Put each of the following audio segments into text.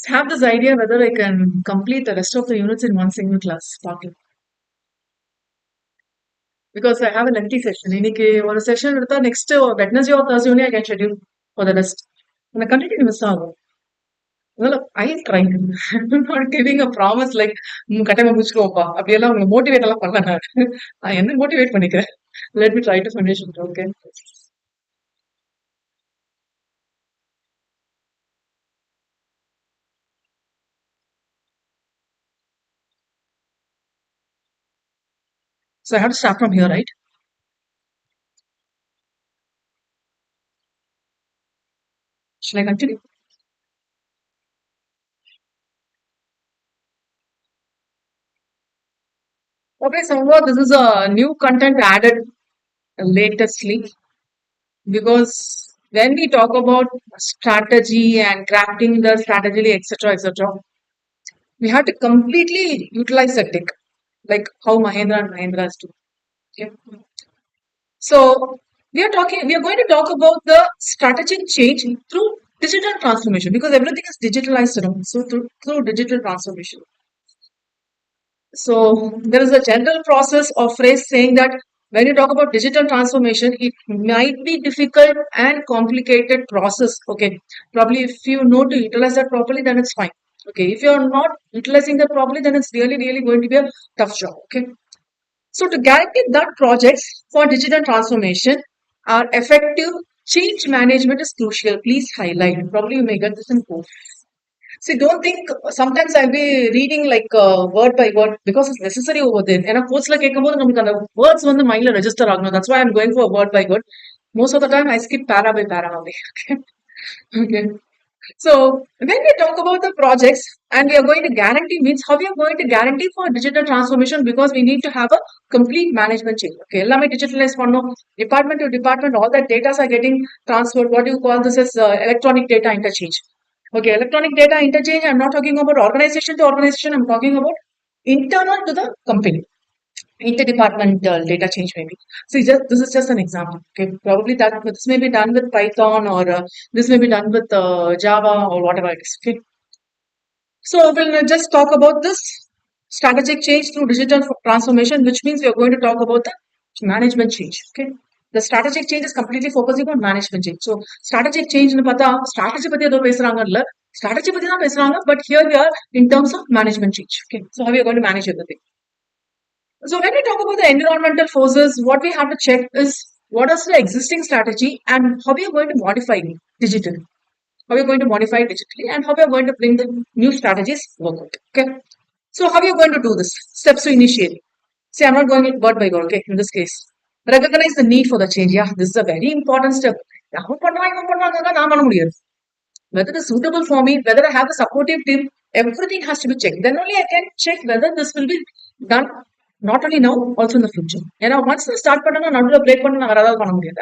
have this idea whether I can complete the rest of the units in one single class talking. Because I have a lengthy session. இன்னைக்கு ஒரு session எடுத்தா next Wednesday or Thursday only I can schedule for the rest. And I continue miss ஆகும். Well, I try. I'm not giving a promise like கட்டாயமா முடிச்சிருவோம்ப்பா அப்படியெல்லாம் உங்களை motivate எல்லாம் பண்ணல நான் என்ன மோட்டிவேட் பண்ணிக்கிறேன். Let me try to finish it. Okay. So I have to start from here, right? Should I continue? Okay, so this is a new content added latestly because when we talk about strategy and crafting the strategy, etc., we have to completely utilize the tech, like how Mahindra and Mahindra do. Okay. So we are going to talk about the strategic change through digital transformation because everything is digitalized now. So through digital transformation. So there is a general process or phrase saying that when you talk about digital transformation, it might be difficult and complicated process. Okay, probably if you know to utilize that properly, then it's fine. Okay, if you're not utilizing that properly, then it's really going to be a tough job. Okay, so to guarantee that projects for digital transformation are effective, change management is crucial. Please highlight. Probably you may get this in post. See, don't think sometimes I'll be reading like word by word because it's necessary over there. And of course, like the words on the mind register. That's why I'm going for word by word. Most of the time, I skip para by para only. Okay. So when we talk about the projects and we are going to guarantee means how we are going to guarantee for digital transformation because we need to have a complete management change. Okay, எல்லாமே digitalize பண்ணோம் department to department all that data are getting transferred. What do you call this as electronic data interchange? Okay, electronic data interchange. I'm not talking about organization to organization. I'm talking about internal to the company interdepartmental data change maybe. See, this is just an example. Okay, probably that this may be done with Python or this may be done with Java or whatever it is. Okay, so we'll just talk about this strategic change through digital transformation, which means we are going to talk about the management change. Okay, the strategic change is completely focusing on management change. So strategic change in strategy பத்தி ஏதோ பேசுறாங்க இல்ல strategy பத்தி தான் பேசுறாங்க, but here we are in terms of management change. Okay, so how we are going to manage everything. So when we talk about the environmental forces, what we have to check is what is the existing strategy and how we are going to modify it digitally. How we are going to modify it digitally and how we are going to bring the new strategies forward. Okay. So how are you going to do this? Steps to initiate. See, I'm not going it word by word. Okay. In this case, recognize the need for the change. Yeah, this is a very important step. Whether it is suitable for me, whether I have a supportive team, everything has to be checked. Then only I can check whether this will be done not only now, also in the future. Once I start break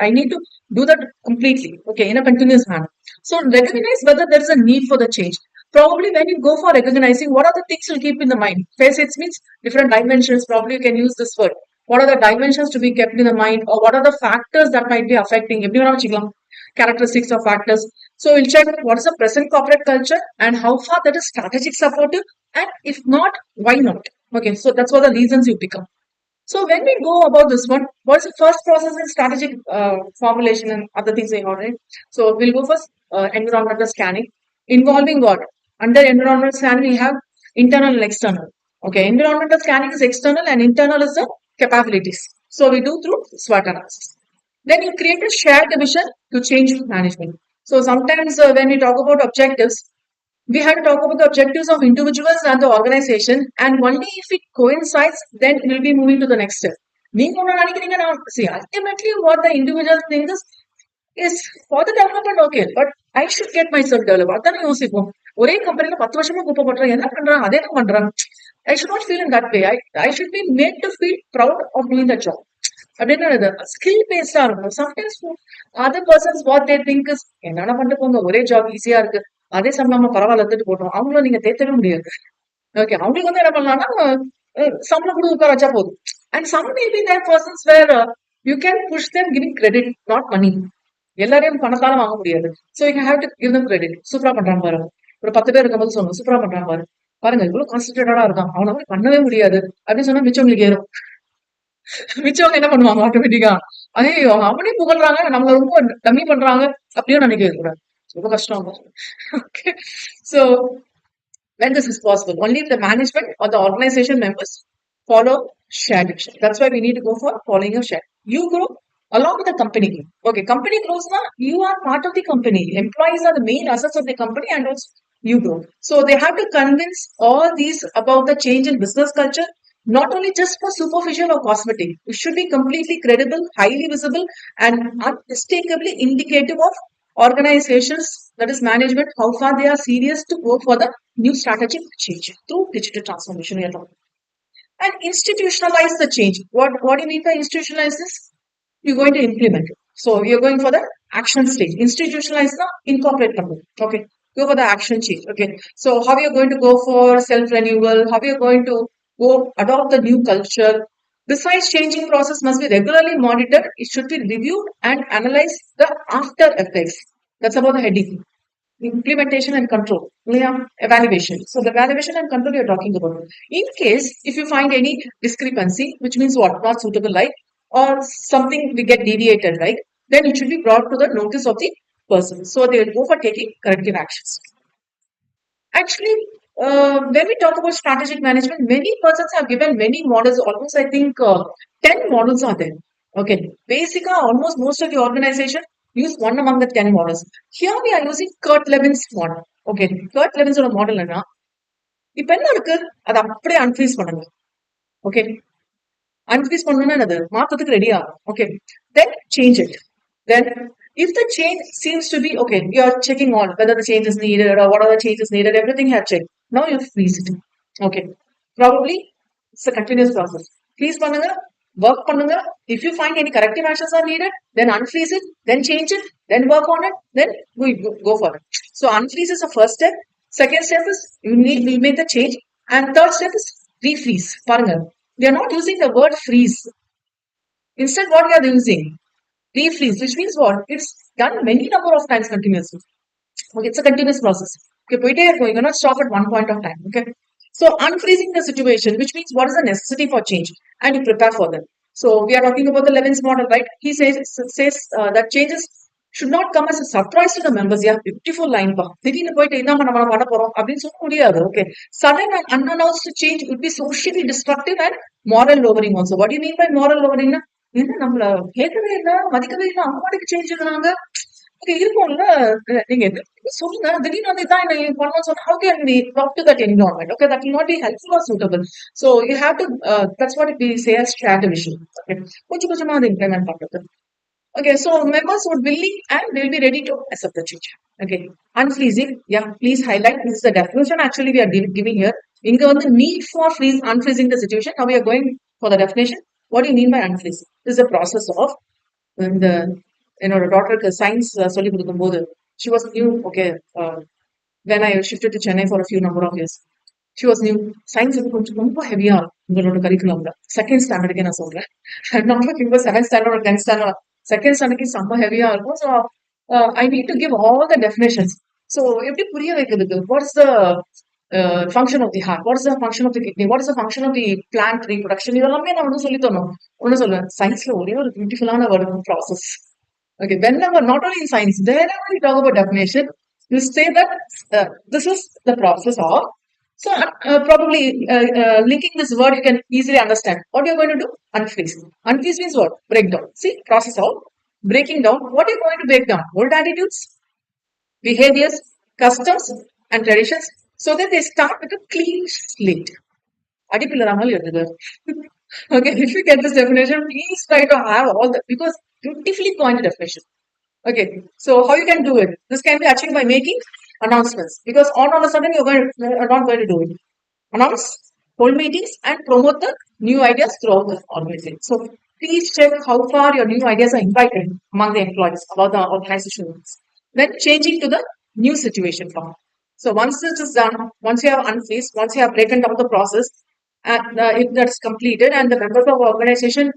I need to do that completely, okay, in a continuous manner. So recognize whether there is a need for the change. Probably when you go for recognizing, what are the things you'll keep in the mind? Facets means different dimensions. Probably you can use this word. What are the dimensions to be kept in the mind, or what are the factors that might be affecting? Characteristics or factors. So we'll check what is the present corporate culture and how far that is strategic supportive, and if not, why not? Okay, so that's what the reasons you pick up. So when we go about this one, what is the first process in strategic formulation and other things we have, right? So we'll go first environmental scanning, involving what? Under environmental scanning, we have internal and external. Okay, environmental scanning is external and internal is the capabilities. So we do through SWOT analysis. Then you create a shared vision to change management. So sometimes when we talk about objectives, we have to talk about the objectives of individuals and the organization, and only if it coincides, then we'll be moving to the next step. See, ultimately, what the individual thinks is for the development, okay, but I should get myself developed. ஒரே கம்பெனில 10 வருஷமா குப்பை பண்றாங்க என்ன பண்றாங்க அதே தான் பண்றாங்க I should not feel in that way. I should be made to feel proud of doing the job. அப்படின்னா ஸ்கில் பேஸ்டா இருக்கும். Sometimes other persons what they think is என்னென்ன பண்ணிட்டு போங்க ஒரே ஜாப் ஈஸியா இருக்கு அதே சம்பளமா பரவாயில்ல எடுத்துட்டு போட்டோம் அவங்களும் நீங்க தேத்தவே முடியாது. ஓகே, அவங்களுக்கு என்ன பண்ணலாம்னா சம்பளம் கூட உட்கார வச்சா போதும். And some maybe there persons where you can push them giving credit not money. எல்லாரையும் பணத்தால வாங்க முடியாது. So you have to give them credit. சூப்பரா பண்றாங்க பாருங்க. ஒரு 10 பேர் இருக்கும்போது சொல்லணும், சூப்பரா பண்றான் பாரு, பாருங்க இவ்வளவு கான்சென்ட்ரேட்டடா இருக்கான், அவன மாதிரி பண்ணவே முடியாது அப்படின்னு சொன்னா மிச்சவங்களுக்கு ஏறும். மிச்சவங்க என்ன பண்ணுவாங்க ஆட்டோமேட்டிக்கா, ஐயோ அவனே புகழ்றாங்க நம்மள ரொம்ப டம்மி பண்றாங்க அப்படின்னு நினைக்க கூடாது. ரொம்ப கஷ்டம். Okay. So when this is possible, only if the management or the organization members follow shared vision. That's why we need to go for following a shared. You grow along with the company growth. Okay, company grows now, you are part of the company. Employees are the main assets of the company and also you grow. So they have to convince all these about the change in business culture, not only just for superficial or cosmetic. It should be completely credible, highly visible, and unmistakably indicative of organizations, that is management, how far they are serious to go for the new strategic change through digital transformation we are talking. And institutionalize the change. What do you mean by institutionalize this? You're going to implement it. So you're going for the action stage. Institutionalize the incorporate company. Okay. Go for the action change. Okay. So how you're going to go for self-renewal, how you're going to go adopt the new culture. Besides, changing process must be regularly monitored. It should be reviewed and analyzed the after effects. That's about the heading. Implementation and control. Yeah, evaluation. So the evaluation and control you're talking about. In case if you find any discrepancy, which means what? Not suitable, like, or something we get deviated, right? Then it should be brought to the notice of the person. So they will go for taking corrective actions. Actually, when we talk about strategic management, many persons have given many models. Almost, I think, 10 models are there. Okay, basically, almost most of the organization use one among the 10 models. Here we are using Kurt Levin's model. Okay, Kurt Levin's model என்ன இப்ப என்ன இருக்கு அதை அப்படியே unfreeze பண்ணுங்க. Okay, unfreeze பண்ணணும்னா என்னது மாத்தத்துக்கு ready ஆகும். Okay, then change it. Then if the change seems to be okay, you are checking on whether the change is needed or what are the changes needed, everything you have checked. Now you freeze it. Okay, probably it's a continuous process. Freeze பண்ணுங்க, work பண்ணுங்க. If you find any corrective actions are needed, then unfreeze it, then change it, then work on it, then we go for it. So unfreeze is the first step. Second step is we make the change, and third step is refreeze. பாருங்க, we are not using the word freeze. Instead, what we are using? Refreeze, which means what? It's done many number of times continuously. Okay, it's a continuous process. Okay, you cannot stop at one point of time. Okay, so unfreezing the situation, which means what is the necessity for change, and you prepare for them. So we are talking about the Levin's model, right? He says that changes should not come as a surprise to the members. Yeah, beautiful line. திடீர்னு போயிட்டு என்ன நம்ம பண்ண போறோம் அப்படின்னு சொல்ல முடியாது. Okay, sudden and unannounced change would be socially destructive and moral lowering also. What do you mean by moral lowering? என்ன நம்மள கேட்கவே இல்லை, மதிக்கவே இல்லை, அவங்க பாட்டுக்கு சேஞ்ச் பண்ணாங்க. ஓகே, இருக்கும்ல, நீங்க சொல்லுங்க, திடீர்னு வந்து இதான் என்ன பண்ணணும்னு சொன்னா, how can we talk to that environment? Okay, that will not be helpful or suitable. So you have to, that's what we say as strategy. Okay, கொஞ்சம் கொஞ்சமா அதை இம்ப்ளிமெண்ட் பண்றது. Okay, so members would willing and they'll be ready to accept the change. Okay, unfreezing, yeah, please highlight, this is the definition actually we are giving here. இங்க வந்து need for unfreezing the situation. Now we are going for the definition. What do you mean by unfreezing? This is a process of இந்த என்னோட டாக்டருக்கு science சொல்லி கொடுக்கும் போது she was new. Okay, when I shifted to Chennai for a few number of years, she was new. Science வந்து கொஞ்சம் ரொம்ப ஹெவியா உங்களோட கரிக்குலம்ல செகண்ட் ஸ்டாண்டர்டுக்கே நான் சொல்றேன். நான் talking about 7th standard or 10th standard. Second ஸ்டாண்டர்டுக்கு செம்ம ஹெவியா இருக்கும். So I need to give all the definitions. So எப்படி புரிய வைக்கிறதுக்கு, what is the function of the heart, what is the function of the kidney, what is the function of the plant reproduction, இதெல்லாமே நான் வந்து சொல்லி தரணும். ஒண்ணு சொல்லுவேன், சயின்ஸ்ல ஒரே ஒரு பியூட்டிஃபுல்லான word process. Okay, whenever, not only in science, whenever we talk about definition, you say that this is the process of. So probably linking this word, you can easily understand what you're going to do. Unfreeze. Unfreeze means what? Break down. See, process of breaking down. What are you going to break down? Old attitudes, behaviors, customs, and traditions, so that they start with a clean slate. Okay, if you get this definition, please try to have all that, because beautifully coined definition. Okay, so how you can do it? This can be achieved by making announcements, because all of a sudden you're not going to do it. Announce, hold meetings, and promote the new ideas throughout the organization. So please check how far your new ideas are invited among the employees about the organization. Then changing to the new situation form. So once this is done, once you have unfreezed, once you have broken down the process, and if that's completed, and the members of the organization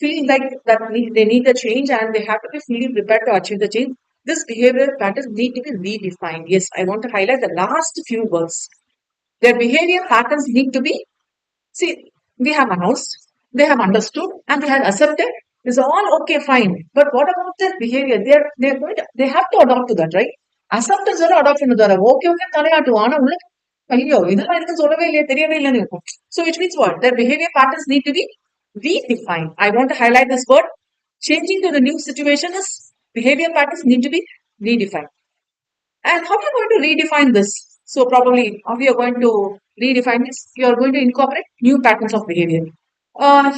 feel like that they need the change and they have to be fully prepared to achieve the change, this behavior patterns need to be redefined. Yes, I want to highlight the last few words. Their behavior patterns need to be, see, we have announced, they have understood, and they have accepted. It's all okay, fine. But what about their behavior? They're going to, they have to adopt to that, right? Acceptance or adopt to that. Okay, okay, தலையாட்டுவோம். ஆனா உள்ள ஐயோ இதெல்லாம் எனக்கு சொல்லவே இல்லையே தெரியவே இல்லைன்னு இருக்கும். So which means what? Their behavior patterns need to be redefined. I want to highlight this word. Changing to the new situation is behavior patterns need to be redefined. And how are you going to redefine this? So probably how you are going to redefine this? You are going to incorporate new patterns of behavior.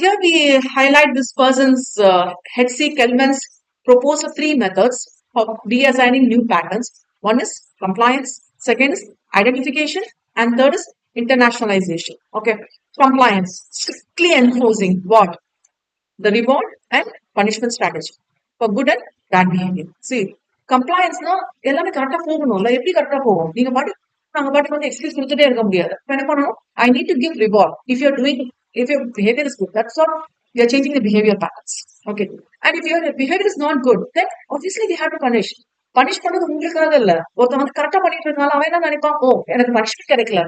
Here we highlight this person's Hetzi Kelman's proposed three methods of reassigning new patterns. One is compliance, second is identification, and third is internationalization. Okay, compliance, strictly enforcing what? The reward and punishment strategy for good and bad behavior. See, கம்ப்ளைன்ஸ்னா எல்லாமே கரெக்டா போகணும்ல. எப்படி கரெக்டா போகும்? நீங்க பாட்டு நாங்க பாட்டுக்கு வந்து எக்ஸ்கியூஸ் கொடுத்துட்டே இருக்க முடியாது. இப்ப என்ன பண்ணணும்? I need to give reward. If your behavior is good, that's what we are changing the behavior patterns. Okay. And if your behavior is not good, then obviously we have to punish. Punish பண்ணது உங்களுக்காக இல்ல. ஒருத்தன் வந்து கரெக்டா பண்ணிட்டு இருந்தாலும் அவன் என்ன நினைப்பான்? ஓ எனக்கு பனிஷ்மெண்ட் கிடைக்கல.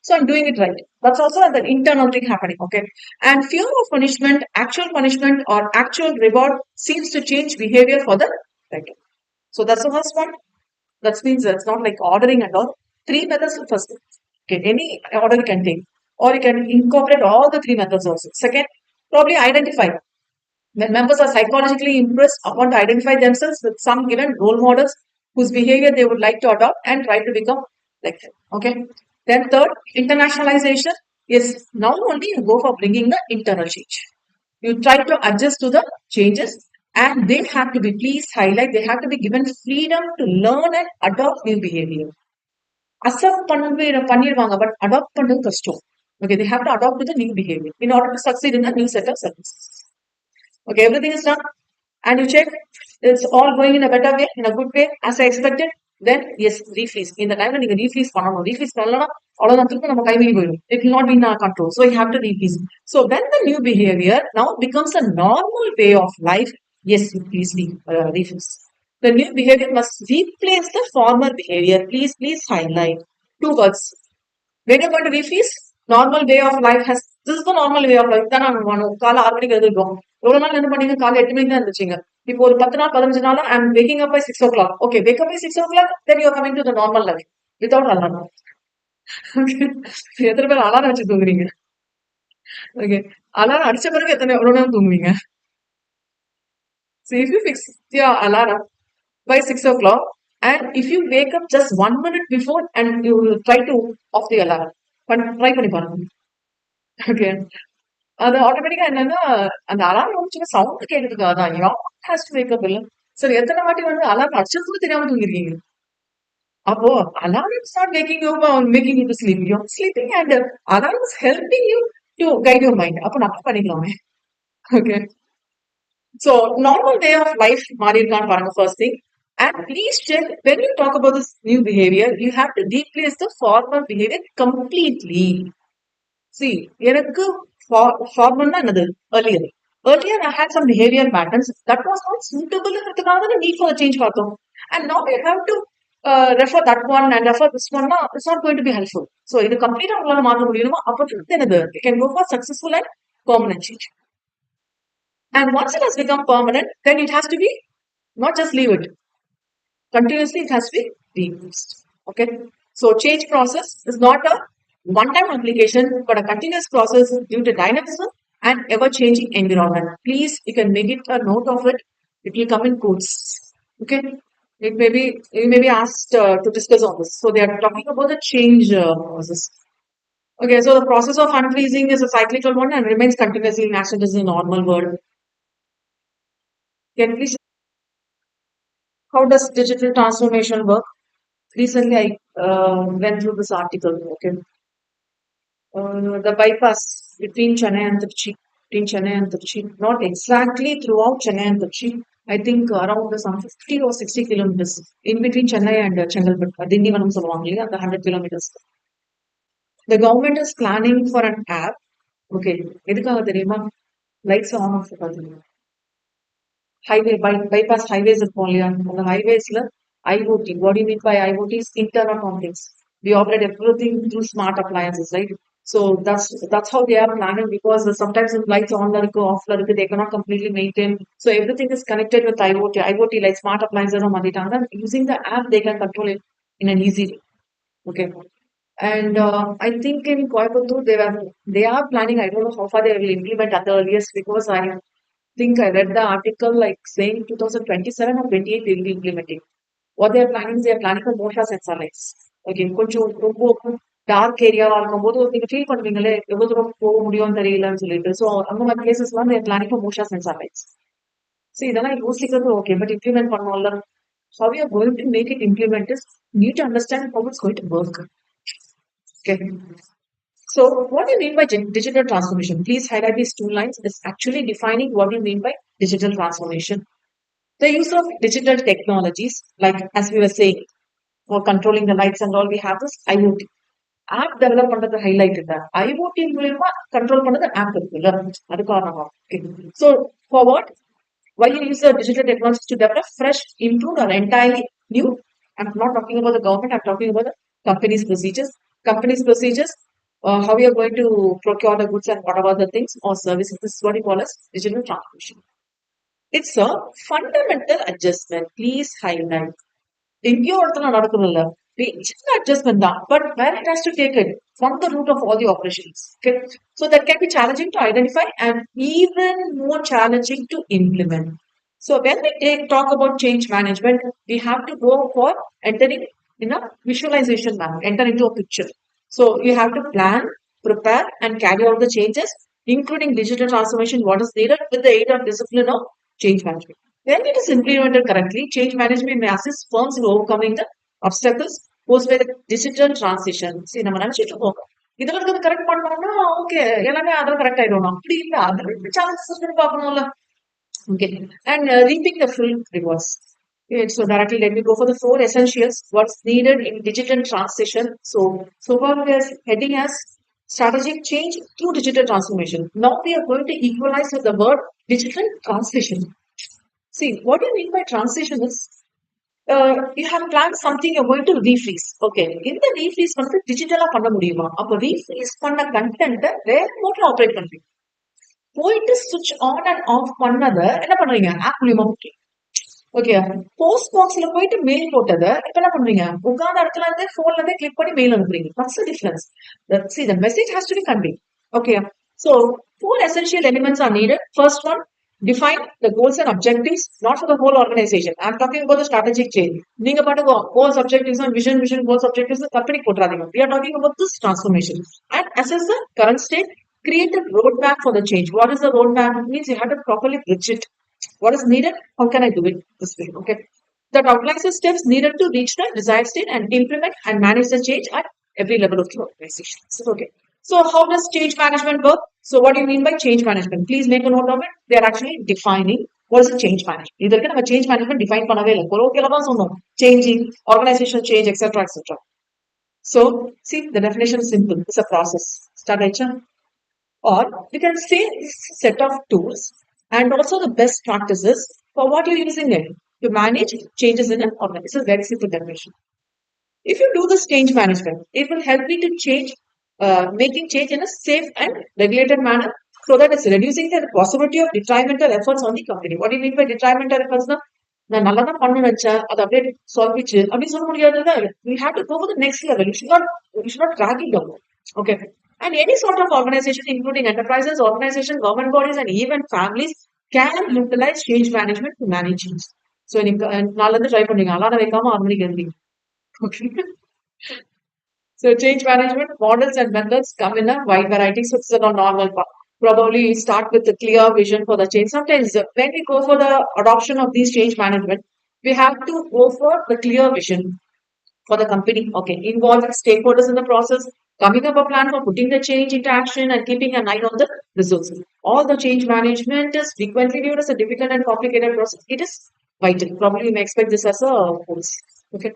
So I'm doing it right. That's also an internal thing happening. Okay. And fear of punishment or actual reward seems to change behavior for the better. So that's the first one. That means it's not like ordering and all. Three methods first. Okay, any order you can take. Or you can incorporate all the three methods also. Second, probably identify. When members are psychologically impressed upon to identify themselves with some given role models whose behavior they would like to adopt and try to become like them. Okay. Then third, internationalization is now only you go for bringing the internal change. You try to adjust to the changes and they have to be, please highlight, they have to be given freedom to learn and adopt new behavior. Accept பண்ணிடுவாங்க but adopt பண்ணது கஷ்டம். Okay, they have to adopt to the new behavior in order to succeed in a new set of services. Okay, everything is done and you check it's all going in a better way, in a good way as I expected. Then yes, refreeze. In the time when you refreeze பண்ணணும். Refreeze பண்ணலனா அவ்வளவுதான் திருப்பி நம்ம கை மீறி போயிடும். It will not be in our control. So you have to refreeze. So when the new behavior now becomes a normal way of life, yes, you please refreeze. The new behavior must replace the former behavior. Please highlight two words. When you're going to refreeze, normal way of life has, this is the normal way of life. தான் நான் காலை 6 மணிக்கு எழுதிருக்கோம். எவ்வளவு நாள் என்ன பண்ணீங்க? காலை 8 மணிக்கு தான் இருந்துச்சுங்க. இப்போ ஒரு 10 நாள் 15 நாள் I'm waking up by 6 o'clock. Okay, wake up by 6 o'clock, then you're coming to the normal life without alarm. Okay. எத்தனை பேர் அலாரம் வச்சு தூங்குறீங்க? Okay. அலாரம் அடிச்ச பிறகு எவ்வளவு நேரம் தூங்குவீங்க? So if you fix your alarm by 6 o'clock and if you wake up just 1 minute before and you will try to off the alarm, try பண்ணி பாருங்க. Okay. அது ஆட்டோமேட்டிக்கா என்னன்னா அந்த அலாரம் வந்து சும்மா சவுண்ட் கேட்கறதுக்காக தான். You has to wake up இல்ல. சரி எத்தனை வாட்டி வந்து அலாரம் அடிச்சது கூட தெரியாம தூங்கிருக்கீங்க? அப்போ alarm is not waking you making you to sleep. You are sleeping and alarm is helping you to guide your mind. அப்போ நம்ம பண்ணிக்கலாமே. Okay. So normal way of life மாறி இருக்கான்னு பாருங்க first thing. And please check when you talk about this new behavior, you have to replace the former behavior completely. See, எனக்கு ஃபார்மல்னா என்னது? Earlier I had some behavior patterns that was not suitable ன்றதுக்காக தான் need for a change பார்த்தோம். And now we have to refer that one and refer this one. It's not going to be helpful. So இது கம்ப்ளீட்டா உங்களால மாற்ற முடியுமா? அப்போ என்னது? You can go for successful and permanent change. And once it has become permanent, then it has to be not just leave it. Continuously, it has to be reused. Okay. So change process is not a one-time application, but a continuous process due to dynamism and ever-changing environment. Please, you can make it a note of it. It will come in quotes. Okay. You may be asked to discuss on this. So they are talking about the change process. Okay. So the process of unfreezing is a cyclical one and remains continuously in action. This is a normal word. Can you please, how does digital transformation work? Recently, I went through this article. Okay, the bypass between Chennai and Trichy, not exactly throughout Chennai and Trichy. I think around some 50 or 60 kilometers in between Chennai and Chengalpet, Dindivanam சொல்லுவாங்க இல்லையா, the 100 kilometers. The government is planning for an app. Okay, எதுக்காக தெரியுமா? Lights on off. bypass highways இருக்கும் இல்லையா? அந்த highwaysல IoT. What do you mean by IoT? Is Internet of Things. We operate everything through smart appliances, right? So that's how they are planning because sometimes if lights on la irukku, off la irukku, they cannot completely maintain. So everything is connected with IoT. IoT like smart appliances or மாத்திட்டாங்க. Using the app, they can control it in an easy way. Okay. And I think in Coimbatore they are planning. I don't know how far they will implement at the earliest because I think I read the article like saying 2027 or 28 they will be implementing. What they are planning is they are planning for motion sensor lights. Okay, கொஞ்சம் ரொம்ப dark ஏரியாவா இருக்கும்போது நீங்க feel பண்ணுவீங்களே எவ்வளவு தூரம் போக முடியும்னு தெரியலன்னு சொல்லிட்டு ஸோ அந்த மாதிரி பிளேசஸ்லாம் they are planning for motion sensor lights. See, இதெல்லாம் யோசிக்கிறது ஓகே பட் இம்ப்ளிமெண்ட் பண்ணோம்ல. How you are going to make it implement is you need to understand how it's going to work. Okay. So, what do you mean by digital transformation? Please highlight these two lines. It's actually defining what you mean by digital transformation. The use of digital technologies, like as we were saying, for controlling the lights and all, we have this IoT. App develop பண்றது highlight இந்த IoT மூலமா control பண்ணது app இருக்குல்ல அது காரணமா. Okay. So for what? Why you use the digital technologies to develop fresh, improved, or entirely new? I'm not talking about the government. I'm talking about the company's procedures. Company's procedures. How we are going to procure the goods and what about the things or services. This is what we call as digital transformation. It's a fundamental adjustment. Please highlight. எங்கேயோ இடத்துல நடக்குதுல்ல சின்ன adjustment தான் but where it has to take it from the root of all the operations okay so that can be challenging to identify and even more challenging to implement so when we talk about change management we have to go for entering in a visualization manner enter into a picture so you have to plan prepare and carry out the changes including digital transformation what is needed with the aid of discipline of change management. When it is implemented correctly, change management may assist firms in overcoming the obstacles posed by the digital transition. See, நம்ம நினைச்சிட்டு இருக்கோம் இதுல இருக்கிறது correct பண்ணோம்னா okay எல்லாமே அதில் correct ஆயிடும் அப்படி இல்லை அதில் சான்சஸ் பார்க்கணும்ல okay and reaping the full rewards. Okay, so directly let me go for the four essentials what's needed in digital transition. So far we are heading as strategic change through digital transformation. Now we are going to equalize with the word digital transition. See, what do you mean by transition is you have planned something you're going to refreeze. Okay, in the refreeze வந்து டிஜிட்டலா பண்ண முடியுமா அப்போ refreeze பண்ண content வேற மோட்ல operate பண்றீங்க போயிட்டு சுவிட்ச் ஆன் அண்ட் ஆஃப் பண்ணத என்ன பண்றீங்க ஆப் மூலியமா ஓகே போஸ்ட் பாக்ஸ்ல போயிட்டு மெயில் போட்டதை இப்ப என்ன பண்றீங்க உட்கார்ந்த இடத்துல இருந்து போன்ல இருந்து கிளிக் பண்ணி மெயில் அனுப்புறீங்க that's the difference. See, the message has to be conveyed. Okay, so four essential elements are needed. First one, define the goals and objectives, not for the whole organization. I'm talking about the strategic change. நீங்க பாட்டுக்கு goals, objectives and vision, goals, objectives company போட்றாதீங்க. We are talking about this transformation and assess the current state. Create a roadmap for the change. What is the roadmap? It means you have to properly bridge it. What is needed? How can I do it this way? Okay. That outlines the steps needed to reach the desired state and implement and manage the change at every level of the organization. Okay. So how does change management work? So what do you mean by change management? Please make a note of it. They are actually defining what is the change management. இது வரைக்கும் நம்ம change management define பண்ணவே இல்லை கொலோக்கியலா தான் சொன்னோம் changing organization change etc. So see the definition is simple. It's a process. Start ஆயிடுச்சா? Or you can say this set of tools and also the best practices for what you're using it to manage changes in an organization. This is very simple definition. If you do this change management, it will help you to change, making change in a safe and regulated manner so that it's reducing the possibility of detrimental efforts on the company. What do you mean by detrimental efforts? நான் நல்லா தான் பண்ண நினைச்சேன் அதை அப்படியே சொல்லிச்சு அப்படின்னு சொல்ல முடியாதுல்ல we have to go for the next level. You should not drag it down. Okay. And any sort of organization, including enterprises, organizations, government bodies, and even families, can utilize change management to manage change. So, நாளில இருந்து try பண்ணீங்க alarm வைக்காம 6 மணிக்கு எழுந்தீங்க. Okay. So, change management models and methods come in a wide variety. So, it's a normal part. Probably start with a clear vision for the change. Sometimes when we go for the adoption of these change management, we have to go for the clear vision for the company. Okay, involving stakeholders in the process, coming up a plan for putting the change into action and keeping an eye on the results. All the change management is frequently viewed as a difficult and complicated process. It is vital. Probably you may expect this as a course. Okay.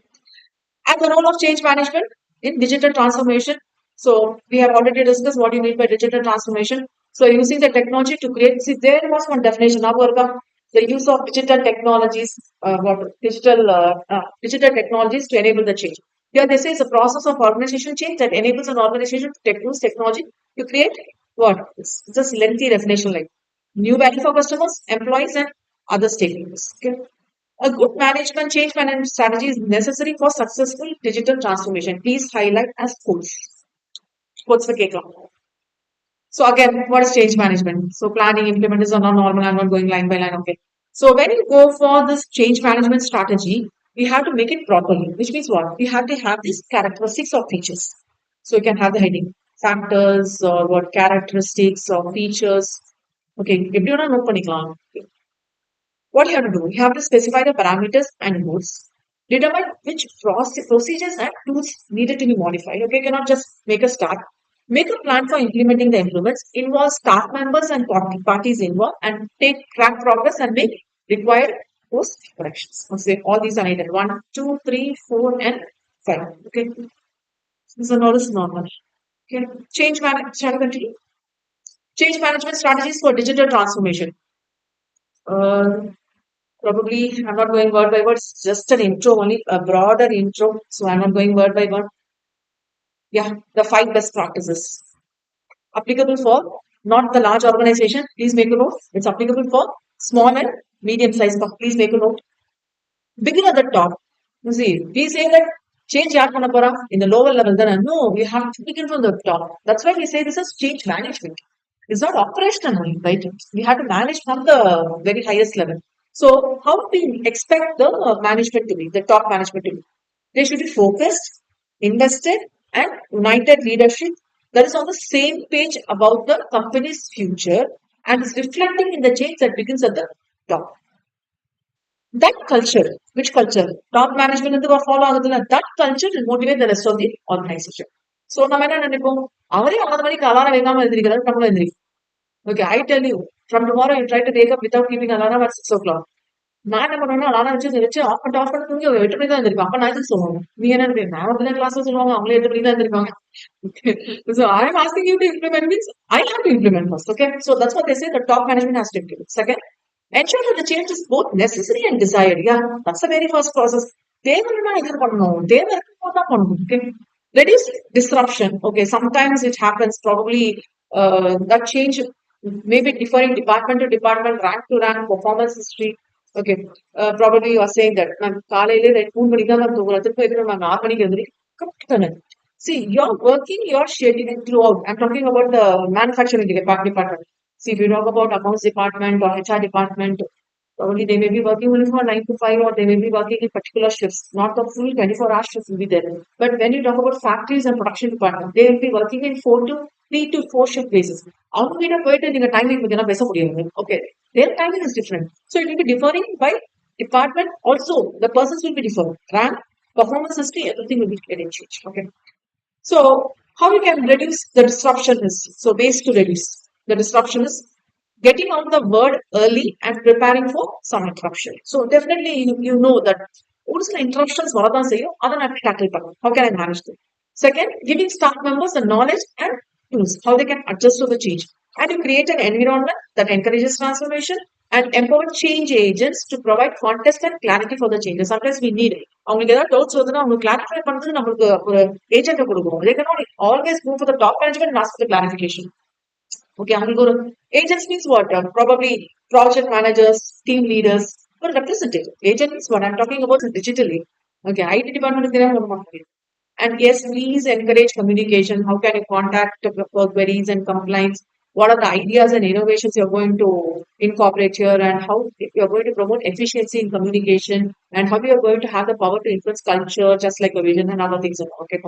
And the role of change management in digital transformation. So we have already discussed what you mean by digital transformation. So using the technology to create, see there was one definition. The use of digital technologies to enable the change. Here they say it's a process of organization change that enables an organization to use technology to create what? It's just lengthy definition like new value for customers, employees, and other stakeholders. Okay. A good management change management strategy is necessary for successful digital transformation. Please highlight as quotes. Quotes the cake. So again, what is change management? So planning, implement is not normal. I'm not going line by line. Okay. So when you go for this change management strategy, we have to make it properly, which means what? We have to have these characteristics or features. So you can have the heading factors or what characteristics or features. Okay, everyone know பண்ணிக்கலாம். What you have to do? You have to specify the parameters and goals. Determine which procedures and tools needed to be modified. Okay, you cannot just make a start. Make a plan for implementing the improvements. Involve staff members and parties involved and take track progress and make required course corrections. Okay, all these are needed. 1, 2, 3, 4, and 5. Okay, this is normal. Okay, change management strategies for digital transformation. Uh, Probably, I'm not going word by word. It's just an intro, only a broader intro. So I'm not going word by word. Yeah, the 5 best practices applicable for not the large organization. Please make a note. It's applicable for small and medium sized. Please make a note. Begin at the top. You see, we say that change yaar panna pora in the lower level. Then no, we have to begin from the top. That's why we say this is change management. It's not operational, right? We have to manage from the very highest level. So, how do we expect the management to be, the top management to be? They should be focused, invested, and united leadership that is on the same page about the company's future and is reflecting in the change that begins at the top. That culture, which culture? Top management in the follow ஆகுதுல, that culture will motivate the rest of the organization. So, நம்ம என்ன நினைப்போம் அவரே 9 மணிக்கு alarm வைக்காம எழுந்திருக்கிறாரு நம்மளும் எழுந்திரிக்கும். Okay, I tell you, from tomorrow you try to wake up without keeping alarm at 6 o'clock. நான் என்ன பண்ணுவேன்னா அலாரம் வச்சு ஆஃப் பண்ண தூங்கி ஒரு 8 மணி தான் எழுந்திருப்பேன். அப்ப நான் எதுக்கு சொல்லணும்? நீ என்ன நினைப்பீங்க? நான் அப்படிதான் கிளாஸ்ல சொல்லுவாங்க, அவங்களே 8 மணிக்கு தான் எழுந்திருப்பாங்க. So I am asking you to implement means I have to implement first. Okay, so that's what they say. The top management has to implement. Second, ensure that the change is both necessary and desired. Yeah, that's the very first process. தேவைன்னா இது பண்ணணும். தேவை இருக்கும்போது தான் பண்ணணும். Okay, reduce disruption. Okay, sometimes it happens. Probably that change maybe differing department to department, rank to rank, performance history. Okay, probably you are saying that நான் காலையிலே 3 மணிக்கு தான் தூங்குறேன். திருப்பி எதுக்கு நான் 6 மணிக்கு எழுந்திரி? See, you're working your scheduling throughout. I'm talking about the manufacturing department. See, if you talk about accounts department or HR department, probably they may be working only for 9 to 5 or they may be working in particular shifts. Not the full 24-hour shifts will be there. But when you talk about factories and production department, they will be working in 3 to 4 shift basis. அவங்க போயிட்டு நீங்க timing பத்தி பேச முடியாது. Okay, their timing is different. So it will be differing by department. Also, the persons will be different. Rank, performance history, everything will be getting changed. Okay. So how we can reduce the disruption is, so ways to reduce the disruption is getting on the word early and preparing for some interruption. So definitely you know that ஒரு சில interruptions வரதான் செய்யும் அதை நான் tackle பண்ணணும். How can I manage them? Second, giving staff members the knowledge and tools how they can adjust to the change. And you create an environment that encourages transformation and empower change agents to provide context and clarity for the changes. Sometimes we need it. அவங்களுக்கு ஏதாவது doubts வருதுன்னா அவங்க clarify பண்றதுக்கு நம்மளுக்கு ஒரு agent கொடுக்கணும். They cannot always move for the top management and ask for the clarification. Okay, அவங்களுக்கு ஒரு agents means what? Probably project managers, team leaders, or representative. Agent means what? I'm talking about digitally. Okay, IT department தெரியாம ஒரு மாதிரி. And yes, please encourage communication. How can you contact for queries and complaints? What are the ideas and innovations you're going to incorporate here, and how you're going to promote efficiency in communication, and how you're going to have the power to influence culture, just like a vision and other things. Okay,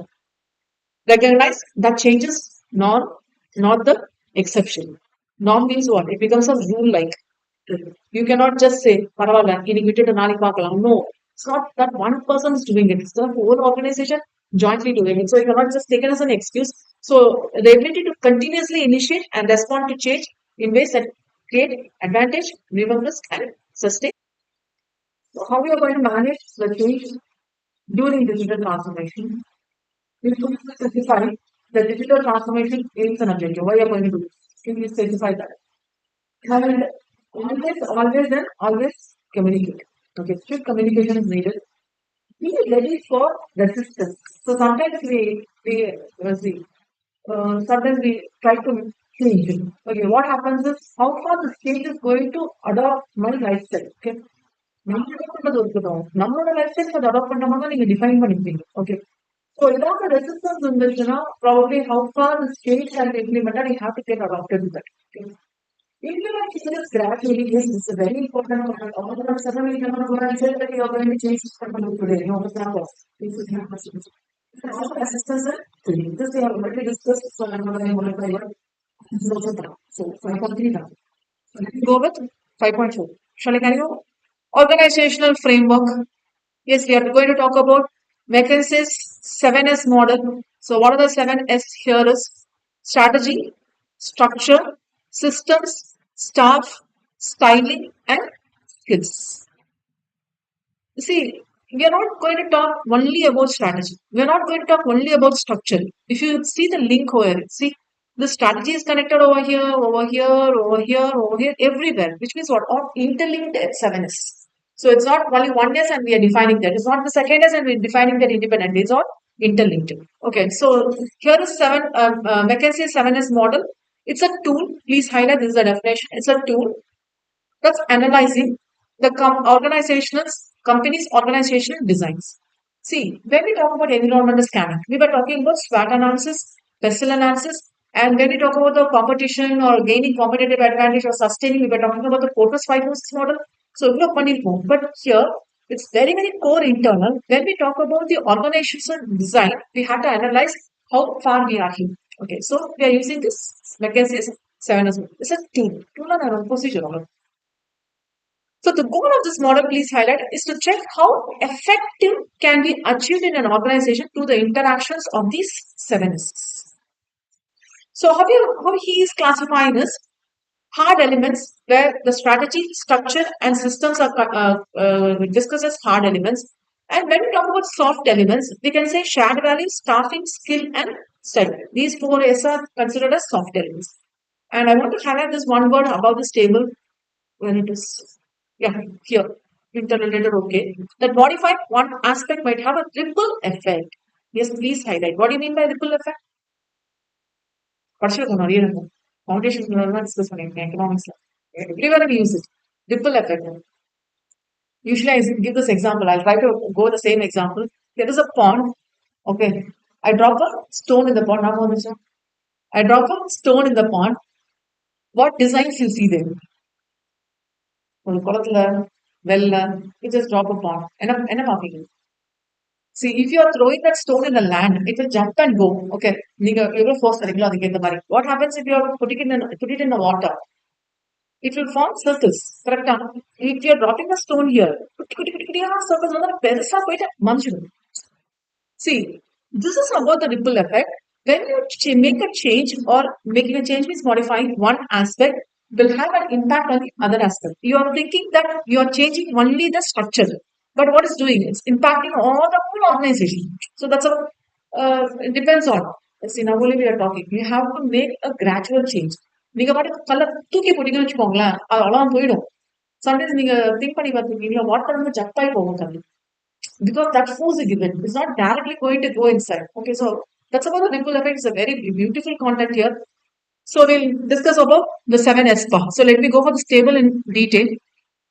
recognize that changes norm, not the exception. Norm means what? It becomes a rule like. You cannot just say, "Paravailla, இன்னைக்கு விட்டுட்டு நாளைக்கு பார்க்கலாம்." No, it's not that one person is doing it. It's the whole organization jointly doing it. So you cannot just take it as an excuse. So the ability to continuously initiate and respond to change in ways that create advantage, minimum risk, and sustain. So how we are going to manage the change during digital transformation? We should specify the digital transformation aims and objective. Why are you going to do this? Can you specify that? And Always communicate. Okay, strict communication is needed. Be ready for resistance. So sometimes sometimes we try to change it. Okay, what happens is how far the state is going to adopt my lifestyle. Okay, நம்மளோட lifestyle அதை adapt பண்ற மாதிரி நீங்க define பண்ணிப்பீங்க. Okay, so ஏதாவது resistance இருந்துச்சுன்னா probably how far the state can implemented you have to get adapted with that. Implement changes gradually. Yes, it's a very important point. All of a sudden, we cannot go and say that you are going to change from today. No, it's not possible. This is not possible. And also assistance and training. This we have already discussed. So I'm not going to go. This is also done. So 5.3 done. So let me go with 5.4. Shall I carry on? Organizational framework. Yes, we are going to talk about McKinsey's 7S model. So, what are the 7S here is strategy, structure, systems, staff, styling, and skills. You see, we are not going to talk only about strategy. We are not going to talk only about structure. If you see the link over, see the strategy is connected over here, over here, over here, over here, everywhere, which means what? All interlinked at 7S. So it's not only one S and we are defining that. It's not the second S and we're defining that independently. It's all interlinked. Okay, so here is McKinsey 7S model. It's a tool. Please highlight this is the definition. It's a tool that's analyzing the company's organizational designs. See, when we talk about environmental scanning, we were talking about SWOT analysis, PESTEL analysis, and when we talk about the competition or gaining competitive advantage or sustaining, we were talking about the focus 5 model. So, but here it's very, very core internal. When we talk about the organizational design, we have to analyze how far we are here. Okay, so we are using this McKinsey 7 as well. It's a tool and a procedure. So the goal of this model, please highlight, is to check how effective can be achieved in an organization through the interactions of these 7Ss. So how he is classifying is hard elements where the strategy, structure, and systems are discussed as hard elements. And when we talk about soft elements, we can say shared values, staffing, skill, and style. These 4 S are considered as soft elements. And I want to highlight this one word about this table when it is, yeah, here, interrelated, okay. That modified one aspect might have a ripple effect. Yes, please highlight. What do you mean by ripple effect? Foundation discuss economics. Everywhere we use it. Ripple effect. Usually I give this example. I'll try to go the same example. There is a pond. Okay. I drop a stone in the pond. I drop a stone in the pond. What designs you see there? You just drop a pond. Enough talking. See, if you are throwing that stone in the land, it will jump and go. Okay. You will force the money. What happens if you are put it in the water? It will form circles. Correct? If you are dropping a stone here, circles. See, this is about the ripple effect. When you make a change or making a change means modifying one aspect will have an impact on the other aspect. You are thinking that you are changing only the structure, but what is doing? It's impacting all the whole organization. So that's a it depends on. See, now only we are talking. You have to make a gradual change. நீங்க பாட்டுக்கு கல்ல தூக்கி போட்டீங்கன்னு வச்சுக்கோங்களேன் அது அவ்வளவு போயிடும். Sometimes நீங்க think பண்ணி பார்த்துருக்கீங்களா வாட்டர் வந்து ஜப்பாய் போகும் கல்லு because that force is given. It's not directly going to go inside. Okay, so that's about the ripple effect. It's a very beautiful content here. So we'll discuss about the 7S part. So let me go for this table in detail.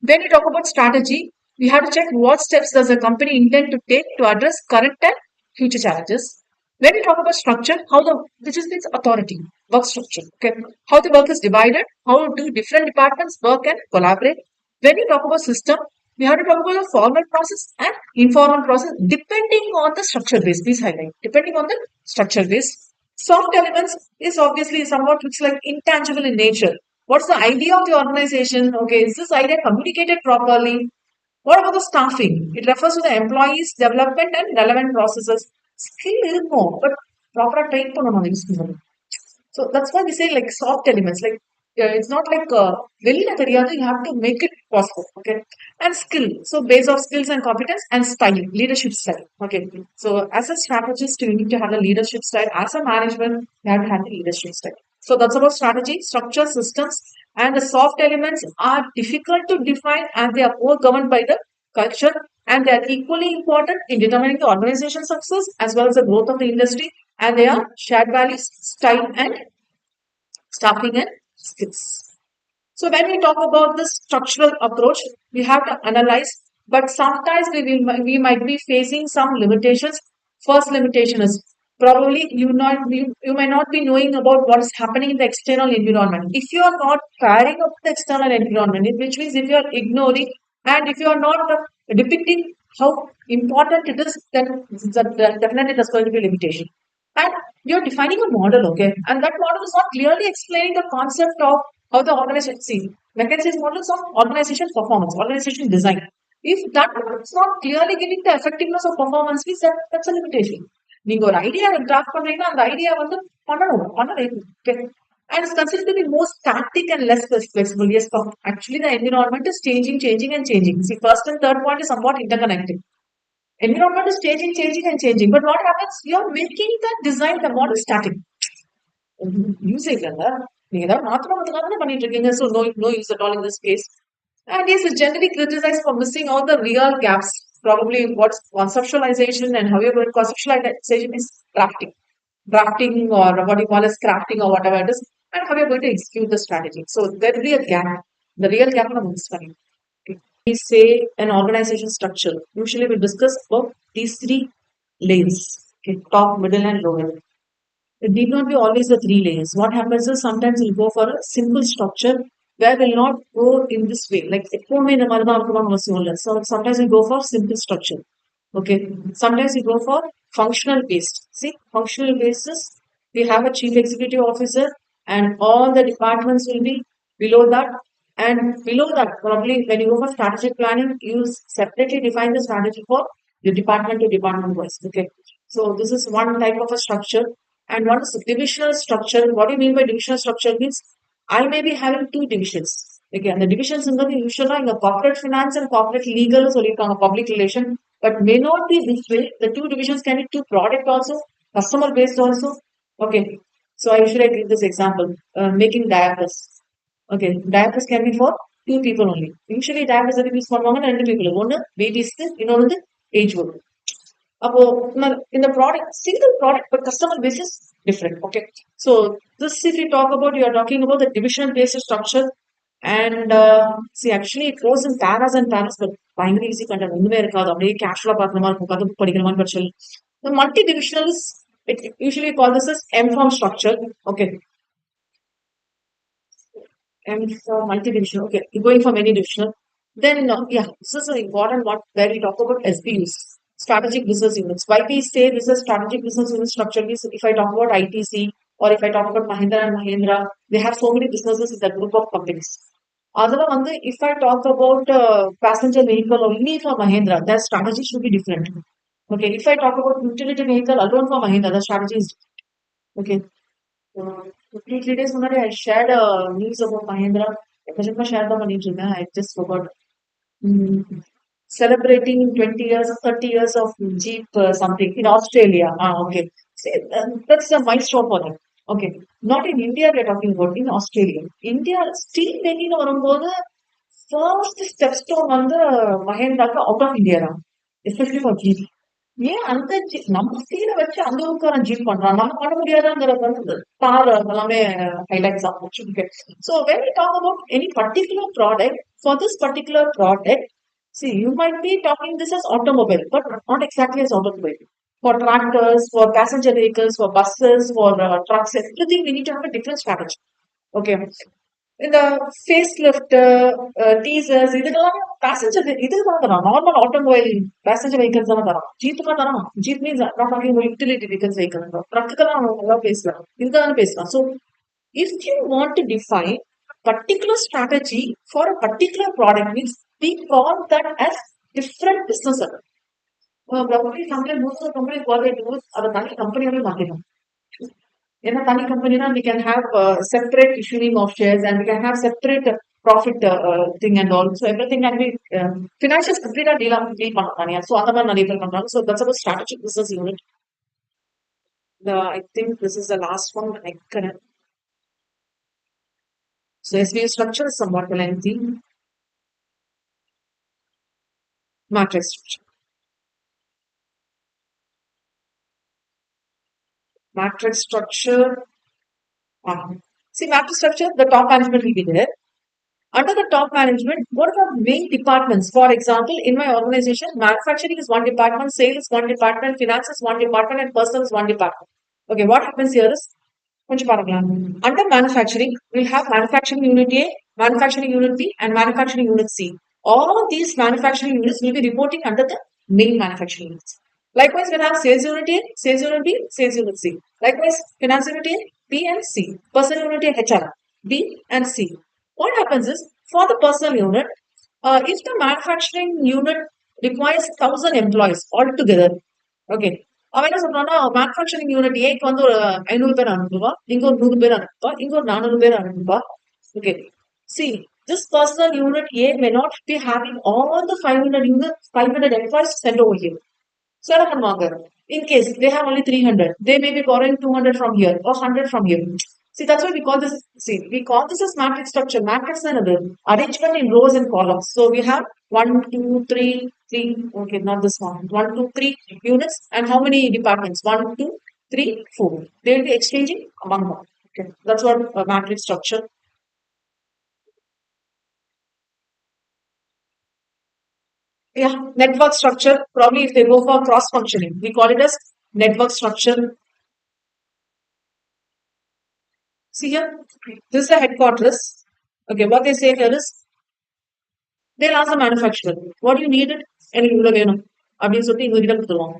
When we talk about strategy, we have to check what steps does a company intend to take to address current and future challenges. When we talk about structure, which is its authority, work structure. Okay, how the work is divided, how do different departments work and collaborate. When we talk about system, we have to talk about the formal process and informal process depending on the structure base. Please highlight. Depending on the structure base. Soft elements is obviously somewhat looks like intangible in nature. What's the idea of the organization? Okay, is this idea communicated properly? What about the staffing? It refers to the employees' development and relevant processes. Skill is more, but proper train பண்ணணும். So that's why we say like soft elements. Like it's not like வெளியில தெரியாது. You have to make it possible. Okay, and skill. So base of skills and competence and style, leadership style. Okay, so as a strategist, you need to have a leadership style. As a management, you have to have the leadership style. So that's about strategy, structure, systems, And the soft elements are difficult to define and they are more governed by the culture, and they are equally important in determining the organization success as well as the growth of the industry, and they are shared values, style, and staffing and skills. So when we talk about the structural approach, we have to analyze, but sometimes we might be facing some limitations. First limitation is probably you might not be knowing about what is happening in the external environment. If you are not pairing up the external environment, which means if you are ignoring and if you are not depicting how important it is, then definitely there's going to be limitation. And you're defining a model, okay? And that model is not clearly explaining the concept of how the organization see. McKinsey's models of organization performance, organization design. If that is not clearly giving the effectiveness of performance, means that's a limitation. நீங்க ஒரு idea draft பண்றீங்கன்னா அந்த idea வந்து பண்ண வைக்கணும். Okay. And it's considered to be more static and less flexible. Yes, actually the environment is changing and changing. See, first and third point is somewhat interconnected. Environment is changing and changing. But what happens? You're making the design, the model static. Usage இல்ல நீங்க ஏதாவது மாத்தணும்ன்றதுக்காக தானே பண்ணிட்டு இருக்கீங்க. So no use at all in this case. And yes, it's generally criticized for missing out the real gaps. Probably what's conceptualization and how you're going to conceptualization is drafting or what you call as crafting or whatever it is, and how you're going to execute the strategy. So there will be a gap. The real gap is miss பண்ணி. We say an organization structure. Usually we discuss about these three layers. Okay, top, middle, and lower. It need not be always the three layers. What happens is sometimes we'll go for a simple structure where we'll not go in this way. Like எப்பவுமே இந்த மாதிரி தான் இருக்கணும்னு அவசியம் இல்லை. So sometimes we go for simple structure. Okay. Sometimes we go for functional based. See, functional basis, we have a chief executive officer and all the departments will be below that. And below that, probably when you go for strategic planning, you separately define the strategy for the department to department wise. Okay. So this is one type of a structure. And what is divisional structure? What do you mean by divisional structure? Means I may be having two divisions. Okay, and the divisions in the usually in the corporate finance and corporate legal, so you can public relation, but may not be this way. The two divisions can be two product also, customer based also. Okay, so I usually give this example, making diapers. Okay, diapers can be for two people only. Usually diapers are used for women and two people. One babies, age group. அப்போ in the product, single product, but customer base is different. Okay. So this, if you talk about, you are talking about the division based structure. And see, actually it goes in paras and paras, but primary easy content ஒண்ணுமே இருக்காது. அப்படியே கேஷுவலா பார்க்குற மாதிரி இருக்கும், உட்காந்து படிக்கிற மாதிரி படிச்சு. The multi-divisional is, it usually called this as M form structure. Okay. M for multi-divisional. Okay. You're going for many divisional. Then, yeah, this is an important one where we talk about SBUs, strategic business units. Why we say this is strategic business unit structure is, if I talk about ITC or if I talk about Mahindra and Mahindra, they have so many businesses in that group of companies. Other if I talk about passenger vehicle only for Mahindra, their strategy should be different. Okay, if I talk about utility vehicle alone for Mahindra, the strategy is okay. 3 days முன்னாடி I shared a news about Mahindra. எப்ப share தான் பண்ணிட்டு இருந்தேன். I just forgot. Celebrating 20 years or 30 years of Jeep something in Australia. Okay. See, that's a milestone for them. Okay. Not in India, we're talking about in Australia. India, steel making வரும்போது first stepstone வந்து மகேந்திராக்கு out of India தான். Especially for Jeep. ஏன் அந்த நம்ம ஸ்டீலை வச்சு அந்த ஊருக்காரன் jeep பண்றான், நம்ம பண்ண முடியாதுங்கிறது வந்து தார் எல்லாமே ஹைலைட்ஸ் ஆகும். So when we talk about any particular product, for this particular product, see, you might be talking this as automobile, but not exactly as automobile. For tractors, for passenger vehicles, for buses, for trucks, everything we need to have a different strategy. Okay. In the facelift, teasers, இதுக்கெல்லாம் passenger இதுதான் தரான், normal automobile passenger vehicles தான் தரான். ஜீப்புக்கா தரான். Jeep means not talking about utility vehicles vehicle. ட்ரக்குக்கெல்லாம் எல்லாம் பேசலாம், இதுதான் பேசலாம். So if you want to define particular strategy for a particular product, means we call that as different business. Probably sometimes most of the companies what they do is other company only marketing. In a tiny company, we can have separate issuing of shares and we can have separate profit thing and all. So everything can be financial complete deal பண்ணலாம். So அந்த மாதிரி நிறைய பேர் பண்றாங்க. So that's about strategic business unit. I think this is the last one. So SVU structure is somewhat lengthy. Matrix structure. Matrix structure. See, matrix structure, the top management will be there. Under the top management, what are the main departments? For example, in my organization, manufacturing is one department, sales is one department, finance is one department, and personal is one department. Okay, what happens here is கொஞ்சம் பாருங்களேன். Under manufacturing, we have manufacturing unit A, manufacturing unit B, and manufacturing unit C. All these manufacturing units will be reporting under the main manufacturing units. Likewise, we'll have sales unit A, sales unit B, sales unit C. Likewise, finance unit A, B, and C. Personal unit A, HR, B, and C. What happens is, for the personal unit, if the manufacturing unit requires 1,000 employees altogether, okay, அவன் என்ன சொல்றான்னா manufacturing unit ஏக்கு வந்து ஒரு 500 பேர் அனுப்புவா, இங்க ஒரு 100 பேர் அனுப்புவா, இங்க ஒரு 400 பேர் அனுப்புவா. Okay. See, this personal unit A may not be having all the 500 employees sent over here. So என்ன பண்ணுவாங்க? In case they have only 300, they may be borrowing 200 from here or 100 from here. See, that's why we call this. See, we call this as matrix structure. Matrix is another arrangement in rows and columns. So we have 1, 2, 3. Okay, not this one. 1, 2, 3 units, and how many departments? 1, 2, 3, 4. They will be exchanging among them. Okay, that's what matrix structure. Yeah, network structure. Probably if they go for cross functioning, we call it as network structure. See here, this is the headquarters. Okay, what they say here is they'll ask the manufacturer, what do you need it? எனக்கு இவ்வளவு வேணும் அப்படின்னு சொல்லிட்டு இவங்க கிட்ட கொடுத்துருவாங்க.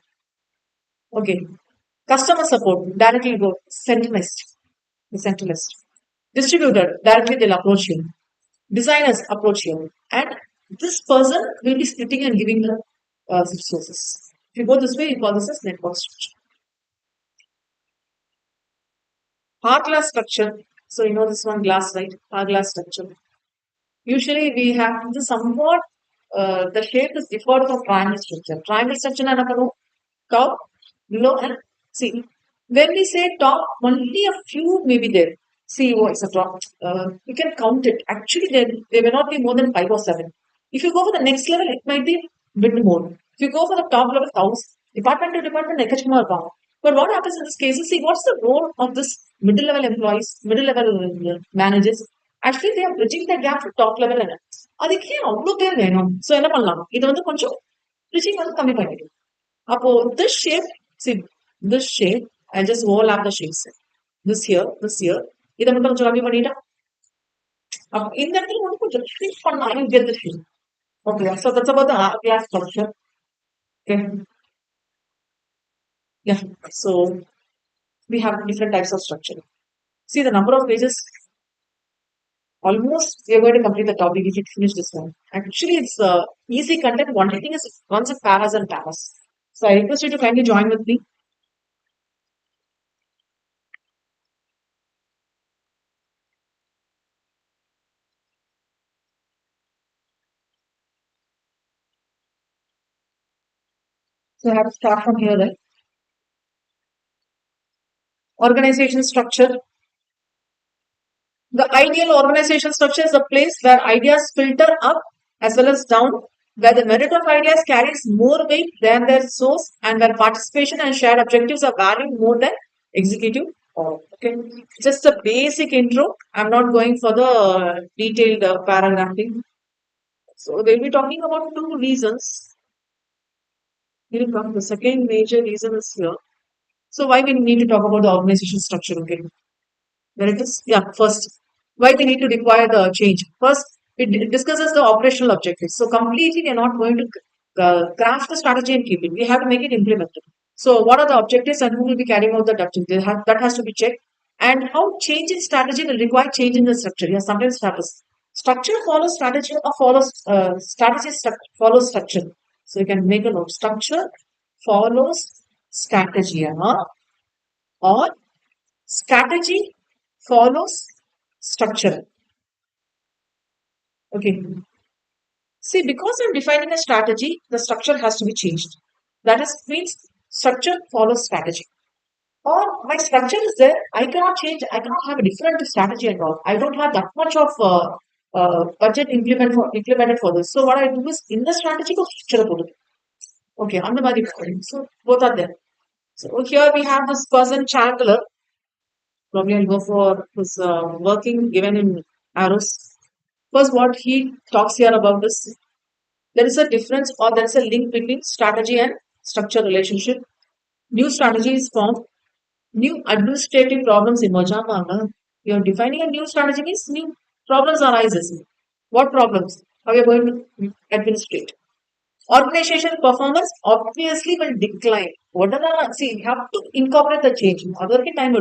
Okay. Customer support directly go centralized. The centralized. Distributor directly they'll approach you. Designers approach you. And this person will be splitting and giving the resources. If you go this way, you call this as network structure. Hard glass structure. So you know this one glass, right? Hard glass structure. Usually we have the somewhat the shape is different from triangle structure. Triangle structure na top, below, and see. When we say top, only a few may be there. CEO, etc. You can count it. Actually, there may not be more than 5 or 7. If you go for the next level, it might be a bit more. If you go for the top level, house, department to department, ekachma irukam. But what happens in this case is, see, what's the role of this middle level employees, middle level managers? Actually, they are bridging the gap to top level. அதுக்கு ஏன் அவ்வளோ பேர் வேணும்? So என்ன பண்ணலாம்? இது வந்து கொஞ்சம் bridging வந்து கம்மி பண்ணிடும். அப்போ this shape, see, this shape, I just overlap the shapes. This here. இதை மட்டும் கொஞ்சம் கம்மி பண்ணிட்டா இந்த இடத்துல வந்து கொஞ்சம் ஷிஃப்ட் பண்ணா you get the shape. Okay, so that's about the glass structure. Okay. Yeah, so we have different types of structure. See the number of pages. Almost we are going to complete the topic if we finish this one. Actually, it's easy content. One thing is concept paras and paras. So I request you to kindly join with me. So I have to start from here, right? Organization structure. The ideal organization structure is a place where ideas filter up as well as down, where the merit of ideas carries more weight than their source, and where participation and shared objectives are valued more than executive. Okay, just a basic intro. I'm not going for the detailed paragraphing. So they'll be talking about 2 reasons. Here come the second major reason is here. So why we need to talk about the organization structure? Okay, where it is? Yeah, first, why we need to require the change. First, it discusses the operational objectives. So completely, we are not going to craft the strategy and keep it. We have to make it implemented. So what are the objectives and who will be carrying out the objectives? That has to be checked. And how change in strategy will require change in the structure. Yeah, sometimes it happens. Structure follows strategy or follows follows structure. So you can make a note. Structure follows strategy, or strategy follows structure. Okay. See, because I'm defining a strategy, the structure has to be changed. That is, means structure follows strategy. Or my structure is there. I cannot change. I cannot have a different strategy and all. I don't have that much of budget implemented for this. So what I do is in the strategy go structure put it. Okay, on the body. So both are there. So here we have this person Chandler. Probably I'll go for his working given in arrows. First, what he talks here about is there is a difference or there is a link between strategy and structure relationship. New strategy is formed. New administrative problems emerge. You're defining a new strategy means new problems arises. What problems? How you're going to administrate? Organization performance obviously will decline. What are the see? You have to incorporate the change. Other time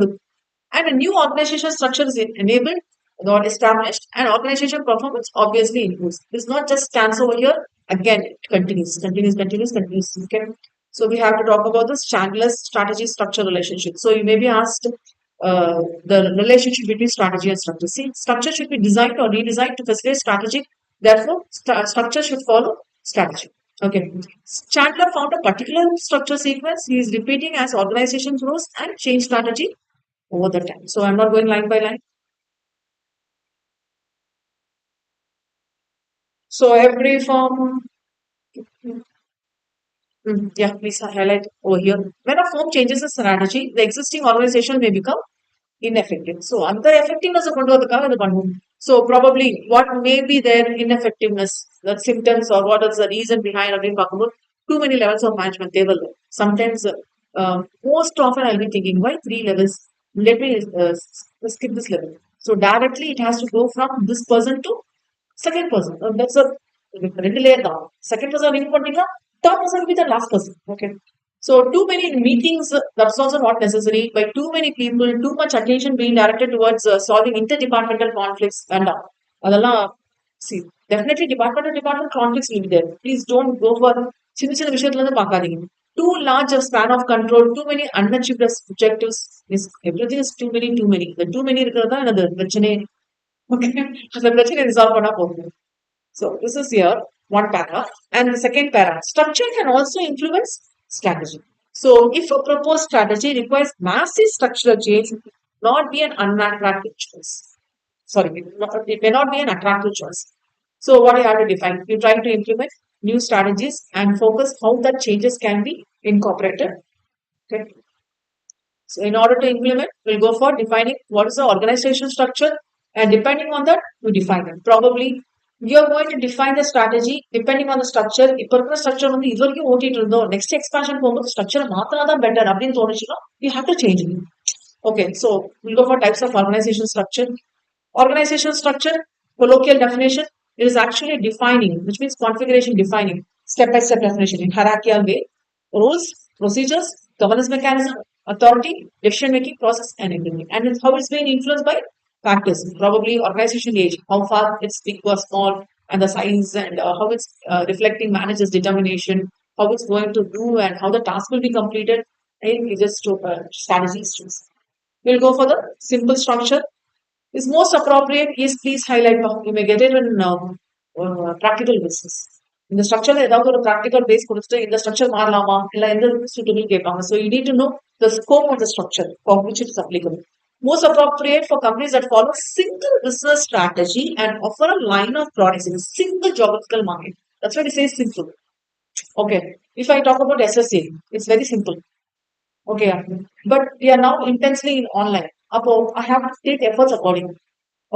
and a new organization structure is enabled, not established, and organization performance obviously improves. It's not just stands over here. Again, it continues. Okay. So we have to talk about this Chandler's strategy structure relationship. So you may be asked the relationship between strategy and structure. See, structure should be designed or redesigned to facilitate strategy. Therefore, structure should follow strategy. Okay. Chandler found a particular structure sequence he is repeating as organization grows and change strategy over the time. So I'm not going line by line. So every form, yeah, please highlight over here. When a firm changes its strategy, the existing organization may become ineffective. So அந்த effectiveness கொண்டு வரதுக்காக இது பண்ணுவோம். So probably what may be their ineffectiveness, the symptoms or what is the reason behind அப்படின்னு பார்க்கும்போது too many levels of management தேவையில்ல. Sometimes most often I'll be thinking why three levels? Let me skip this level. So directly it has to go from this person to second person. That's a ரெண்டு layer தான். Second person ring பண்ணிட்டா third person will be the last person. Okay. So too many meetings, that's also not necessary. By too many people, too much attention being directed towards solving interdepartmental conflicts and அதெல்லாம் see definitely department conflicts will be there. Please don't go for சின்ன சின்ன விஷயத்துல இருந்து பார்க்காதீங்க. Too large a span of control, too many unachieved objectives. Is everything is too many. The too many இருக்கிறது தான் எனது பிரச்சனை. Okay. அந்த பிரச்சனை ரிசால்வ் பண்ணா போதும். So this is here one para. And the second para, structure can also influence strategy. So if a proposed strategy requires massive structural change, it will not be an unattractive choice. Sorry, it may not be an attractive choice. So what you have to define? You try to implement new strategies and focus how that changes can be incorporated. Okay. So in order to implement, we'll go for defining what is the organizational structure, and depending on that, we define it. Probably you're going to define the strategy depending on the structure. இப்போ இருக்கிற structure வந்து இது வரைக்கும் ஓட்டிட்டு இருந்தோம் next expansion போகும்போது structure மாத்தினாதான் better அப்படின்னு தோணுச்சுன்னா you have to change it. Okay, so we'll go for types of organization structure. Organizational structure, colloquial definition, it is actually defining, which means configuration defining, step by step definition in hierarchical way, rules, procedures, governance mechanism, authority, decision making process, and everything. And it's how it's being influenced by factors, probably organization age, how far it's big or small, and the size, and how it's reflecting managers' determination, how it's going to do, and how the task will be completed. And it just strategies. We'll go for the simple structure is most appropriate is please highlight you may get it in practical basis. இந்த ஸ்ட்ரக்சர்ல ஏதாவது ஒரு practical base கொடுத்துட்டு இந்த structure மாறலாமா இல்ல எந்த suitable கேட்பாங்க. So you need to know the scope of the structure for which it is applicable. Most appropriate for companies that follow single business strategy and offer a line of products in a single geographical market. That's why they say simple. Okay. If I talk about SSA, it's very simple. Okay, but we are now intensely in online. I have to take efforts accordingly.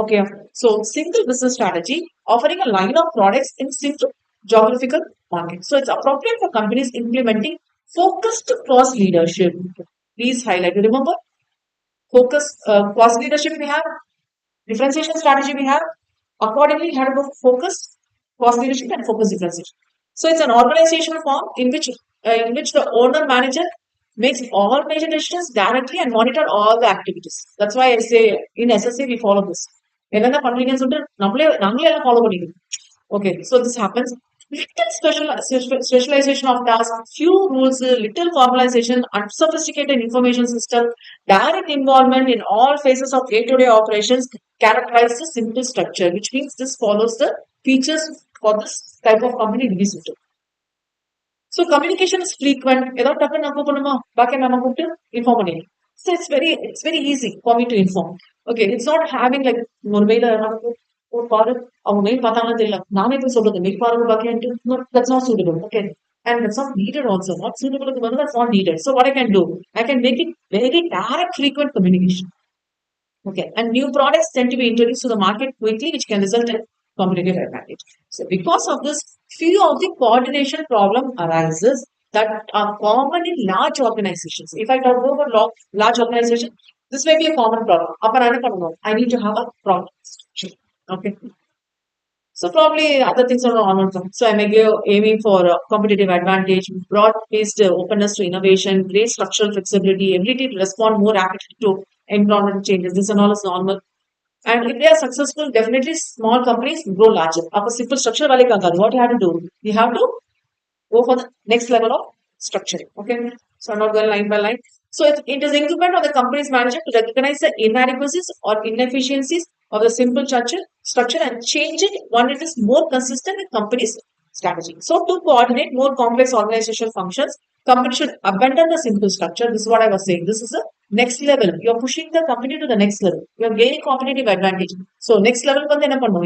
Okay, so single business strategy offering a line of products in single geographical market. So it's appropriate for companies implementing focused cross leadership. Please highlight. Remember, focus cross leadership we have, differentiation strategy we have. Accordingly, we have to go focus cross leadership and focus differentiation. So it's an organizational form in which the owner manager makes all major decisions directly and monitor all the activities. That's why I say in SSA we follow this. என்னென்ன பண்றீங்கன்னு சொல்லிட்டு நாங்களே எல்லாம் follow பண்ணிக்கணும். Okay, so this happens. Little specialization of tasks, few rules, little formalization, unsophisticated information system, direct involvement in all phases of day-to-day operations characterize the simple structure, which means this follows the features for this type of company to be suited. So communication is frequent. ஏதாவது டக்குன்னு நம்ம பண்ணுமா பாக்கி நம்ம கூப்பிட்டு inform பண்ணிடலாம். So it's very easy for me to inform. Okay, it's not having like ஒரு mail ஒரு பாரு அவங்க மெயில் பார்த்தாங்கன்னு தெரியல நானே போய் சொல்றது மெயில் பாருங்க packet that's not suitable. Okay, and that's not needed also. Not suitable க்கு பதிலா that's not needed. So what I can do, I can make it very direct, frequent communication. Okay, and new products tend to be introduced to the market quickly, which can result in competitive advantage. So, because of this, few of the coordination problem arises that are common in large organizations. If I talk about large organization, this may be a common problem. I need to have a problem structure. Okay. So probably other things are normal. So I may give aiming for competitive advantage, broad-based openness to innovation, great structural flexibility, ability to respond more rapidly to environmental changes. This and all is normal. And if they are successful, definitely small companies grow larger. Up a simple structure, what you have to do? You have to go for the next level of structuring. Okay. So I'm not going line by line. So it is incumbent on the company's manager to recognize the inadequacies or inefficiencies of the simple structure and change it when it is more consistent with company's strategy. So to coordinate more complex organizational functions, company should abandon the simple structure. This is what I was saying. This is the next level. You're pushing the company to the next level. You're gaining competitive advantage. So next level,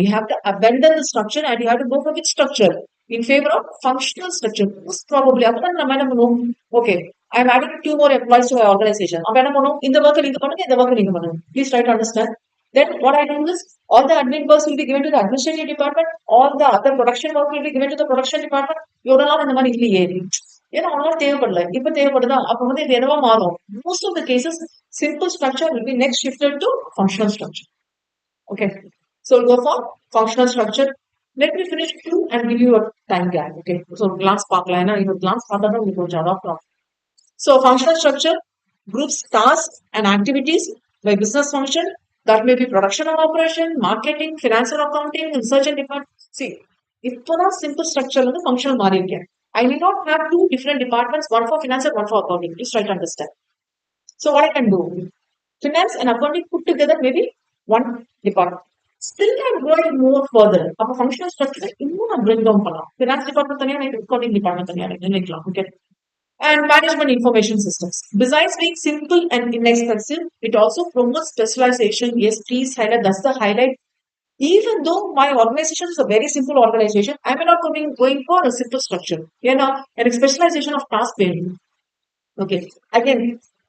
you have to abandon the structure and you have to go for which structure? In favor of functional structure. Most probably, okay, I'm adding two more employees to my organization. In the work, please try to understand. Then what I do is all the admin works will be given to the administrative department, all the other production work will be given to the production department. இவ்வளவு இந்த மாதிரி இல்லையே ஏன்னா அவங்களால தேவைப்படல இப்ப தேவைப்படுதா அப்ப வந்து இது என்னவா மாறும் most of the cases simple structure will be next shifted to functional structure. Okay, so we'll go for functional structure. Let me finish two and give you a time gap. Okay, so glance parkline glance park. So functional structure groups tasks and activities by business function. That may be production and operation, marketing, finance and accounting, research and department. See, if a simple structure is functional market, I may not have two different departments, one for finance and one for accounting. Please try to understand. So what I can do, finance and accounting put together maybe one department. Still I'm going more further. Our functional structure I'm bring down finance department accounting department. Okay. And management information systems. Besides being simple and inexpensive, it also promotes specialization. Yes, please highlight. That's the highlight. Even though my organization is a very simple organization, I may not going for a simple structure. And specialization of task bearing. Okay. Again,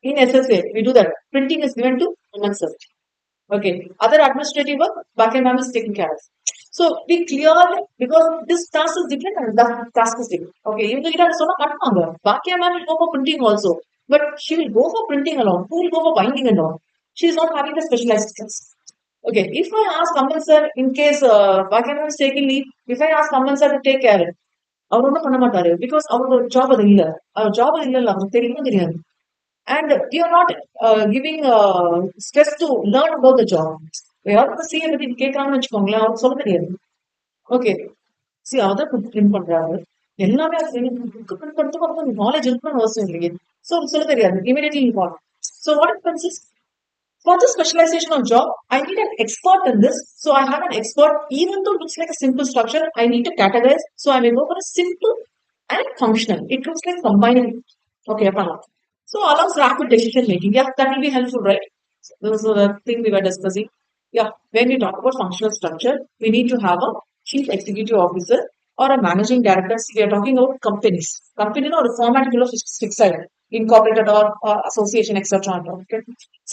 in SSA, we do that. Printing is given to human search. Okay. Other administrative work, backend ma'am is taking care of. So be clear because this task is different and that task is different. Okay, even though you have to backend ma'am will go for printing also, but she will go for printing alone. Who will go for binding alone? She is not having the specialized skills. Okay, if I ask Kamal sir, in case backend ma'am is taking leave, if I ask Kamal sir to take care, அவர் ஒன்றும் பண்ண மாட்டாரு because அவரோட job அது இல்ல அவர் job அது இல்ல அவருக்கு தெரியுமோ தெரியாது. And you're not giving stress to learn about the job. யாராவது சி பத்தி கேட்கறாங்கன்னு வச்சுக்கோங்களேன் அவருக்கு சொல்ல தெரியாது. ஓகே சி அவர் பிரிண்ட் பண்றாரு எல்லாமே பிரிண்ட் பண்றதுக்கு நாலேஜ் இருக்கணும்னு அவசியம் இல்லையே ஸோ சொல்ல தெரியாது immediately inform. So what happens is for the specialization of job, I need an expert in this. So I have an expert, even though it looks like a simple structure, I need to categorize. So I may go for a simple and functional. It looks like combining. Okay, so allows rapid decision making. Yeah, that will be helpful, right? So this is the thing we were discussing. Yeah, when we talk about functional structure, we need to have a chief executive officer or a managing director. We are talking about companies. Company or a format fixed incorporated or association, etc. Okay.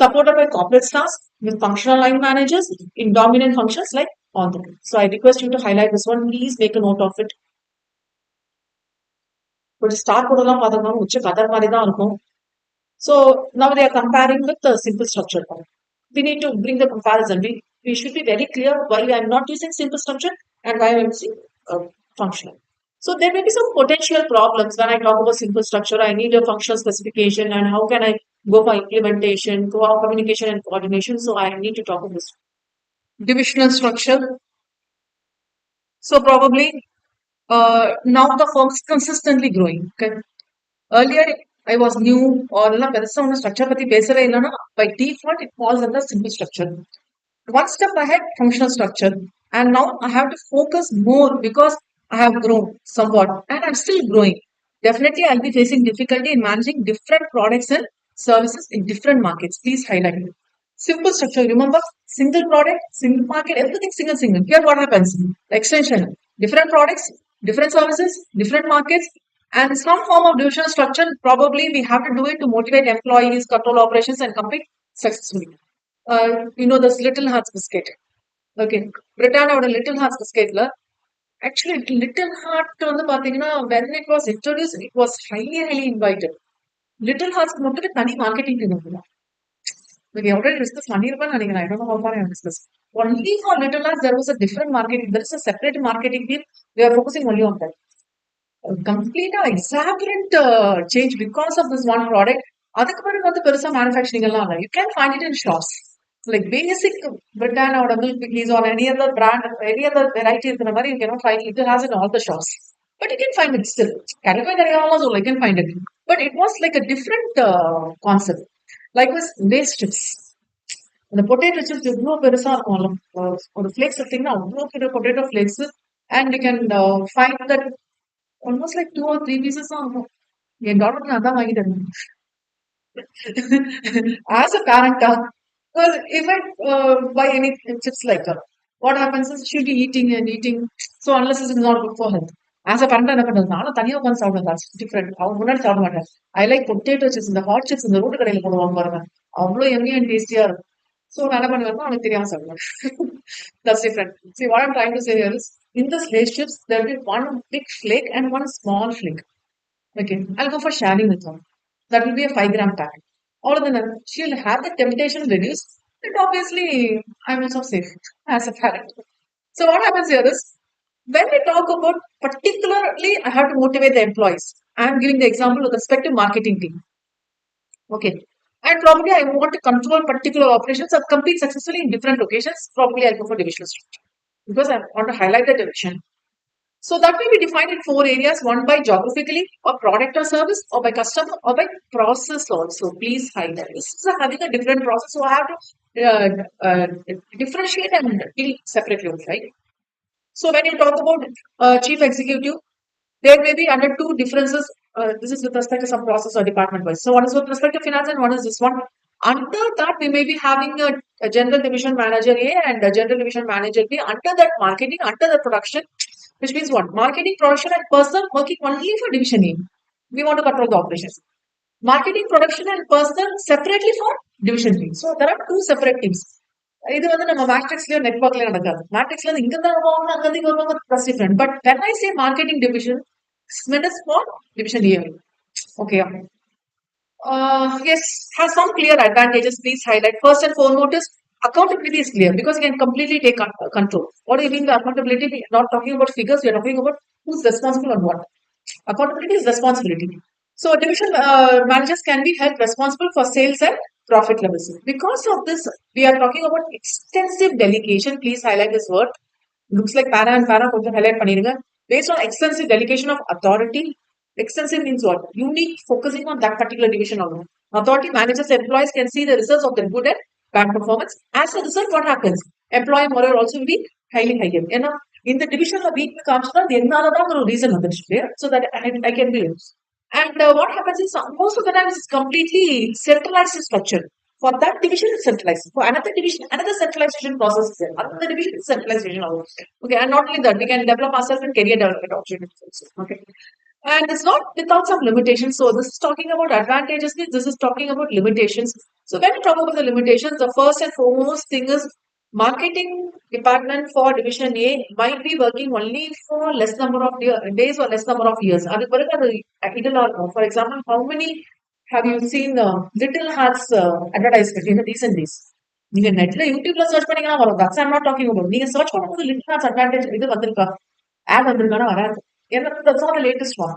Supported by corporate staff with functional line managers in dominant functions like on the. So I request you to highlight this one. Please make a note of it. But start so now they are comparing with the simple structure. We need to bring the comparison. We should be very clear why I am not using simple structure and why I am using functional. So there may be some potential problems when I talk about simple structure. I need a functional specification and how can I go for implementation, go for communication and coordination. So I need to talk about this. Divisional structure. So probably now the firm is consistently growing. Okay. Earlier I was new or structure by default it falls under simple structure. One step ahead, functional structure. And now I have to focus more because I have grown somewhat and I'm still growing. Definitely I'll be facing difficulty in managing different products and services in different markets. Please highlight it. Simple structure. Remember, single product, single market, everything single, single. Here what happens? Extension. Different products, different services, different markets, and some form of division structure. Probably we have to do it to motivate employees, control operations, and compete successfully. This Little Hearts biscuit. Okay. Britannia Little Hearts biscuit. Actually, Little Heart வந்து பாத்தீங்கன்னா when it was introduced, it was highly, highly invited. Little Hearts மட்டும் தனி marketing team இருக்குங்க. We already discussed பண்ணிருப்பேன்னு நினைக்கிறேன். I don't know how far I have discussed. Only for Little Hearts, there was a different marketing. There is a separate marketing team. We are focusing only on that. Complete exaggerant change because of this one product. அதுக்கு பிறகு வந்து பெருசா manufacturing எல்லாம் இல்ல. You can find it in shops. Like basic Britannia or milk cookies or any other brand, any other variety இருக்கிற மாதிரி you cannot find it. It has in all the shops. But you can find it still. Also, you can find it. But it was like a different concept. Likewise, lace chips. The potato chips இவ்வளோ பெருசா இருக்கும். ஒரு flakes எடுத்தீங்கன்னா அவ்வளோ பெரிய potato flakes. And you can find that almost like 2 or 3 pieces தான் இருக்கும். என் doctor நான் தான் வாங்கிட்டு இருந்தேன். As a parent, well, if I buy any chips like her, what happens is she'll be eating and eating. So unless it's not good for health. As a parent, என்ன பண்றது? நானும் தனியா உட்காந்து சாப்பிடுவேன். That's different. அவங்க முன்னாடி சாப்பிட மாட்டேன். I like potato chips, இந்த hot chips இந்த ரோட்டு கடையில போடுவாங்க பாருங்க. அவ்வளோ yummy and tasty இருக்கும். So நான் என்ன பண்ணுவேன்னா அவனுக்கு தெரியாம சாப்பிடுவேன். That's different. See, what I'm trying to say here is, in the lace chips, there will be one big flake and one small flake. Okay, I'll go for sharing with her. That will be a 5-gram pack. All of them, she'll have the temptation reduced, and obviously, I'm also safe as a parent. So, what happens here is, when we talk about particularly, I have to motivate the employees. I'm giving the example with respect to marketing team. Okay. And probably I want to control particular operations or compete successfully in different locations. Probably I'll go for divisional structure because I want to highlight the division. So that will be defined in 4 areas, one by geographically, or product or service, or by customer, or by process also. Please highlight. This is having a different process, so I have to differentiate and deal separately, right? So when you talk about chief executive, there may be under 2 differences. This is with respect to some process or department wise. So one is with respect to finance and one is this one. Under that, we may be having a general division manager A and a general division manager B. Under that, marketing, under the production, which means what? Marketing, production, and person working only for division A. We want to control the operations. Marketing, production, and person separately for division B. So there are 2 separate teams. இது வந்து நம்ம மேட்ரிக்ஸ்லயோ நெட்வொர்க்லயோ நடக்காது. மேட்ரிக்ஸ்ல இருந்து இங்க தான் வருவாங்க, அங்க இருந்து வருவாங்க, that's different. But when I say marketing division, it is for division A. Okay. Yes, has some clear advantages. Please highlight. First and foremost is accountability is clear because you can completely take control. What do you mean by accountability? We are not talking about figures. We are talking about who's responsible on what. Accountability is responsibility. So division managers can be held responsible for sales and profit levels. Because of this, we are talking about extensive delegation. Please highlight this word. Looks like para and para கொஞ்சம் highlight பண்ணிருங்க. Based on extensive delegation of authority. Extensive means what? Unique focusing on that particular division alone. Authority managers employees can see the results of their good and bad performance. As a result, what happens? Employee morale also will be highly higher. ஏன்னா இந்த டிவிஷன்ல week காமிச்சுன்னா அது என்னாலதான் ஒரு reason வந்துருச்சு. So that I can be. And what happens is most of the time it's completely centralized structure. For that division, it's centralized. For another division, another centralization process is there. Another division is centralization also. Okay, and not only that, we can develop ourselves in career development opportunities also. Okay. And it's not without some limitations. So this is talking about advantages. This is talking about limitations. So when we talk about the limitations, the first and foremost thing is marketing department for division A might be working only for less number of days or less number of years. For example, how many have you seen Little Hearts advertisement in the recent days? நீங்க நெட்ல யூடியூப்ல search பண்ணீங்கன்னா வரும். That's I'm not talking about. நீங்க search பண்ணும்போது little hearts advantage இது வந்திருக்கா, add வந்திருக்கானா வராது. ஏன்னா that's not the latest one.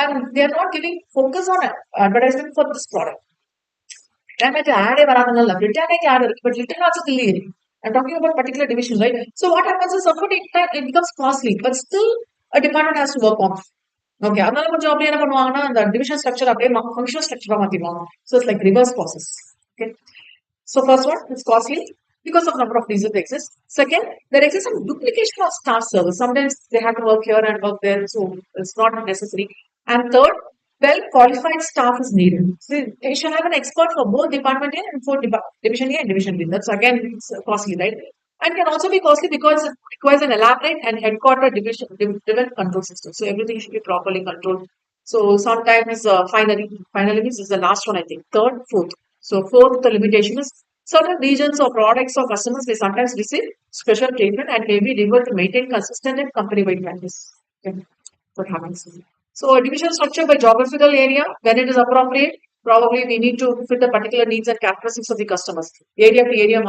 And they are not giving focus on advertisement for this product. Britannia ad வராதுங்கல்ல. Britannia ad இருக்கு, but Little Hearts இல்லையே. I'm talking about particular division, right? So what happens is somebody it becomes costly, but still a department has to work on. Okay, அதனால கொஞ்சம் அப்படியே என்ன பண்ணுவாங்கன்னா அந்த division structure அப்படியே functional ஸ்ட்ரக்சரா மாத்திடுவாங்க. So it's like reverse process. Okay. So first one, it's costly because of number of reasons they exist. Second, there exists some duplication of staff service. Sometimes they have to work here and work there, so it's not necessary. And third, Well qualified staff is needed. So you should have an expert for both Department A and for Division A and Division B. That's again it's costly, right? And can also be costly because it requires an elaborate and headquarter driven control system. So everything should be properly controlled. So sometimes finally this is the last one I think. Third, fourth. So fourth, the limitation is certain regions or products or customers may sometimes receive special treatment and may be able to maintain consistent and company-wide practice. Okay. What happens? So a division structure by geographical area, when it is appropriate, probably we need to fit the particular needs and characteristics of the customers. Area to area,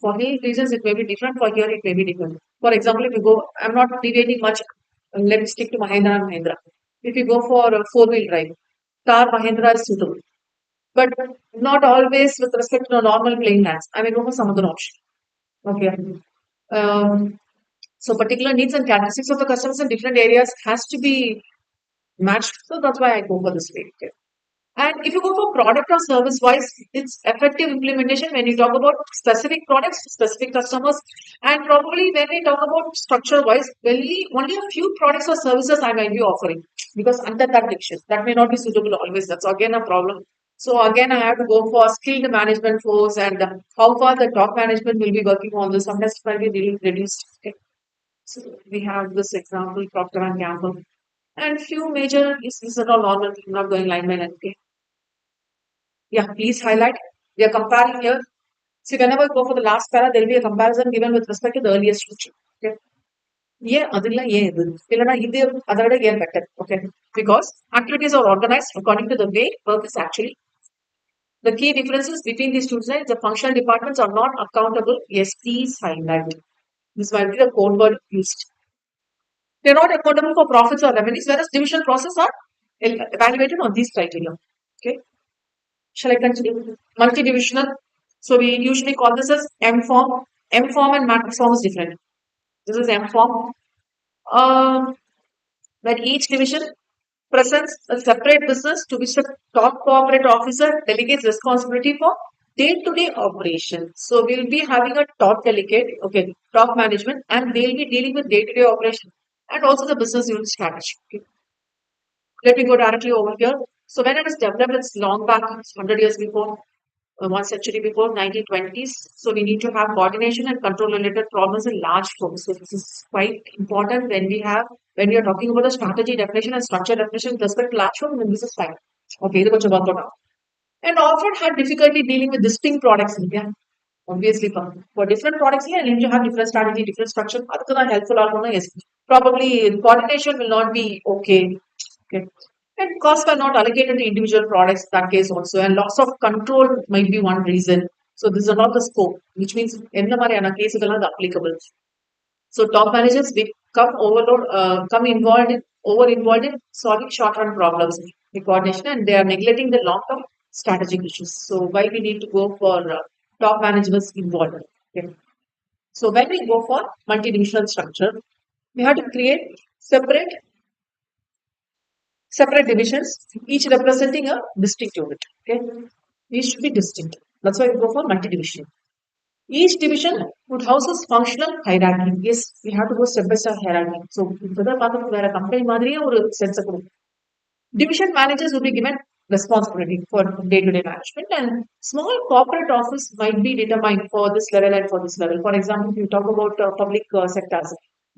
for hill regions, it may be different. For here, it may be different. For example, if you go, I'm not deviating much. Let me stick to Mahindra and Mahindra. If you go for a four-wheel drive, Tar Mahindra is suitable, but not always with respect to normal plain lands. I may go for some other option. Okay. Um, so particular needs and characteristics of the customers in different areas has to be matched. So that's why I go for this way. Okay. And if you go for product or service wise, it's effective implementation when you talk about specific products, specific customers, and probably when we talk about structure wise, only a few products or services I might be offering because under that diction that may not be suitable always. That's again a problem. So again, I have to go for skilled management force and how far the top management will be working on this. Sometimes it might be really reduced. Okay. So we have this example, Procter and Gamble, and few major is are all normal. I'm not going line by line. Okay. Yeah, please highlight. We are comparing here. See, whenever we go for the last para, there will be a comparison given with respect to the earliest feature. Okay. Yeah, adilla ye idu. Illana idu adada ye better. Okay. Because activities are organized according to the way work is actually. The key differences between these two sides, the functional departments are not accountable. Yes, please highlight. This might be the code word used. They are not accountable for profits or revenues, whereas division process are evaluated on these criteria. Okay. Shall I continue? Multidivisional. So we usually call this as M form. M form and matrix form is different. This is M form. Where each division presents a separate business to which the top corporate officer delegates responsibility for day-to-day operation. So we'll be having a top delegate, okay, top management, and they'll be dealing with day-to-day operation and also the business unit strategy. Okay. Let me go directly over here. So when it is developed, it's long back, 100 years before, 1 century before, 1920s. So we need to have coordination and control related problems in large firms. So this is quite important when we are talking about the strategy definition and structure definition with respect to large firms, then this is fine. Okay, ಇದು ಕೊಂಚ ಬರ್ಕೋಣ. And often had difficulty dealing with distinct products. Yeah, obviously for different products, yeah, you need to have different strategy, different structure. ಅದಕ್ಕೆ ನಾನು helpful ಆಗೋಣ, yes. Probably coordination will not be okay. Okay. And costs are not allocated to individual products in that case also. And loss of control might be one reason. So this is not the scope, which means in the Mariana case is applicable. So top managers come over involved in solving short-term problems in coordination, and they are neglecting the long-term strategic issues. So why we need to go for top managers involved? Okay. So when we go for multidivisional structure, we have to create separate divisions, each representing a distinct unit. Okay, these should be distinct. That's why we go for multi-division. Each division would house a functional hierarchy. Yes, we have to go step by step hierarchy. So, whether a company madriya or sense of division managers will be given responsibility for day-to-day management, and small corporate office might be determined for this level and for this level. For example, if you talk about public sectors,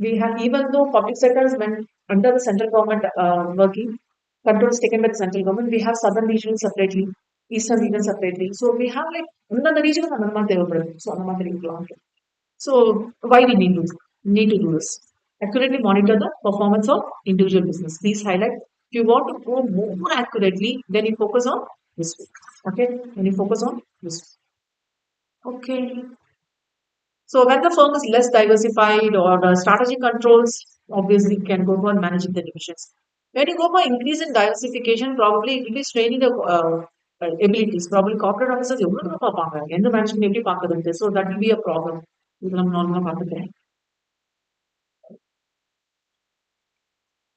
we have, even though public sectors when under the central government working controls taken by the central government, we have southern region separately, eastern region separately. So we have like another region and another region. So why we need to do this? Accurately monitor the performance of individual business. Please highlight. If you want to go more accurately, then you focus on this week. Okay, then you focus on this. Okay. So when the firm is less diversified or strategy controls, obviously can go for managing the divisions. When you go for increase in diversification, probably it will be straining the abilities. Probably corporate officers, the management ability. So that will be a problem.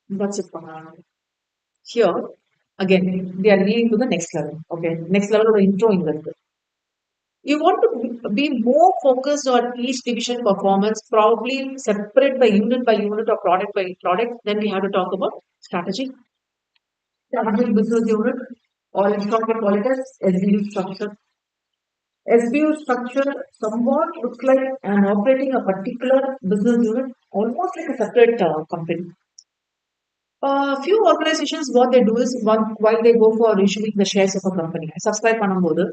That's it for now. Here, again, they are leading to the next level. Okay, next level of the intro investor. You want to be more focused on each division performance, probably separate by unit or product by product. Then we have to talk about strategy. Strategic business unit, or in short we call it as SBU structure. SBU structure somewhat looks like an operating a particular business unit, almost like a separate company. Few organizations, what they do is one while they go for issuing the shares of a company, subscribe பண்ணும்போது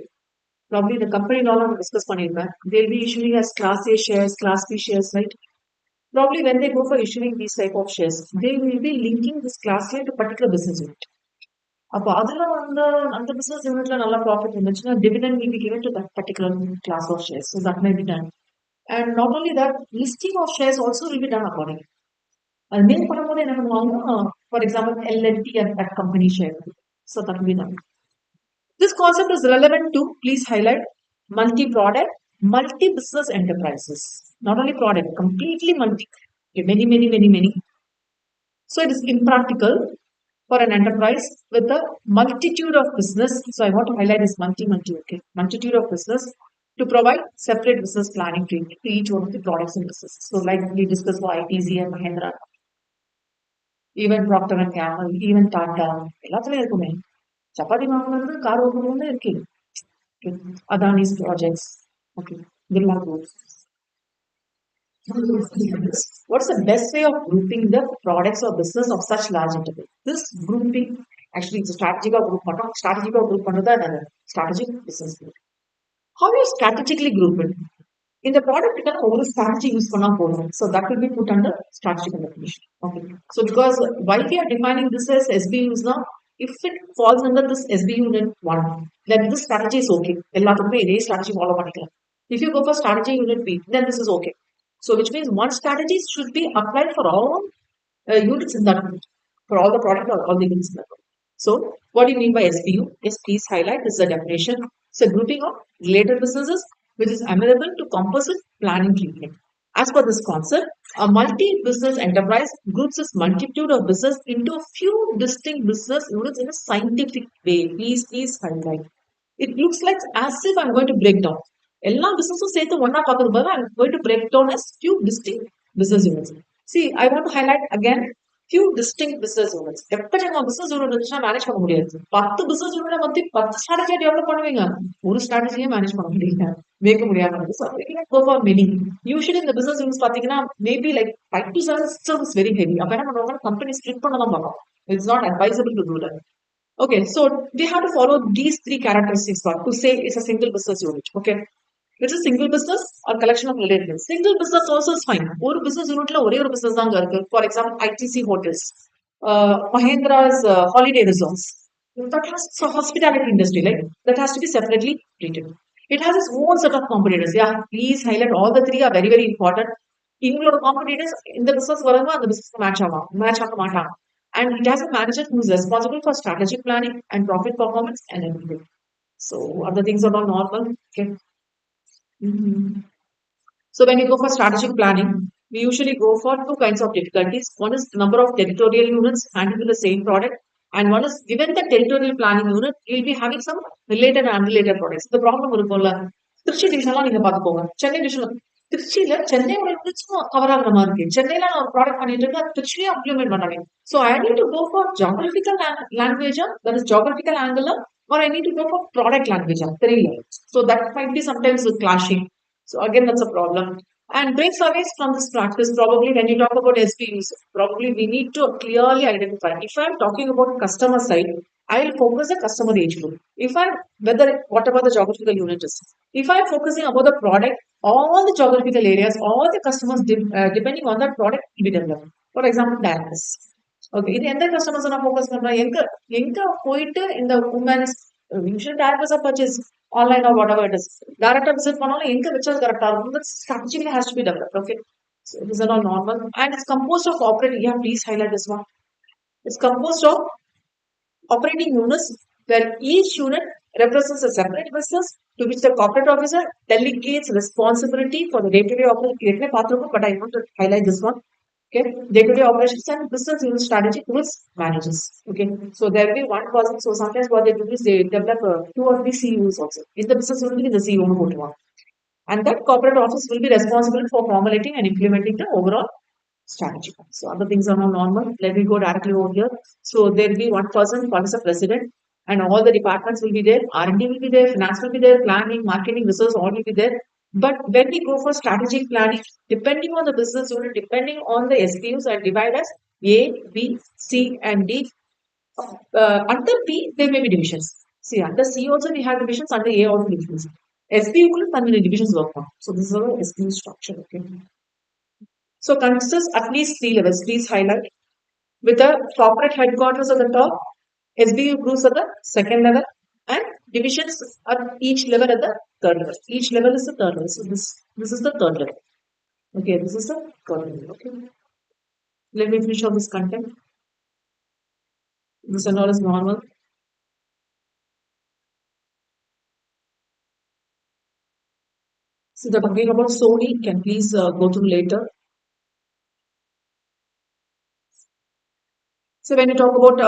probably the company law நம்ம discuss பண்ணிருப்பேன். They'll be issuing as Class A shares, Class B shares, right? Probably when they go for issuing these type of shares, they will be linking this Class A to particular business unit. அப்போ அதுல வந்து அந்த business unitல நல்ல profit இருந்துச்சுன்னா dividend will be given to that particular class of shares. So that may be done. And not only that, listing of shares also will be done accordingly. அது மேல் பண்ணும்போது என்ன பண்ணுவாங்கன்னா, for example, LLT and that company share. So that will be done. This concept is relevant to, please highlight, multi-product, multi-business enterprises. Not only product, completely multi. Okay, many, many, many, many. So it is impractical for an enterprise with a multitude of business. So I want to highlight this multi, okay, multitude of business to provide separate business planning to each one of the products and businesses. So like we discussed for ITZ and Mahindra, even Procter and Gamble, even Tata, எல்லாத்துலயும் இருக்குமே. சப்பாத்தி மாவுல car ஓட்டுறவங்க இருக்கு. Okay. Adani's projects. Okay. Birla groups. What's the best way of grouping the products or business of such large enterprise? This grouping actually it's a strategic group another strategic business group. How do you strategically group it? In the product, you can over strategy use for now. So that will be put under strategic definition. Okay. So because why we are defining this as SBUs now, if it falls under this SBU unit one, then this strategy is okay. எல்லாத்துக்குமே இதே strategy follow பண்ணிக்கலாம். If you go for strategy unit B, then this is okay. So which means one strategy should be applied for all units in that unit, for all the product or all the units in that unit. So what do you mean by SBU? Yes, please highlight. This is a definition. It's a grouping of related businesses which is amenable to composite planning treatment. As per this concept, a multi-business enterprise groups its multitude of business into a few distinct business units in a scientific way. Please highlight. It looks like as if I'm going to break down. எல்லா பிசினஸும் சேர்த்து ஒன்னா பார்க்கறது பதிலா I'm going to break down as few distinct business units. See, I want to highlight again few distinct business units. எப்ப business unit இருந்துச்சுன்னா manage பண்ண முடியாது. 10 business unit வந்து 10 strategy டெவலப் பண்ணுவீங்க. ஒரு strategy மேனேஜ் பண்ண முடியல. மேய்க்க முடியாம இருக்கு. So we can go for many. Usually இந்த business units பாத்தீங்கன்னா maybe like 5 to 7 systems is very heavy. அப்ப என்ன பண்ணுவாங்க company split பண்ண தான் பார்க்கும். It's not advisable to do that. Okay, so we have to follow these three characteristics to say it's a single business unit. Okay, it's a single business or collection of related. Single business also is fine. ஒரு business unitல ஒரே ஒரு business தாங்க இருக்கு. For example, ITC hotels, Mahindra's holiday resorts. That has so hospitality industry, like that has to be separately treated. It has its own set of competitors. Yeah, please highlight all the three are very very important. இவங்களோட competitors இந்த business வரவங்க அந்த business match ஆக மாட்டாங்க. And it has a manager who is responsible for strategic planning and profit performance and everything. So other things are not normal. Okay. Mhm. So when you go for strategic planning, we usually go for two kinds of difficulties. One is number of territorial units handling the same product, and one is given the territorial planning unit, you'll be having some related and unrelated products. The problem இருக்கும்ல திருச்சி டிவிஷன்லாம் நீங்க பாத்துக்கோங்க Chennai division திருச்சியில சென்னையோட யூனிட்ஸும் cover ஆகுற மாதிரி இருக்கு சென்னையில நான் ஒரு ப்ராடக்ட் பண்ணிட்டு இருக்கேன் அது திருச்சியே இம்ப்ளிமெண்ட் பண்ணாங்க so I need to go for geographical லாங்குவேஜா that is geographical angle or I need to go for product language. So that might be sometimes clashing. So again, that's a problem. And breaks away from this practice, probably when you talk about SPUs, probably we need to clearly identify. If I'm talking about customer side, I'll focus the customer age group. If I'm whether whatever the geographical unit is, if I'm focusing about the product, all the geographical areas, all the customers depending on that product will be developed. For example, diapers. Okay இது எந்த customers நான் focus பண்றேன் எங்க எங்க போயிட்டு இந்த women's usual directors of purchase online or whatever it is டேரக்டா visit பண்ணாலும் எங்க வச்சது கரெக்டா இருக்கும் that strategically has to be developed okay so these are all normal and it's composed of operating yeah please highlight this one it's composed of operating units where each unit represents a separate business to which the corporate officer delegates responsibility for the day-to-day operation but I want to highlight this one. Okay, day-to-day operations and business unit strategy towards managers. Okay, so there will be one person. So sometimes what they do is they develop two or three CEOs also. In the business unit, in the CEO one. And that corporate office will be responsible for formulating and implementing the overall strategy. So other things are not normal. Let me go directly over here. So there will be one person, one is the president, and all the departments will be there. R&D will be there, finance will be there, planning, marketing, research, all will be there. But when we go for strategic planning, depending on the business unit, depending on the SKUs, I divide as A, B, C, and D. Under B, there may be divisions. See, under C also we have divisions, under A also divisions. SBU will how many divisions work on. So this is our SBU structure. Okay. So consists at least three levels. Please highlight. With the corporate headquarters at the top, SBU groups at the second level, and divisions at each level at the third level. Each level is the third level. So this is the third level. Okay, this is the third level. Okay. Let me finish all this content. This and all is normal. So the talking about Sony, can please go through later. So when you talk about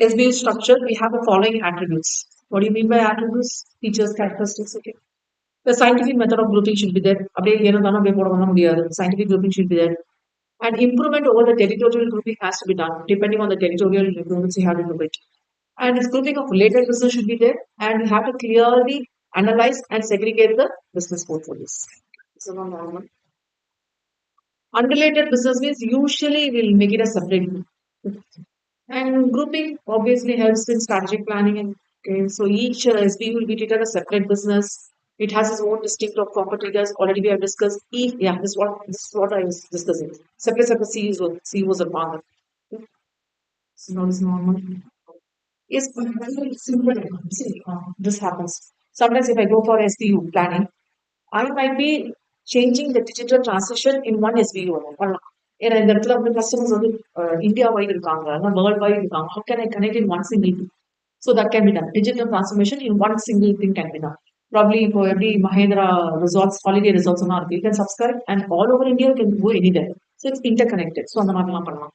SBU structure, we have the following attributes. What do you mean by attributes? Features, characteristics. Okay. The scientific method of grouping should be there. அப்படியே ஏனோ அப்படியே போட முடியாது. Scientific grouping should be there. And improvement over the territorial grouping has to be done. Depending on the territorial improvements, you have to do it. And this grouping of related business should be there. And you have to clearly analyze and segregate the business portfolios. So normal. Unrelated business means usually we'll make it a separate group. And grouping obviously helps in strategic planning. And okay, so each SB will be treated as a separate business. It has its own distinct of competitors. Already we have discussed. Yeah, this is what I was discussing. Separate CEOs are part of. Okay, so not as normal. Yes, but see, this happens. Sometimes if I go for SBU planning, I might be changing the digital transition in one SBU. ஏன்னா இந்த இடத்துல வந்து customers வந்து India wide இருக்காங்க world wide இருக்காங்க how can I connect in one single thing? So that can be done. Digital transformation in one single thing can be done. Probably இப்போ எப்படி Mahindra resorts holiday resorts எல்லாம் இருக்கு you can subscribe and all over India you can go anywhere. So it's interconnected. So அந்த மாதிரிலாம் பண்ணலாம்.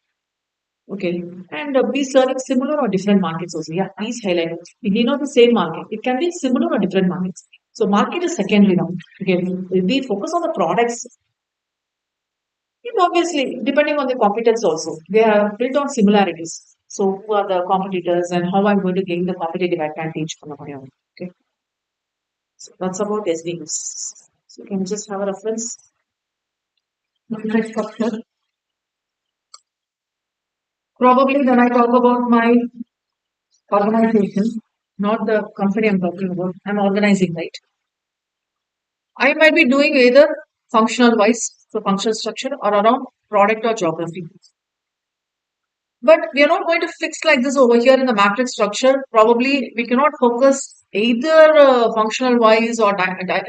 Okay. And be serving similar or different markets also. Yeah, please highlight it. It need not be same market. It can be similar or different markets. So market is secondary now. Okay. We focus on the products. And obviously, depending on the competence also, they are built on similarities. So who are the competitors and how I'm going to gain the competitive advantage from the okay. So that's about SDUs. So you can just have a reference. Probably when I talk about my organization, not the company I'm talking about, I'm organizing, right? I might be doing either functional wise, so functional structure, or around product or geography. But we are not going to fix like this over here in the matrix structure. Probably we cannot focus either functional wise or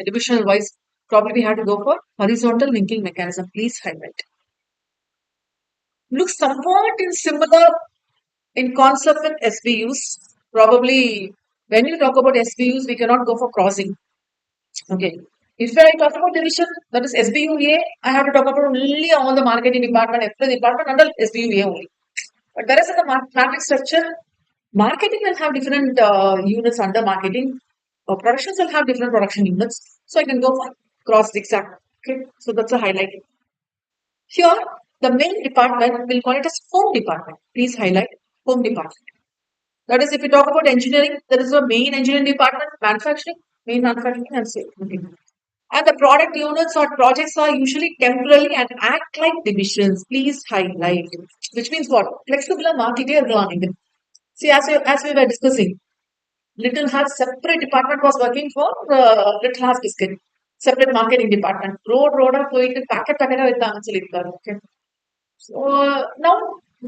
divisional wise. Probably we have to go for horizontal linking mechanism. Please highlight. Looks somewhat in similar in concept with SBUs. Probably when you talk about SBUs, we cannot go for crossing. Okay. If I talk about division, that is SBUA, I have to talk about only all the marketing department, every department under SBUA only. But whereas in the matrix structure, marketing will have different units under marketing. Productions will have different production units. So I can go for cross zigzag. Okay, so that's a highlight. Here, the main department, we'll call it as home department. Please highlight home department. That is, if you talk about engineering, there is a main engineering department, manufacturing, main manufacturing, and sales. Okay. And the product units or projects are usually temporary and act like divisions. Please highlight. Which means what? Flexible marketing learning. See, as we were discussing, Little Hearts separate department was working for Little Hearts Biscuit. Separate marketing department. Road போயிட்டு packet வைத்தாங்கன்னு சொல்லியிருக்காரு. Okay. So now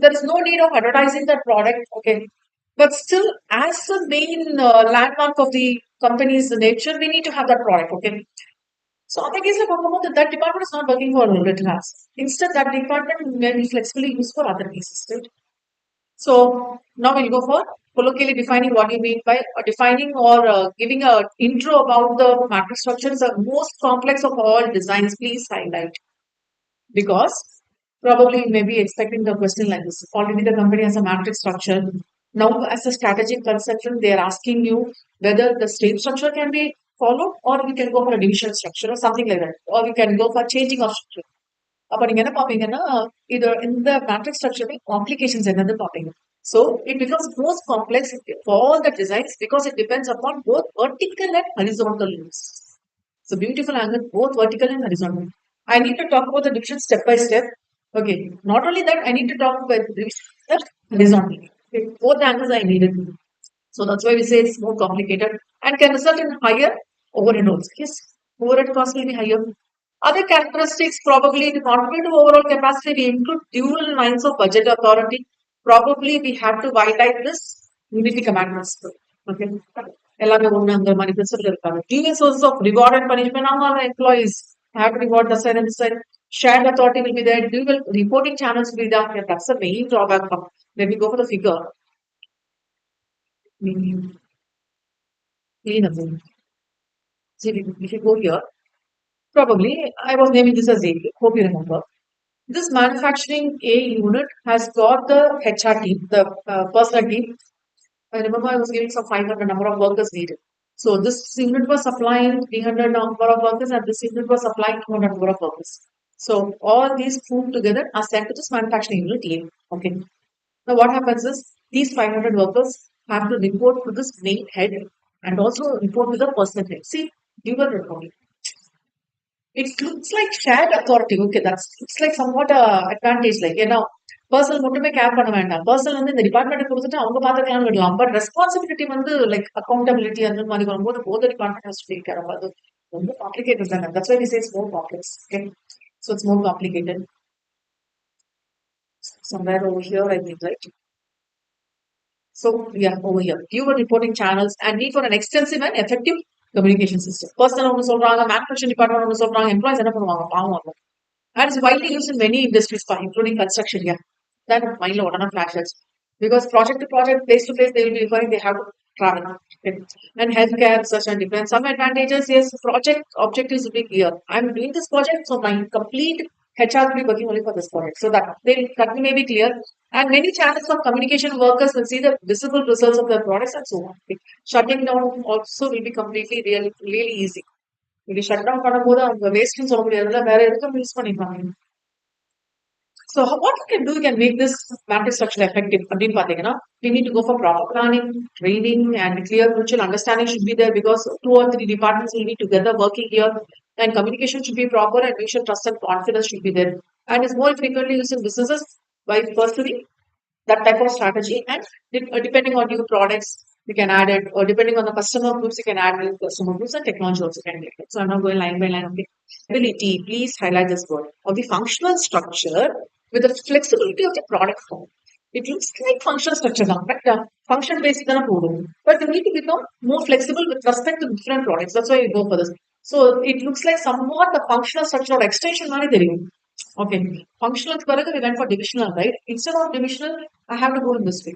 there is no need of advertising that product. Okay. But still, as the main landmark of the company's nature, we need to have that product. Okay. So in the case of Kokomo, that department is not working for Little Hearts. Instead, that department may be flexibly used for other pieces. Right? So now we'll go for colloquially defining what you mean by defining or giving a intro about the matrix structure is the most complex of all designs. Please highlight because probably you may be expecting the question like this. Already the company has a matrix structure. Now, as a strategic conception, they are asking you whether the state structure can be followed or we can go for a division structure or something like that, or we can go for changing of structure. அப்ப நீங்க என்ன பார்ப்பீங்கன்னா, இது இந்த matrix structure complications என்னன்னு பார்ப்பீங்க. So it becomes most complex for all the designs because it depends upon both vertical and horizontal loads. So beautiful angle, both vertical and horizontal. I need to talk about the division step by step. Okay. Not only that, I need to talk about the division step horizontally. Okay. Both angles I needed. So that's why we say it's more complicated and can result in higher overhead also. Yes, overhead cost will be higher. Other characteristics probably to contribute to overall capacity, we include dual lines of budget authority. Probably we have to violate this unity command principle. Okay. எல்லாமே ஒண்ணு அந்த மாதிரி principal இருக்காங்க. Dual sources of reward and punishment among our employees have to reward the side and this side. Shared authority will be there. Dual reporting channels will be there. Yeah, that's the main drawback. When we go for the figure, clean up. See, if you go here, probably I was naming this as A. Hope you remember. This manufacturing A unit has got the HR team, the personal team. I remember I was giving some 500 number of workers needed. So this unit was supplying 300 number of workers and this unit was supplying 200 number of workers. So all these put together are sent to this manufacturing unit A. Okay. Now what happens is these 500 workers have to report to this main head and also report to the personal head. See, dual reporting. It looks like shared authority. Okay, that's it's like somewhat a advantage. Like personal மட்டுமே care பண்ண வேண்டாம். Personal வந்து இந்த department கொடுத்துட்டு அவங்க பார்த்துக்கலாம்னு விடலாம். But responsibility வந்து லைக் அக்கௌண்டபிலிட்டி அந்த மாதிரி வரும்போது both department has to take care of அது ரொம்ப காம்ப்ளிகேட்டட் தானே. That's why we say it's more complex. Okay, so it's more complicated. Somewhere over here, I think, right? So yeah, over here, fewer reporting channels and need for an extensive and effective communication system. Personal ஒன்று சொல்றாங்க, manufacturing department ஒன்று சொல்றாங்க, employees என்ன பண்ணுவாங்க பாவம். And it's widely used in many industries, including construction. Yeah, that mind lo odana flashes because project to project, place to place, they will be referring. They have to travel. Okay. And healthcare, such and different. Some advantages, yes, project objectives will be clear. I'm doing this project, so my complete HR will be working only for this project. So that may be clear. And many channels of communication workers will see the visible results of their products and so on. Okay. Shutting down also will be completely really easy. இப்படி shut down பண்ணும்போது அவங்க வேஸ்ட்னு சொல்ல முடியாதுல்ல, வேற எதுக்கும் use பண்ணிப்பாங்க. So what we can do, we can make this matrix structure effective அப்படின்னு பாத்தீங்கன்னா, we need to go for proper planning, training and clear mutual understanding should be there because 2 or 3 departments will be together working here and communication should be proper and mutual trust and confidence should be there. And it's more frequently used in businesses by pursuing that type of strategy and depending on new products you can add it, or depending on the customer groups you can add new customer groups and technology also can make it. So I'm not going line by line. Okay, ability, please highlight this word, of the functional structure with the flexibility of the product form. It looks like functional structure now, but function based but you need to become more flexible with respect to different products. That's why you go for this. So it looks like somewhat the functional structure or extension மாதிரி தெரியும். Okay, functional we went for divisional, right? Instead of divisional, I have to go in this way.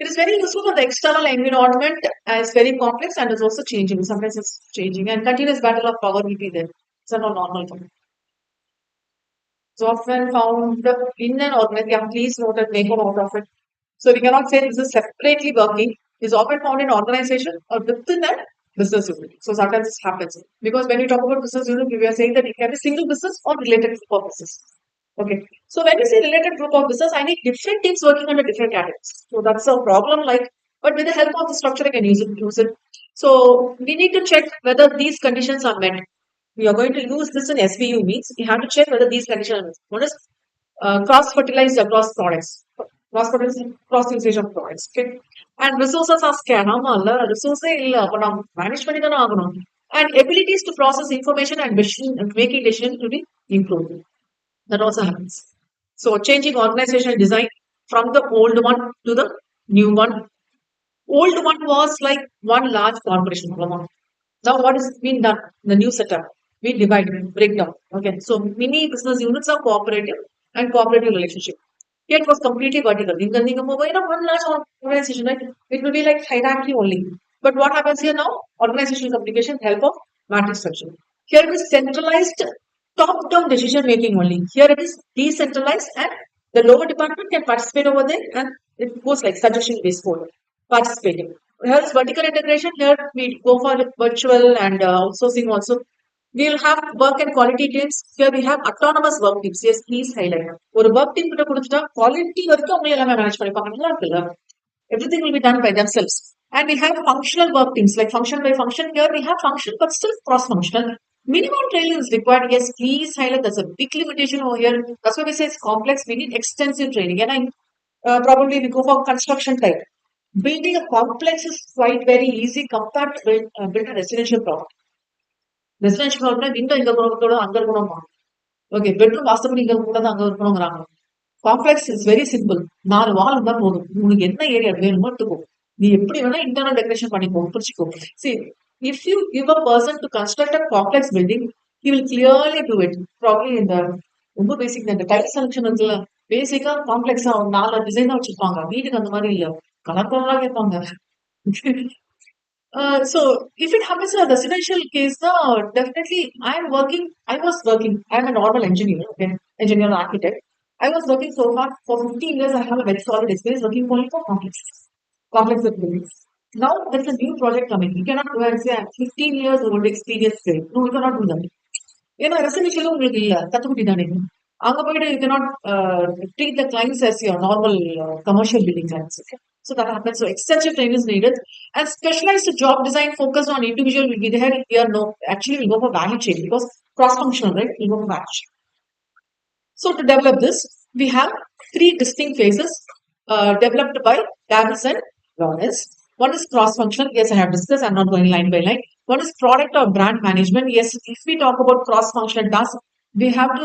It is very useful for the external environment as very complex and is also changing. Sometimes it's changing and continuous battle of power will be there. It's not normal thing. So often found in an organization, yeah, please note that make a note of it. So we cannot say this is separately working. It's often found in organization or within that business unit. So sometimes this happens because when we talk about business unit, we are saying that it can be single business or related purposes. Okay. So when we say related group of business, I need different teams working under different categories. So that's a problem. But with the help of the structure, I can use it. So we need to check whether these conditions are met. We are going to use this in SBU means we have to check whether these conditions are met. One is cross-fertilized across products. Cross usage of products. Okay. And resources are scarce. Resources manage and abilities to process information and making decisions to be improved. That also happens. So changing organizational design from the old one to the new one. Old one was like one large corporation. Now what is being done? The new setup. We divide, break down. Okay. So many business units are cooperative and cooperative relationship. Yet it was completely vertical. One large organization, right? It will be like hierarchy only. But what happens here now? Organizational communication, help of matrix structure. Here it is centralized top-down decision making only. Here it is decentralized and the lower department can participate over there and it goes like suggestion based code. Participating. Here is vertical integration. Here we go for virtual and outsourcing also. We'll have work and quality teams. Here we have autonomous work teams. Yes, please highlight. ஒரு work team கிட்ட கொடுத்துட்டா quality வரைக்கும் அவங்க எல்லாமே manage பண்ணிப்பாங்க. நல்லா இருக்குல்ல? Everything will be done by themselves. And we have functional work teams, like function by function. Here we have function, but still cross-functional. Minimum training is required. Yes, please highlight. That's a big limitation over here. That's why we say it's complex. We need extensive training. And probably we go for construction type. Building a complex is quite very easy compared to build a residential property. Residential property, window இங்க இருக்கணும் அங்க இருக்கணுமா? Okay, bedroom வாஸ்தபடி இங்க இருக்கக்கூடாது அங்க இருக்கணுங்கிறாங்க. Complex is very simple. 4 wall இருந்தா போதும். உனக்கு என்ன ஏரியா வேணுமோ எடுத்துக்கோ. நீ எப்படி வேணா இன்டர்னல் டெக்கரேஷன் பண்ணிக்கோ, பிரிச்சுக்கோ. See, if you give a person to construct a complex building, he will clearly do it. Probably in the ரொம்ப பேசிக் இந்த டைப் செலக்ஷன் இருக்குல்ல, பேசிக்கா காம்ப்ளெக்ஸா 4 டிசைன் தான் வச்சிருப்பாங்க. வீட்டுக்கு அந்த மாதிரி இல்ல. கலர் கலரா கேட்பாங்க. So if it happens in a residential case, definitely I was working, I'm a normal engineer, okay, engineer architect. I was working so hard for 15 years. I have a very solid experience working only for complex buildings. Now there's a new project coming. You cannot go and say I'm 15 years old experience. No, you cannot do that. ஏன்னா ரெசிடென்ஷியலும் உங்களுக்கு இல்ல கத்துக்குட்டி தானே அங்க போயிட்டு you cannot treat the clients as your normal commercial building clients. Okay? So that happens. So extensive training is needed, and specialized job design focused on individual will be there. Here, no, actually we'll go for value chain because cross-functional, right? We'll go for value chain. So to develop this, we have three distinct phases developed by Davis and Lawrence. One is cross-functional. Yes, I have discussed. I'm not going line by line. One is product or brand management. Yes, if we talk about cross-functional tasks, we have to,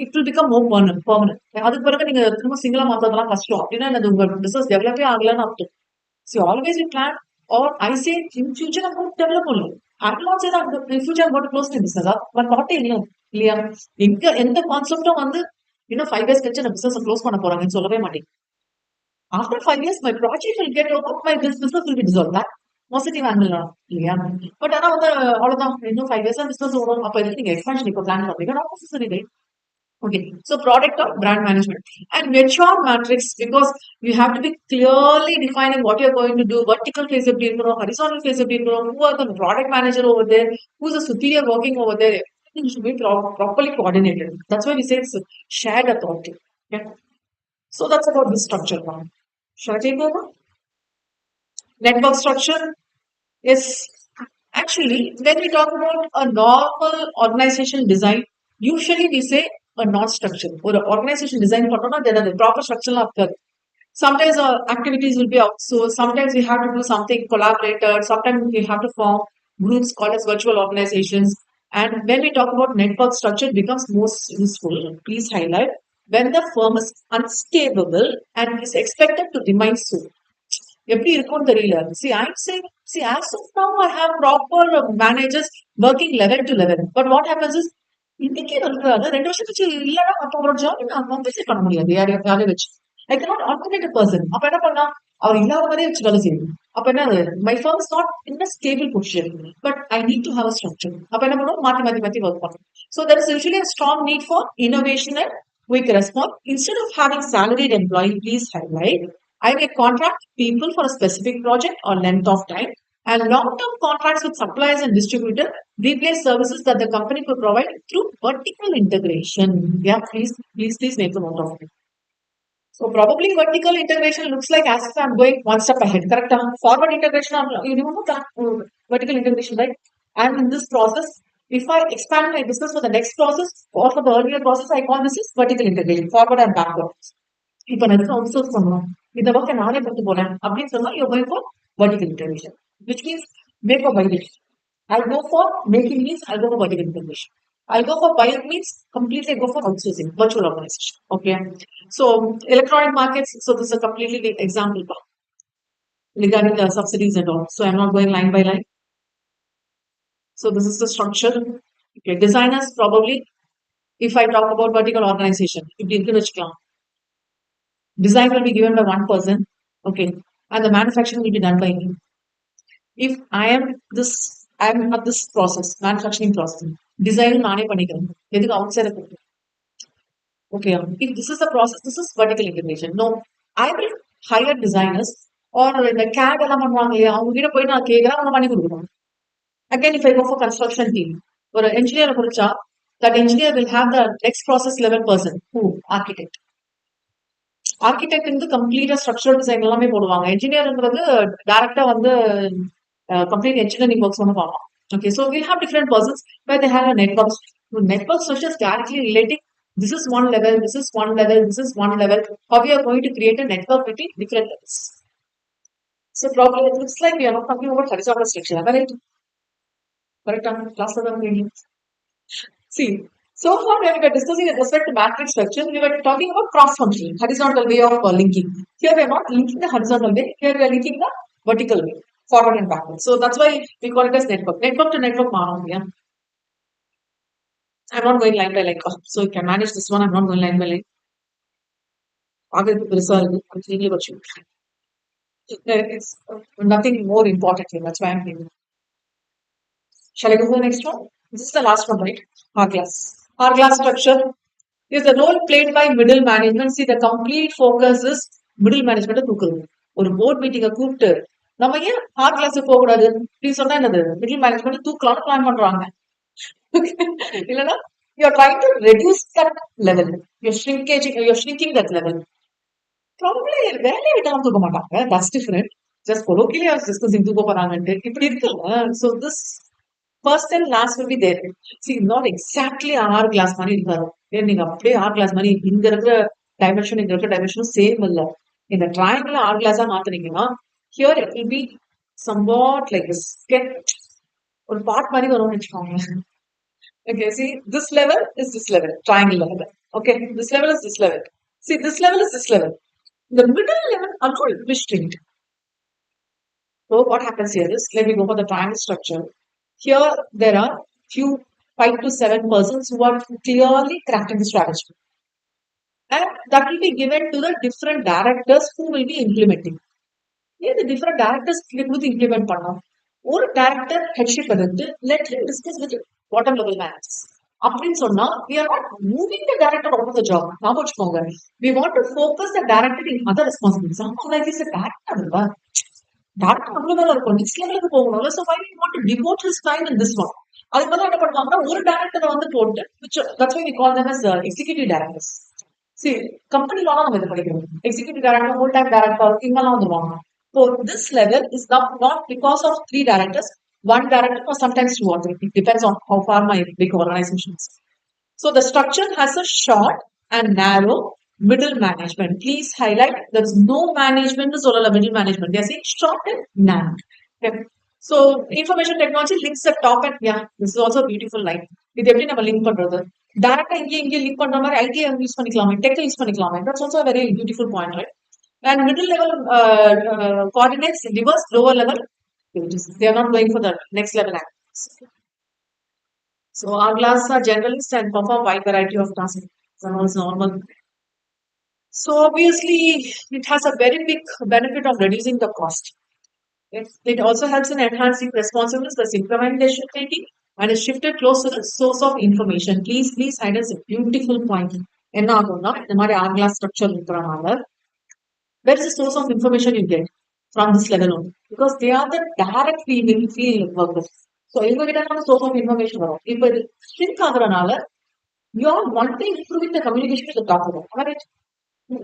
it will become more permanent. அதுக்கு பிறகு நீங்க திரும்ப சிங்கிளா மாத்ததெல்லாம் கஷ்டம் அப்படின்னா அது உங்க business டெவலப்பே ஆகலன்னு அர்த்தம். See, always we plan, or I say in future I'm going to develop only. I will not say that in future I'm going to close my business up, but not இல்லையா எந்த கான்செப்டும் வந்து இன்னும் 5 years கழிச்சு நான் business close பண்ண போறாங்கன்னு சொல்லவே மாட்டேன். After 5 years my project will get over, my business will be dissolved. That positive angle இல்லையா? பட் ஆனா வந்து அவ்வளவுதான் இன்னும் 5 years பிசினஸ் ஓடும். அப்ப எதுக்கு நீங்க எக்ஸ்பான்ஷன் இப்போ பிளான் பண்றீங்க? Not necessary. Okay, so product or brand management and mature matrix, because you have to be clearly defining what you're going to do. Vertical phase of being, horizontal phase of being, who are the product manager over there, who's the superior working over there. Everything should be properly coordinated. That's why we say it's shared authority. Okay, so that's about this structure now. Shall I take over? Network structure is actually when we talk about a normal organization design, usually we say a non-structure or organization design there are the proper structure after. Sometimes our activities will be outsourced, sometimes we have to do something collaborated, sometimes we have to form groups called as virtual organizations. And when we talk about network structure, it becomes most useful. Please highlight when the firm is unstable and is expected to remain so. எப்படி இருக்கும்னு தெரியல. See, I'm saying, see, as of now, I have proper managers working level to level. But what happens is, இன்னைக்கு இருக்கிறாரு 2 வருஷம் கழிச்சு இல்லைன்னா அப்ப அவரோட ஜாப் நான் விசிட் பண்ண முடியாது யாரையும் வச்சு. I cannot alternate a person. அப்ப என்ன பண்ணா அவர் இல்லாத மாதிரியே வச்சு வேலை செய்யணும். அப்ப என்ன my firm is not in a stable position, but I need to have a structure. அப்ப என்ன பண்ணுவோம் மாத்தி மாத்தி மாத்தி ஒர்க் பண்ணணும். So there is usually a strong need for innovation and quick response. Instead of having salaried employee, please highlight, I may contract people for a specific project or length of time, and long-term contracts with suppliers and distributors replace services that the company could provide through vertical integration. Yeah, please make a note of it. So probably vertical integration looks like as if I'm going one step ahead. Correct? Forward integration, you remember that vertical integration, right? And in this process, if I expand my business for the next process or for the earlier process, I call this is vertical integration, forward and backward. இப்ப நான் எதுக்கு out source பண்ணுவோம் இந்த ஒர்க்கை நானே கத்து போறேன் அப்படின்னு சொன்னா you going for vertical integration, which means make or buy it. I'll go for making means I'll go for vertical integration. I'll go for buying means completely go for outsourcing, virtual organization. Okay. So electronic markets, so this is a completely example regarding the subsidies and all. So I'm not going line by line. So this is the structure. Okay. Designers probably, if I talk about vertical organization, இப்படி இருக்குன்னு வச்சுக்கலாம். Design will be given by one person, okay, and the manufacturing will be done by me. If I am at this process, manufacturing process, design நானே பண்ணிக்கிறேன் எதுக்கு outside okay. If this is the process, this is vertical integration. No, I will hire designers or இந்த CAD எல்லாம் பண்ணுவாங்க இல்லையா அவங்க கிட்ட போய் நான் கேட்கிறேன் அவங்க பண்ணி கொடுக்குறோம். Again, if I go for construction team, ஒரு engineer குறிச்சா that engineer will have the next process level person who architect. Architect வந்து கம்ப்ளீட்டா ஸ்ட்ரக்சரல் டிசைன் எல்லாமே போடுவாங்க. என்ஜினியர்ங்கிறது டைரக்டா வந்து கம்ப்ளீட் engineering ஒர்க்ஸ் வந்து பார்க்கலாம். Okay, so we have different persons where they have a network. Network structures directly relating. This is one level, this is one level, this is one level. How we are going to create a network between different levels. So probably it looks like we are not talking about horizontal structure, right? Correct? Class level. See, so far when we were discussing with respect to matrix structure, we were talking about cross-functioning, horizontal way of linking. Here we are not linking the horizontal way, here we are linking the vertical way, forward and backward. So that's why we call it as network. Network to network model. Yeah. I'm not going line by line. So you can manage this one, I'm not going line by line. It's nothing more important here. That's why I'm here. Shall I go to the next one? This is the last one, right? Hourglass. Hourglass structure is the role played by middle management. See, the complete focus is middle management தூக்குறது. ஒரு board மீட்டிங்கை கூப்பிட்டு நம்ம ஏன் heart class போக கூடாது அப்படின்னு சொன்னா என்னது மிடில் மேனேஜ்மெண்ட் தூக்கலாம்னு பிளான் பண்றாங்க. இல்லைன்னா you are trying to reduce that level. You're shrinking that level. Probably வேலையை விட்டாலும் தூக்க மாட்டாங்க. That's different. Just colloquially I was discussing தூக்க போறாங்கன்ட்டு இப்படி இருக்குல்ல. So this first and last will be there. See, not exactly hour glass மாதிரி இருக்காது. நீங்க அப்படியே hour glass மாதிரி இங்க இருக்கிற டைமென்ஷன் இங்க இருக்கிற டைமென்ஷனும் சேம் இல்ல. இந்த triangle hour glass மாத்தினீங்கன்னா here it will be somewhat like this. ஒரு பார்ட் மாதிரி வரும்னு வச்சுக்கோங்க. Okay, see, this level is this level, triangle level. Okay, this level is this level. See, this level is this level. The middle level are called restraint. So what happens here is, let me go for the triangle structure. Here there are few 5 to 7 persons who are clearly crafting the strategy. And that will be given to the different directors who will be implementing. Here the different directors will implement பண்ணலாம். ஒரு director headship எடுத்து let him discuss with bottom level managers. அப்படின்னு சொன்னா we are not moving the director out of the job. ஞாபகம் வச்சுக்கோங்க. We want to focus the director in other responsibilities. Like this director இல்ல. Director அவ்வளவு வேலை இருக்கும். Next levelக்கு போகணும்ல. So why we want to devote his time in this one? அதுக்கு பதிலா என்ன பண்ணுவாங்கன்னா ஒரு director வந்து போட்டு which that's why we call them as executive directors. See, company law நம்ம இதை படிக்கிறோம். Executive director, full time director இங்கெல்லாம் வந்துருவாங்க. So this level is not because of 3 directors, 1 director or sometimes 2 or 3. It depends on how far my big organization is. So the structure has a short and narrow middle management. Please highlight there's no management is all middle management. They are saying short and narrow. Okay. So information technology links the top and yeah, this is also a beautiful line. இது எப்படி நம்ம link பண்றது டைரக்டா இங்கே link பண்ற மாதிரி ஐடியை use பண்ணிக்கலாமே டெக் யூஸ் பண்ணிக்கலாமே that's also very beautiful point right and middle level coordinates reverse lower level they are not going for the next level activities. So our class are generalists and perform wide variety of tasks. It's normal. So obviously it has a very big benefit of reducing the cost. It also helps in enhancing responsiveness, the synchronization thinking, and is shifted close to the source of information. Please highlight a beautiful point. என்ன ஆகும்னா இந்த மாதிரி hourglass structure இருக்கிறனால where is the source of information you get from this level only? Because they are the direct field workers. So இவங்க கிட்ட நம்ம source of information வரும். இப்போ இது shrink ஆகுறனால you are wanting improving the communication with the top level. Right?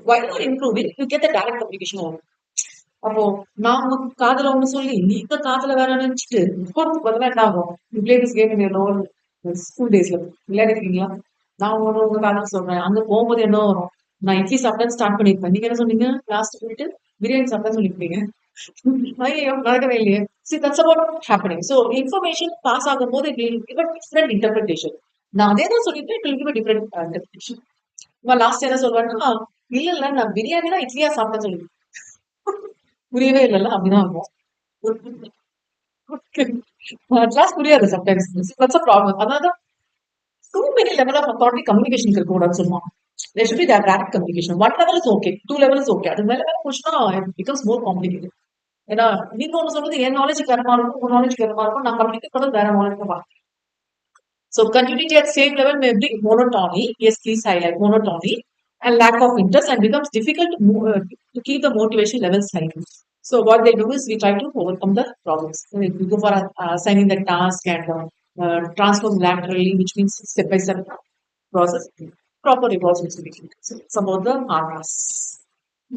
Why not improving? You get the direct communication only. அப்போ நாம காதல ஒண்ணு சொல்லி நீங்க காதல வேற நினைச்சிட்டு போறதுக்கு பதிலா என்ன ஆகும் you play this game in lower school டேஸ்ல விளையாடிருக்கீங்களா நான் உங்க காதல் சொல்றேன் அங்க போகும்போது என்ன வரும் நான் இட்லி சாப்பிட்டேன் ஸ்டார்ட் பண்ணிருப்பேன் நீங்க என்ன சொன்னீங்க லாஸ்ட் போயிட்டு பிரியாணி சாப்பிட்டேன்னு சொல்லிருப்பீங்க ஐயோ நடக்கவே இல்லையே see that's about happening so information pass ஆகும் போது it will give a different interpretation நான் அதே தான் சொல்லிட்டு it will give a different interpretation last என்ன சொல்றேன்னா இல்ல நான் பிரியாணி தான் இட்லியா சாப்பிட்டேன்னு சொல்லி புரியவே இல்லைல்ல அப்படிதான் இருக்கும் கிளாஸ் புரியாது சம்டைம்ஸ் தட்ஸ் அ ப்ராப்ளம் அதாவது too many level of authority communication இருக்கக்கூடாதுன்னு சொல்லுவாங்க there should be that direct communication one level is okay 2 level is okay அது மேல போச்சுன்னா it becomes more complicated ஏன்னா நீங்க ஒண்ணு சொல்றது என் நாலேஜ் கரமா இருக்கும் உங்க நாலேஜ் கரமா இருக்கும் நான் கம்யூனிகேட் பண்ணது வேற நாலேஜ் தான் so continuity at same level may bring monotony yes please highlight monotony and lack of interest and becomes difficult to keep the motivation levels high. So what they do is we try to overcome the problems. We go for assigning the task and transform laterally, which means step by step process, proper rewards distribution. So it's about the RS.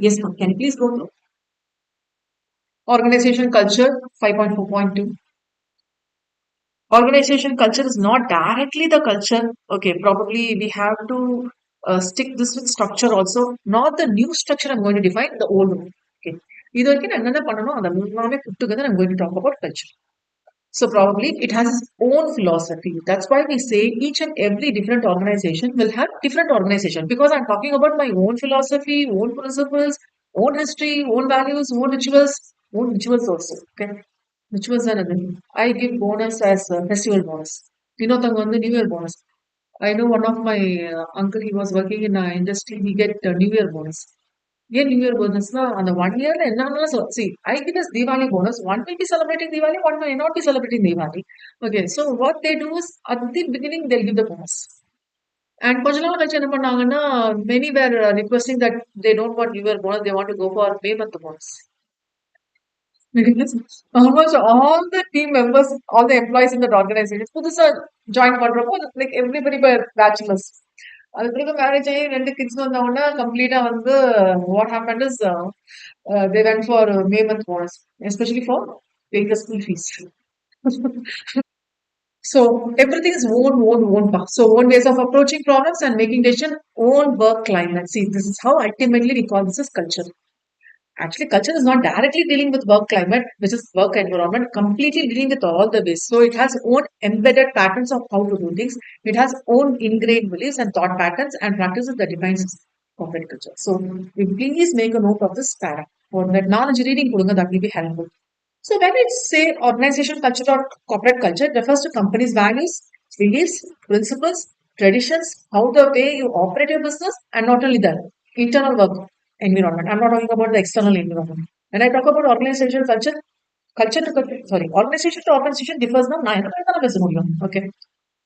Yes, ma'am. Can you please go to organization culture 5.4.2? Organization culture is not directly the culture. Okay, probably we have to stick this with structure also, not the new structure I'm going to define, the old one. Okay. இது வரைக்கும் நான் என்னென்ன பண்ணணும் அதை எல்லாமே put together I'm going to talk about culture. So probably it has its own philosophy. That's why we say each and every different organization will have different organization because I'm talking about my own philosophy, own principles, own history, own values, own rituals also. Okay. Rituals are another. I give bonus as a festival bonus. Vinodanga on the New Year bonus. I know one of my uncle, he was working in an industry, he get a New Year bonus. Yeah, New Year bonus na on the 1 year and so see, I give us Diwali bonus. One will be celebrating Diwali, one may not be celebrating Diwali. Okay, so what they do is at the beginning they'll give the bonus. And கொஞ்ச நாள் கழிச்சு என்ன பண்ணாங்கன்னா many were requesting that they don't want New Year bonus, they want to go for payment bonus. Because almost all the team members, all the employees in that organization, புதுசா join பண்றப்போ like everybody were bachelors. அதுக்கு பிறகு marriage ஆகி 2 kids வந்தவொடனே கம்ப்ளீட்டா வந்து what happened is they went for May month bonus, especially for paying the school fees. So everything is own path. So own ways of approaching problems and making decision, own work climate. See, this is how ultimately we call this as culture. Actually, culture is not directly dealing with work climate, which is work environment, completely dealing with all the ways. So it has own embedded patterns of how to do things. It has own ingrained beliefs and thought patterns and practices that defines corporate culture. So please make a note of this para. For that knowledge reading, that will be helpful. So when we say organization culture or corporate culture, it refers to company's values, beliefs, principles, traditions, how the way you operate your business, and not only that, internal work environment. I'm not talking about the external environment. When I talk about organization culture, organization to organization differs now. Okay.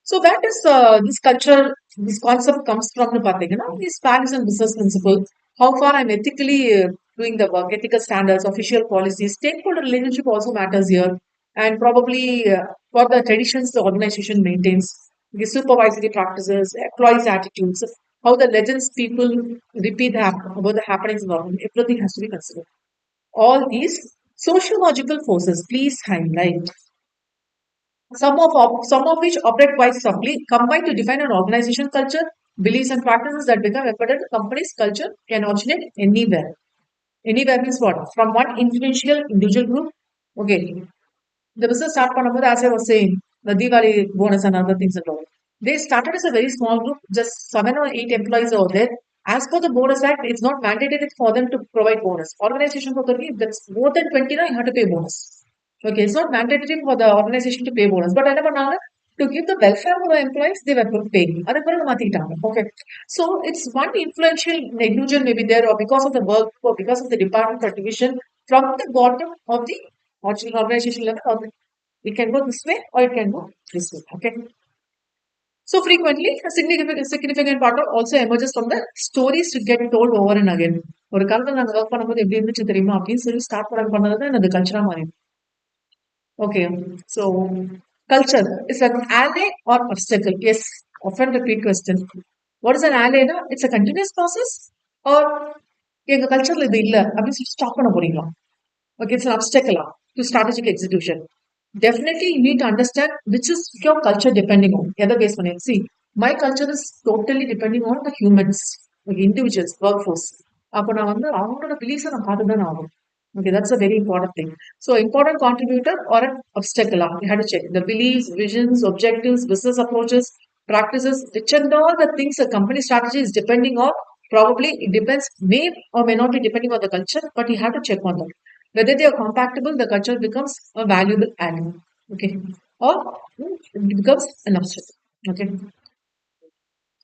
So that is this culture, this concept comes from the these values and business principles. How far I'm ethically doing the work, ethical standards, official policies, stakeholder relationship also matters here, and probably what the traditions the organization maintains, the supervisory practices, employees' attitudes, how the legends people repeat about the happenings in the organization, everything has to be considered. All these sociological forces, please highlight some of which operate quite subtly, combine to define an organization culture, beliefs and practices that become embedded in the company's culture can originate anywhere. Anywhere means what? From one influential individual group. Okay. The business start pannabodu, as I was saying, the Diwali bonus and other things and all. They started as a very small group, just 7 or 8 employees over there. As per the bonus act, it's not mandated for them to provide bonus. Organization for 30, that's more than 20, now you have to pay bonus. Okay, it's not mandatory for the organization to pay bonus. But to give the welfare of the employees, they were paying. Okay. So it's one influential individual maybe there, or because of the work, or because of the department or division from the bottom of the organization level, or it can go this way or it can go this way. Okay. So frequently, a significant part of also emerges from the stories to get told over and again. ஒரு காலத்துல நாங்க work பண்ணும்போது எப்படி இருந்துச்சு தெரியுமா அப்படின்னு சொல்லி start பண்ணது தான் எனக்கு கல்ச்சரா மாறி. Okay, so culture is an ally or obstacle. Yes, often repeat question. What is an ally? No? It's a continuous process or எங்க கல்ச்சர்ல இது இல்ல அப்படின்னு சொல்லி ஸ்டாப் பண்ண போறீங்களா? Okay, it's an obstacle to strategic execution. Definitely, you need to understand which is your culture depending on. Other base on it. See, my culture is totally depending on the humans, like individuals, workforce. அப்போ நான் வந்து அவங்களோட பிலீஃப்ஸை நான் பார்த்து தான் ஆகணும். Okay, that's a very important thing. So, important contributor or an obstacle. You have to check the beliefs, visions, objectives, business approaches, practices, which and all the things a company strategy is depending on. Probably it depends, may or may not be depending on the culture, but you have to check on that. Whether they are compatible, the culture becomes a valuable ally. Okay. Or it becomes an obstacle. Okay.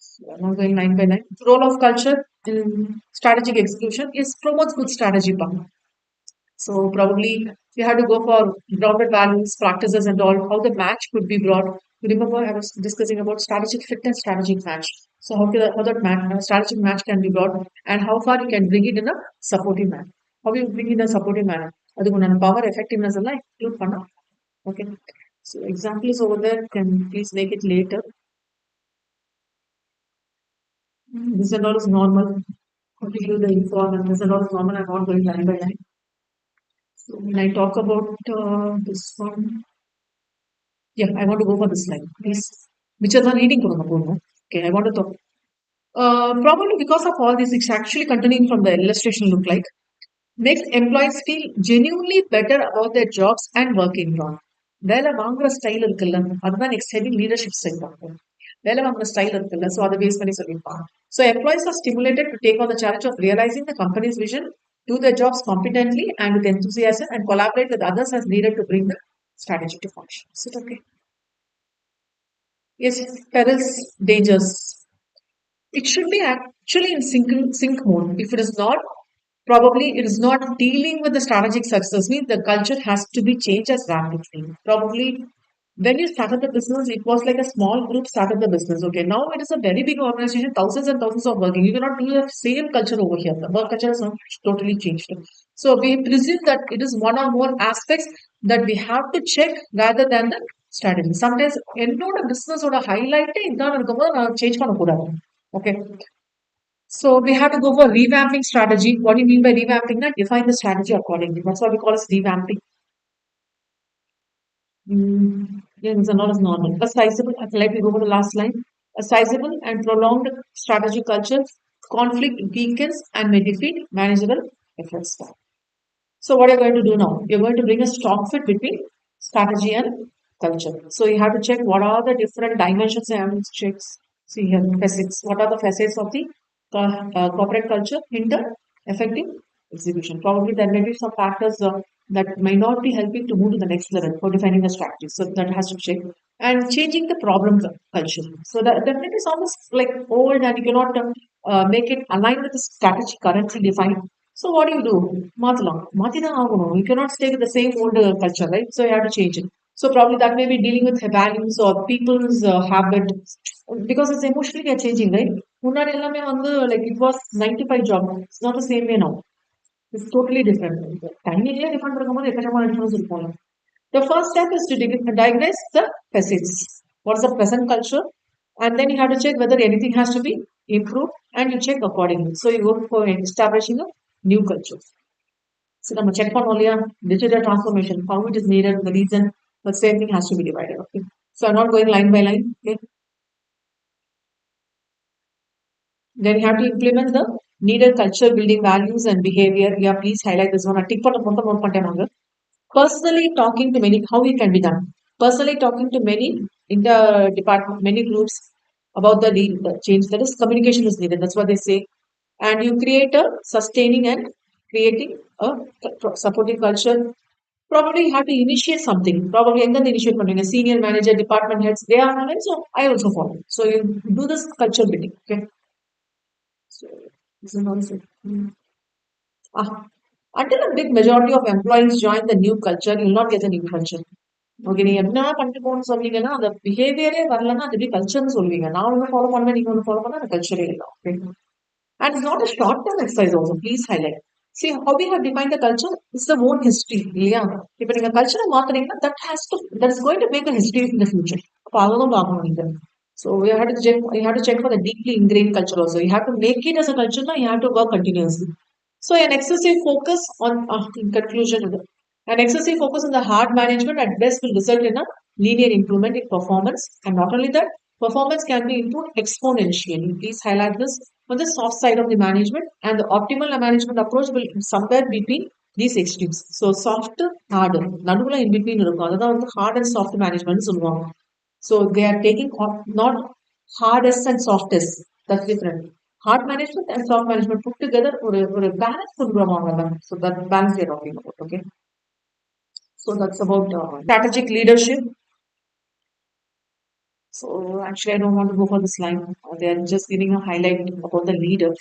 So I'm not going line by line. The role of culture in strategic execution is promotes good strategy power. So probably you have to go for grounded values, practices, and all. How the match could be brought. You remember I was discussing about strategic fit and strategic match. So how that strategic match can be brought, and how far you can bring it in a supportive manner. How you bring it in a supportive manner. அதுக்கு உண்டான power effectiveness எல்லாம் include பண்ணலாம். Okay. So example is over there. Can please make it later. This and all is normal. Only do the inform and this and all is normal. I'm not going line by line. So when I talk about this one, yeah, I want to go for this line. Please, which is not reading. Okay, I want to talk. Probably because of all this, it's actually continuing from the illustration look like. Makes employees feel genuinely better about their jobs and working environment. வேலை வாங்குற style இருக்குல்ல அதுதான் next ஹெவிங் leadership style பார்ப்போம். வேலை வாங்குற style இருக்குல்ல so அதை base பண்ணி சொல்லியிருப்பாங்க. So employees are stimulated to take on the challenge of realising the company's vision, do their jobs competently and with enthusiasm, and collaborate with others as needed to bring the strategy to function. Is it okay? Yes, perils, dangers. It should be actually in sync mode. If it is not, probably it is not dealing with the strategic success. Means the culture has to be changed as rapidly. Probably when you started the business, it was like a small group started the business. Okay, now it is a very big organization, thousands and thousands of working. You cannot do the same culture over here. The work culture has not totally changed. So we presume that it is one or more aspects that we have to check rather than the strategy. Sometimes என்னோட பிசினஸோட ஹைலைட்டே இதான் இருக்கும்போது நான் change பண்ணக்கூடாது. Okay. So we have to go for revamping strategy. What do you mean by revamping? That define the strategy accordingly. That's what we call as revamping. Yeah, these are not as normal. A sizable, let me go for the last line. A sizable and prolonged strategy culture, conflict weakens and may defeat manageable efforts. So what are you going to do now? You're going to bring a strong fit between strategy and culture. So you have to check what are the different dimensions I have to check. See here, facets. What are the facets of the corporate culture in the effective execution? Probably there may be some factors that may not be helping to move to the next level for defining the strategy. So that has to check and changing the problem culture. So that definitely sounds like old and you cannot make it align with the strategy currently defined. So what do you do? மாத்தலாம். மாத்திதான் ஆகணும். You cannot stay with the same old culture, right? So you have to change it. So probably that may be dealing with values or people's habit because it's emotionally they are changing, right? முன்னாடி எல்லாமே வந்து like it was 9 to 5 job. It's not the same way now. It's totally different. Timingலே different இருக்கும்போது எக்கச்சக்கமான difference இருக்கும்ல. The first step is to diagnose the facets. What's the present culture? And then you have to check whether anything has to be improved and you check accordingly. So you go for establishing a new culture. So நம்ம check பண்ணோம் இல்லையா digital transformation, how it is needed, the reason, the same thing has to be divided. Okay. So I'm not going line by line. Okay. Then you have to implement the needed culture building values and behavior. Yeah, please highlight this one. Tick பண்ண மட்டும் note பண்ணிட்டேன். Personally talking to many, how it can be done? Personally talking to many in the department, many groups about the change. That is communication is needed. That's what they say. And you create a sustaining and creating a supporting culture. Probably you have to initiate something. Probably and then initiate something. A senior manager, department heads, they are online. So I also follow. So you do this culture building. Okay. So this is also. Ah, until a big majority of employees join the new culture, you will not get a new culture. Okay நீங்க என்ன பண்ணிட்டு போகணும்னு சொன்னீங்கன்னா அந்த பிஹேவியரே வரலன்னா அது எப்படி கல்ச்சர்னு சொல்லுவீங்க. நான் ஒன்று ஃபாலோ பண்ணுவேன் நீங்க ஒன்று ஃபாலோ பண்ணா அந்த கல்ச்சரே இல்லை. Okay and it's not a short term exercise also. Please highlight. See how we have defined the culture is the own history. இல்லையா இப்போ நீங்க கல்ச்சரை மாத்துறீங்கன்னா that is going to make a history in the future. அப்போ அதுதான் பார்க்கணும் நீங்க. So you have to check for the deeply ingrained culture also. You have to make it as a culture now, you have to work continuously. So an excessive focus on in conclusion, an excessive focus on the hard management at best will result in a linear improvement in performance. And not only that, performance can be improved exponentially. Please highlight this on the soft side of the management, and the optimal management approach will be somewhere between these extremes. So soft, hard. நடுவுல in between இருக்கும். அதுதான் வந்து hard and soft management சொல்லுவாங்க. So they are taking not hardest and softest. That's different. Hard management and soft management put together ஒரு balance கொண்டு வருவாங்க. So that balance we are talking about. Okay. So that's about strategic leadership. So actually, I don't want to go for this line. They are just giving a highlight about the leader.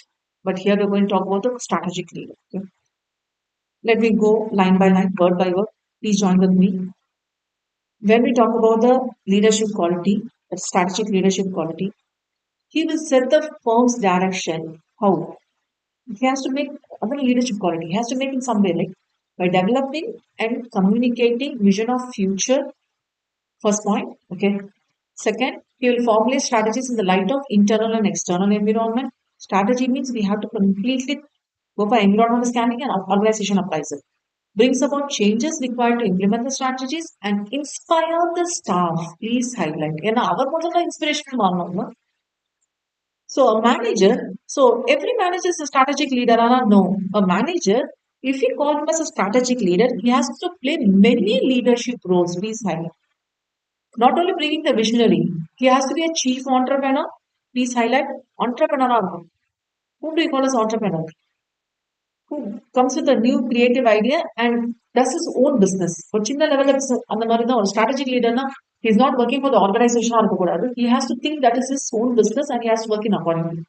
But here we're going to talk about the strategic leader. Okay? Let me go line by line, word by word. Please join with me. When we talk about the leadership quality, the strategic leadership quality, he will set the firm's direction. How? He has to make other leadership quality. He has to make in some way, like by developing and communicating vision of future First point. Okay. Second, he will formulate strategies in the light of internal and external environment. Strategy means we have to completely go for environmental scanning and organization appraisal. Brings about changes required to implement the strategies and inspire the staff. Please highlight. ஏன்னா அவர் முதல்ல inspiration வரணும். So a manager, so every manager is a strategic leader. No, a manager, if he called him as a strategic leader, he has to play many leadership roles. Please highlight. Not only bringing the visionary, he has to be a chief entrepreneur. Please highlight entrepreneur. Whom do you call as entrepreneur? Who comes with a new creative idea and does his own business. ஒரு சின்ன லெவல்ல அந்த மாதிரி தான் ஒரு strategic leaderனா he is not working for the organization இருக்கக்கூடாது. He has to think that is his own business and he has to work in accordingly.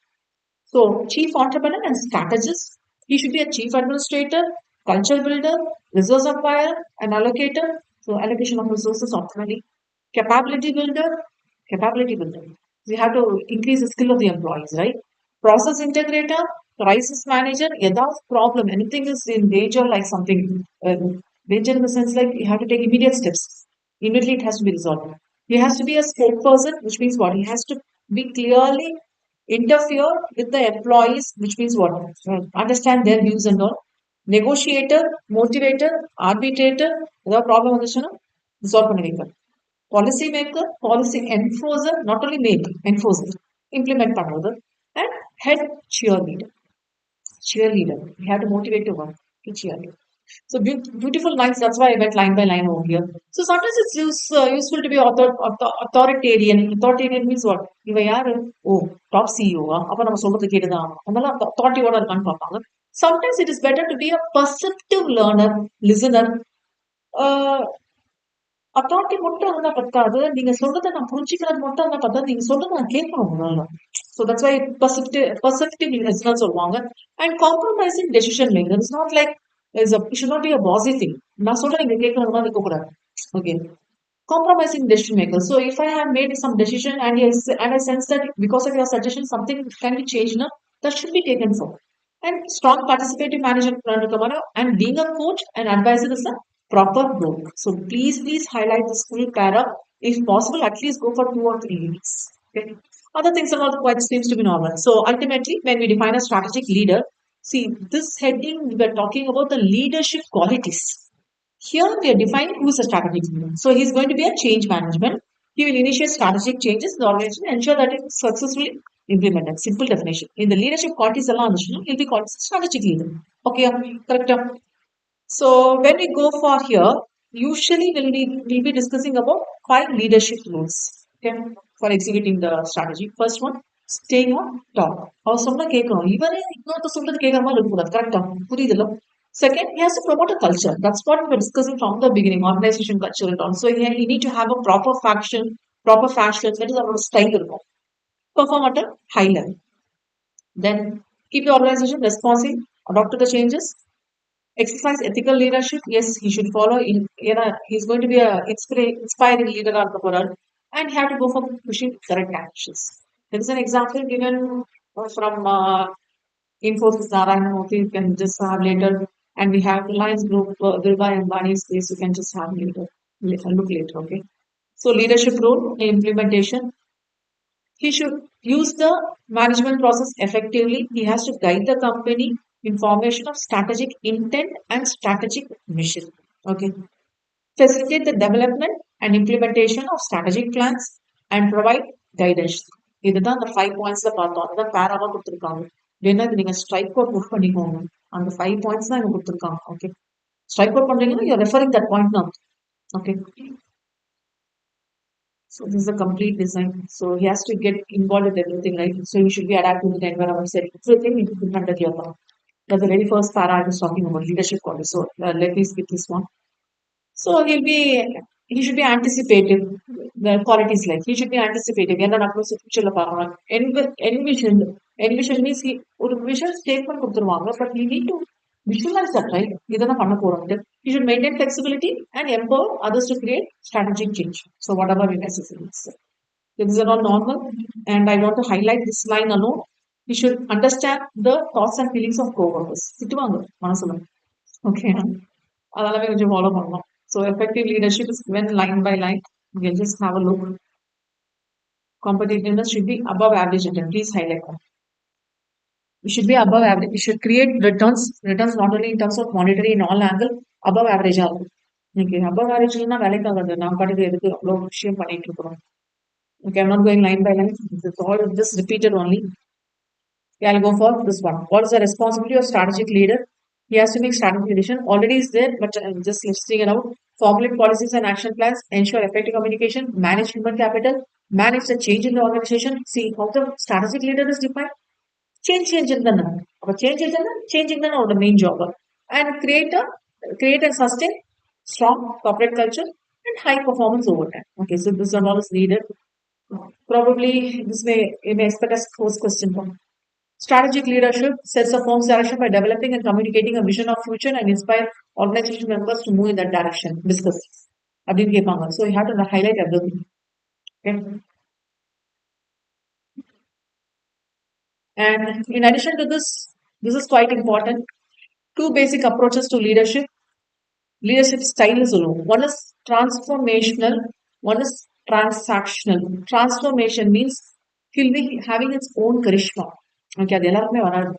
So chief entrepreneur and strategist, he should be a chief administrator, culture builder, resource acquirer, and allocator. So allocation of resources optimally. Capability builder, capability builder. We have to increase the skill of the employees, right? Process integrator, crisis manager, yada problem, anything is in danger like something, danger in the sense like you have to take immediate steps. Immediately it has to be resolved. He has to be a spokesperson, which means what? He has to be clearly interfere with the employees, which means what? Understand their views and all. Negotiator, motivator, arbitrator, ஏதாவது problem வந்துச்சுன்னா resolve பண்ணி வைக்க policy maker, policy enforcer, not only make, enforcer, implement பண்ணுவது, and head cheerleader. Cheerleader. We have to motivate to work. To cheerleader. So beautiful lines. That's why I went line by line over here. So sometimes it's useful to be authoritarian. Authoritarian means what? இவ யாரு? Oh, top CEO. அப்ப நம்ம சொல்றது கேட்டுதான் ஆகணும். அதனால authority-ஓட இருக்கான்னு பார்ப்பாங்க. Sometimes it is better to be a perceptive learner, listener. Authority மட்டும் இருந்தா பத்தாது. நீங்க சொல்றத நான் புரிஞ்சுக்கிறது மட்டும் இருந்தா பத்தாது. நீங்க சொல்றத நான் கேட்கணும் முதல்ல. So that's why perceptive listener சொல்லுவாங்க. And compromising decision maker. It's not like it should not be a bossy thing. நான் சொல்றேன் நீங்க கேட்கணும் தான் இருக்கக்கூடாது. Okay. Compromising decision maker. So if I have made some decision and yes, and I sense that because of your suggestion something can be changed, now that should be taken for. And strong participative management and being a coach and advisor is a proper role. So please highlight this full para. If possible, at least go for 2 or 3 weeks. Okay. Other things are all quite seems to be normal. So ultimately, when we define a strategic leader, see this heading we are talking about the leadership qualities. Here we are defining who is a strategic leader. So he is going to be a change management. He will initiate strategic changes in the organization and ensure that it is successfully implemented. Simple definition. In the leadership qualities, he'll be called strategic leader. Okay, correct. So when we go for here, usually we'll be discussing about 5 leadership rules. Okay, for executing the strategy. First one, staying on top. அவர் சொன்னா கேட்கணும். இவரே இன்னொருத்த சொல்றது கேட்கற மாதிரி இருக்கக்கூடாது. கரெக்டா? புரியுதுல்ல? Second, he has to promote a culture. That's what we were discussing from the beginning, organization culture and all. So he need to have a proper fashion, that is our style. Perform at a high level. Then keep the organization responsive, adopt to the changes, exercise ethical leadership. Yes, he should follow in, he's going to be a inspiring leader of the world, and he have to go for pushing correct actions. There is an example given from Infosys Narayanamurthy. You can just have later, and we have Reliance Group, Dilba and Bani's case. You can just have later, look later. Okay. So leadership role implementation. He should use the management process effectively. He has to guide the company in formation of strategic intent and strategic mission. Okay. Facilitate the development and implementation of strategic plans and provide guidance. இதுதான் அந்த 5 points பார்த்தோம். அதான் பேராவா கொடுத்துருக்காங்க. வேணா இது நீங்க strike out book பண்ணிக்கோங்க. அந்த 5 points தான் இங்க கொடுத்துருக்காங்க. ஓகே. ஸ்ட்ரைக் அவுட் பண்றீங்கன்னா you're referring that point now. Okay. So this is a complete design. So he has to get involved with everything, right? So he should be adapting to the environment, setting everything into the under your thumb. That's the very first para I was talking about leadership quality. So let me skip this one. So he should be anticipative. The qualities like he should be anticipative. என்ன நடக்கும் futureல பார்க்கணும். Envision means ஒரு vision statement கொடுத்துருவாங்க. But we need to visualize that, right? இதெல்லாம் பண்ண போறோம். You should maintain flexibility and empower others to create strategic change. So whatever it necessary. These are all normal, and I want to highlight this line alone. You should understand the thoughts and feelings of co-workers. திட்டுவாங்க மனசுல. Okay. அதெல்லாமே கொஞ்சம் follow பண்ணணும். So effective leadership is given line by line. You can just have a look. Competitiveness should be above average return. Please highlight that. We should be above average. We should create returns not only in terms of monetary in all angle, above average ஆகும். Okay, above average இல்லைன்னா வேலைக்கு ஆகாது. நான் பாட்டுக்கு எதுக்கு அவ்வளோ விஷயம் பண்ணிட்டு இருக்கிறோம். Okay, I'm not going line by line. This is all just repeated only. Okay, I'll go for this one. What is the responsibility of strategic leader? He has to make strategic decision. Already is there, but I'm just listing it out. Formulate policies and action plans, ensure effective communication, manage human capital, manage the change in the organization. See how the strategic leader is defined. Change in the number. Changing the main job. And create and sustain strong corporate culture and high performance over time. Okay, so this one all is needed. Probably this may you may expect as first question from strategic leadership sets a firm's direction by developing and communicating a vision of future and inspire organization members to move in that direction. Discuss. அப்படின்னு கேட்பாங்க. So you have to highlight everything. Okay. And in addition to this, this is quite important. Two basic approaches to leadership. Leadership style is alone. One is transformational, one is transactional. Transformation means he'll be having its own charisma. Okay, அது எல்லாருக்குமே வராது.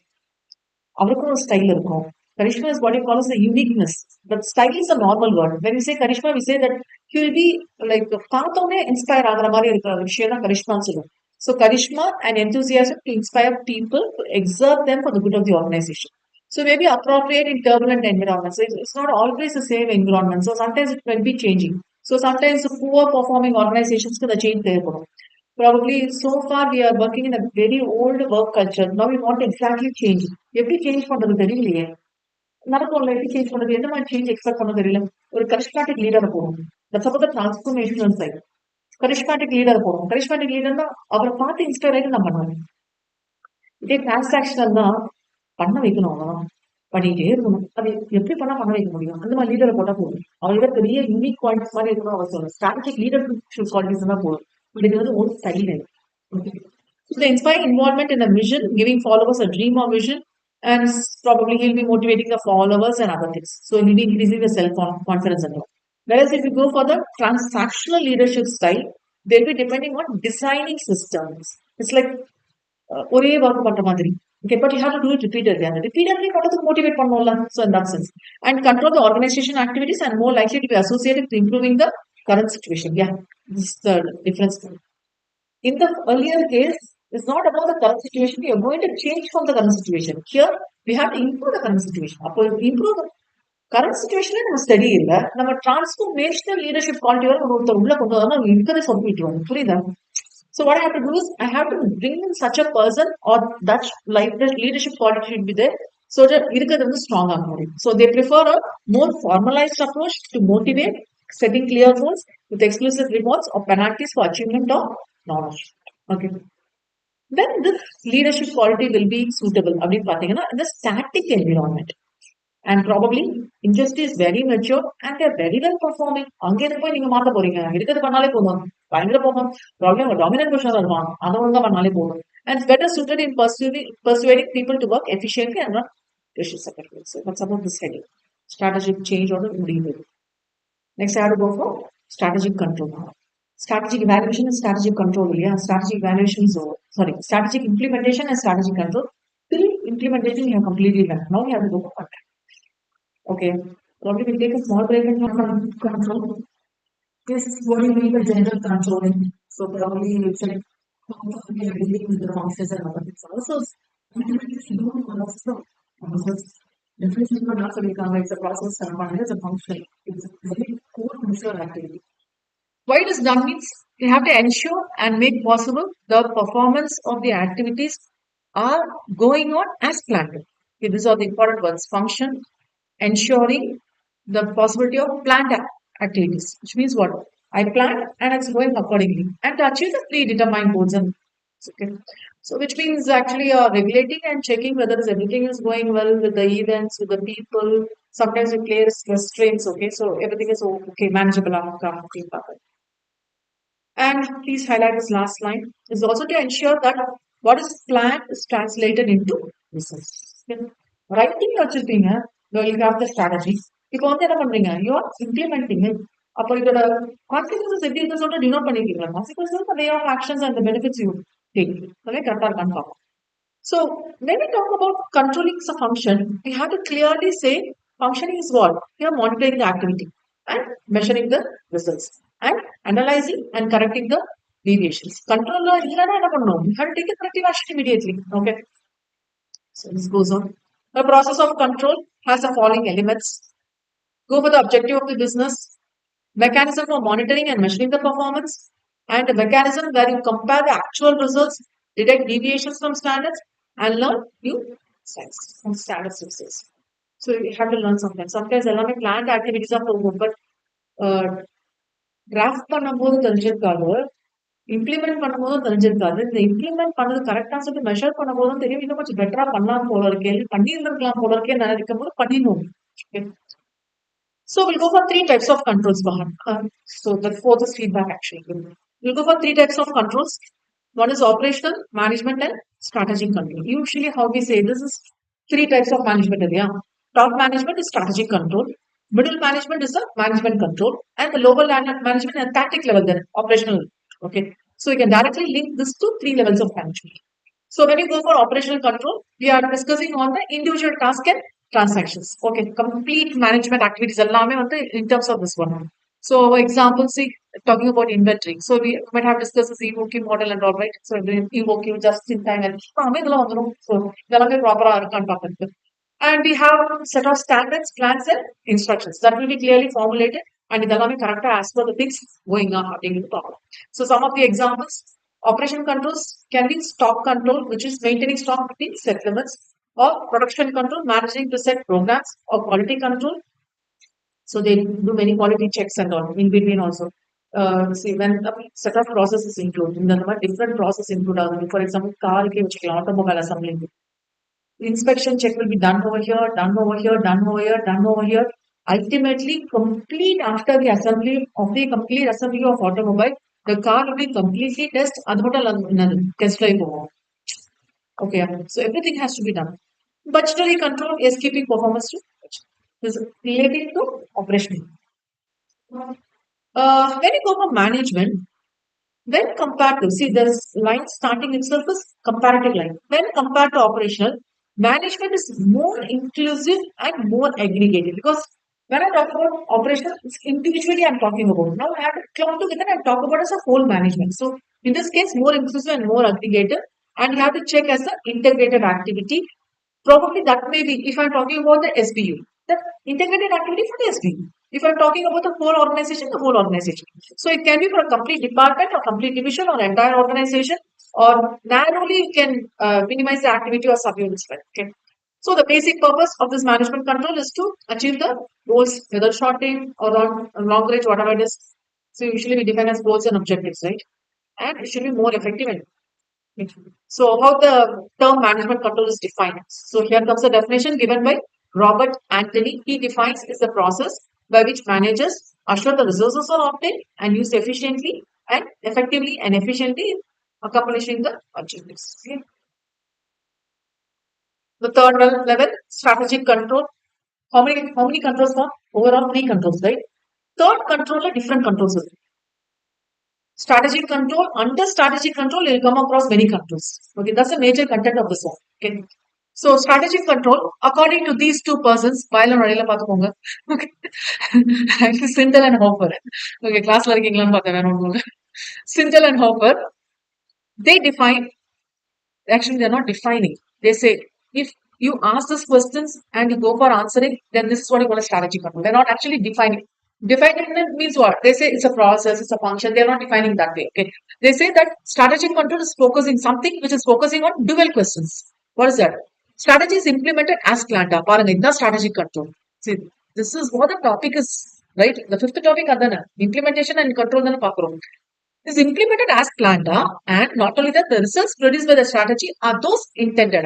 அவருக்கும் ஒரு style இருக்கும். Charisma is what you call as the uniqueness. But style is a normal word. When we say charisma, we say that he will be like பார்த்தோன்னே inspire ஆகுற மாதிரி இருக்கிற விஷயம் தான் charismaன்னு சொல்லுவோம். So charisma and enthusiasm to inspire people to exert them for the good of the organization. So maybe appropriate in turbulent environments. It's not always the same environment. So sometimes it will be changing. So sometimes the poor performing organizations can change their work. Probably so far we are working in a very old work culture. Now we want exactly change. எப்படி change பண்றது தெரியலையே நடக்கும்ல எப்படி change பண்றது எந்த மாதிரி change expect பண்ண தெரியல ஒரு கரிஸ்மாட்டிக் லீடரை போகணும் that's about the transformational side charismatic leader போகணும் கரிஸ்மாட்டிக் லீடர்னா அவரை பார்த்து இன்ஸ்பயர் ஆகிட்டு நான் பண்ணுவேன் இதே டிரான்சாக்ஷனல் தான் பண்ண வைக்கணும் அவ்வளவுதான் பண்ணிட்டே இருக்கணும் அது எப்படி பண்ண வைக்க முடியும் அந்த மாதிரி லீடரை போட்டா போதும் அவங்களோட பெரிய யூனிக் பாயிண்ட்ஸ் மாதிரி இருக்கணும் அவர் சொல்லணும் ஸ்ட்ராட்டஜிக் லீடர்ஷிப் குவாலிட்டிஸ் தான் போதும் பட் இது வந்து ஒரு style So the inspiring involvement in a vision, giving followers a dream or vision, and probably he'll be motivating the followers and other things. So he'll be increasing the self-confidence and all. Whereas if you go for the transactional leadership style, they'll be depending on designing systems. It's like ஒரே work பண்ற மாதிரி okay but you have to do it repeatedly and repeatedly பண்றதுக்கு motivate பண்ணணும்ல so in that sense and control the organization activities and more likely to be associated with improving the current situation. Yeah, this is the difference. In the earlier case, it's not about the current situation. We are going to change from the current situation. Here, we have to improve the current situation. Improve the current situation நம்ம study இல்ல நம்ம transformational leadership quality வர ஒருத்தர் உள்ள கொண்டு வரணும் இருக்கிறத சொல்லிட்டு புரியுதா so what I have to do is I have to bring in such a person or that like the leadership quality should be there so that இருக்கிறது வந்து strong ஆக முடியும் so they prefer a more formalized approach to motivate setting clear goals with explicit rewards or penalties for achievement of knowledge. Okay, then this leadership quality will be suitable அப்படின்னு பாத்தீங்கன்னா in the static environment and probably industry is very mature and they are very well performing அங்க எதுக்கு போய் நீங்க மாத்த போறீங்க இருக்கிறது பண்ணாலே போதும் பயங்கர போகும் ப்ராப்ளம் டாமினன்ட் பொசிஷன்ல இருப்பான் அதை ஒழுங்கா பண்ணாலே போதும் and it's better suited in persuading people to work efficiently and not precious effectively. So that's about this heading strategic change or the முடிவு. Next I have to go for strategic control. Strategic evaluation and strategic control. Yeah, strategic evaluation is over. Sorry, strategic implementation and strategic control. Till implementation you have completely done. Now you have to go for control. Okay, probably we'll take a small break and have control. This is what you mean by general controlling. So probably it's like we are dealing with the functions and other things. Also, implementation don't also definition is not it's a process and it's a function. It's a very core functional activity. Why it is done means you have to ensure and make possible the performance of the activities are going on as planned. Okay, these are the important words. Function, ensuring the possibility of planned activities, which means what? I planned and it's going accordingly. And to achieve the predetermined goals and okay. So which means actually regulating and checking whether everything is going well with the events, with the people. Sometimes we place restraints, okay. So everything is okay, manageable outcome, okay, perfect. And please highlight this last line. Is also to ensure that what is planned is translated into results. Writing வச்சிருப்பீங்க you have the strategy. இப்போ வந்து என்ன பண்றீங்க? You are implementing it. அப்போ இதோட consequences எப்படி இருக்குன்னு சொல்லிட்டு டினோட் பண்ணிருக்கீங்களா? Consequences way of actions and benefits you take. அதே கரெக்டா இருக்கான்னு பார்ப்போம். So when we talk about controlling a function, we have to clearly say functioning is what? We are monitoring the activity and measuring the results and analyzing and correcting the deviations. Controller இல்லைன்னா என்ன பண்ணணும்? We have to take a corrective action immediately. Okay. So this goes on. The process of control has the following elements. Go for the objective of the business, mechanism for monitoring and measuring the performance, and a mechanism where you compare the actual results, detect deviations from standards, and learn new science from standard success. So you have to learn something. Sometimes எல்லாமே planned activities are போகும், but draft பண்ணும்போது தெரிஞ்சிருக்காது, implement பண்ணும்போது தெரிஞ்சிருக்காது. இந்த implement பண்ணது கரெக்டா சொல்லிட்டு மெஷர் பண்ணும்போதும் தெரியும், இன்னும் கொஞ்சம் பெட்டரா பண்ணலாம் போல இருக்கே, பண்ணியிருந்திருக்கலாம் போல இருக்கே நினைக்கும் போது பண்ணிடணும். So we'll go for three types of controls, Bahan. So the fourth is feedback actually. We'll go for three types of controls. One is operational, management, and strategic control. Usually how we say this is three types of management. Yeah. Top management is strategic control. Middle management is the management control. And the lower management and tactic level then operational. Okay. So you can directly link this to three levels of management. So when you go for operational control, we are discussing on the individual task and transactions. Okay, complete management activities எல்லாமே வந்து in terms of this one. So example, see, talking about inventory. So we might have discussed this EOQ model and all, right? So the EOQ just in time and இதெல்லாம் வந்துரும். So இதெல்லாமே ப்ராப்பரா இருக்கான்னு பார்க்கறது. And we have set of standards, plans and instructions that will be clearly formulated and இதெல்லாமே correct as per the things going on அப்படிங்கிறது பார்க்கலாம். So some of the examples, operation controls can be stock control, which is maintaining stock between set limits, or production control, managing to set programs, or quality control. So they do many quality checks and all in between also. See, when a set of processes include, in the different process include, for example, car, automobile assembly. Inspection check will be done over here, done over here, done over here, done over here. Ultimately, complete after the assembly of the complete assembly of automobile, the car will be completely test. Test drive over. Okay, so everything has to be done. Budgetary control is keeping performance to budget. This is related to operational. When you go for management, when compared to, see, this line starting itself is comparative line. When compared to operational, management is more inclusive and more aggregated because when I talk about operational, it's individually I'm talking about. Now I have to clump together and talk about as a whole management. So in this case, more inclusive and more aggregated, and you have to check as an integrated activity. Probably that may be if I'm talking about the SBU, the integrated activity for the SBU. If I'm talking about the whole organization, the whole organization. So it can be for a complete department or complete division or entire organization, or narrowly you can minimize the activity or subunits. Okay. So the basic purpose of this management control is to achieve the goals, whether short term or long range, whatever it is. So usually we define as goals and objectives, right? And it should be more effective and so how the term management control is defined. So here comes the definition given by Robert Anthony. He defines is the process by which managers assure the resources are obtained and used efficiently and effectively and efficiently in accomplishing the objectives. Okay. The third level, strategic control. How many controls are? Overall 3 controls, right? Third control are different controls. Strategic control, under strategic control, you'll come across many controls. Okay, that's the major content of this one. Okay. So strategic control, according to these two persons, okay. Actually, Sintel and Hopper. Okay, class learning Sintel and Hopper, they define, actually they're not defining. They say, if you ask these questions and you go for answering, then this is what you call a strategic control. They're not actually defining. Defining means what? They say it's a process, it's a function. They're not defining that way. Okay. They say that strategic control is focusing something which is focusing on dual questions. What is that? Strategy is implemented as planned. The strategic control. See, this is what the topic is, right? The fifth topic is implementation and control is implemented as planned, and not only that, the results produced by the strategy are those intended.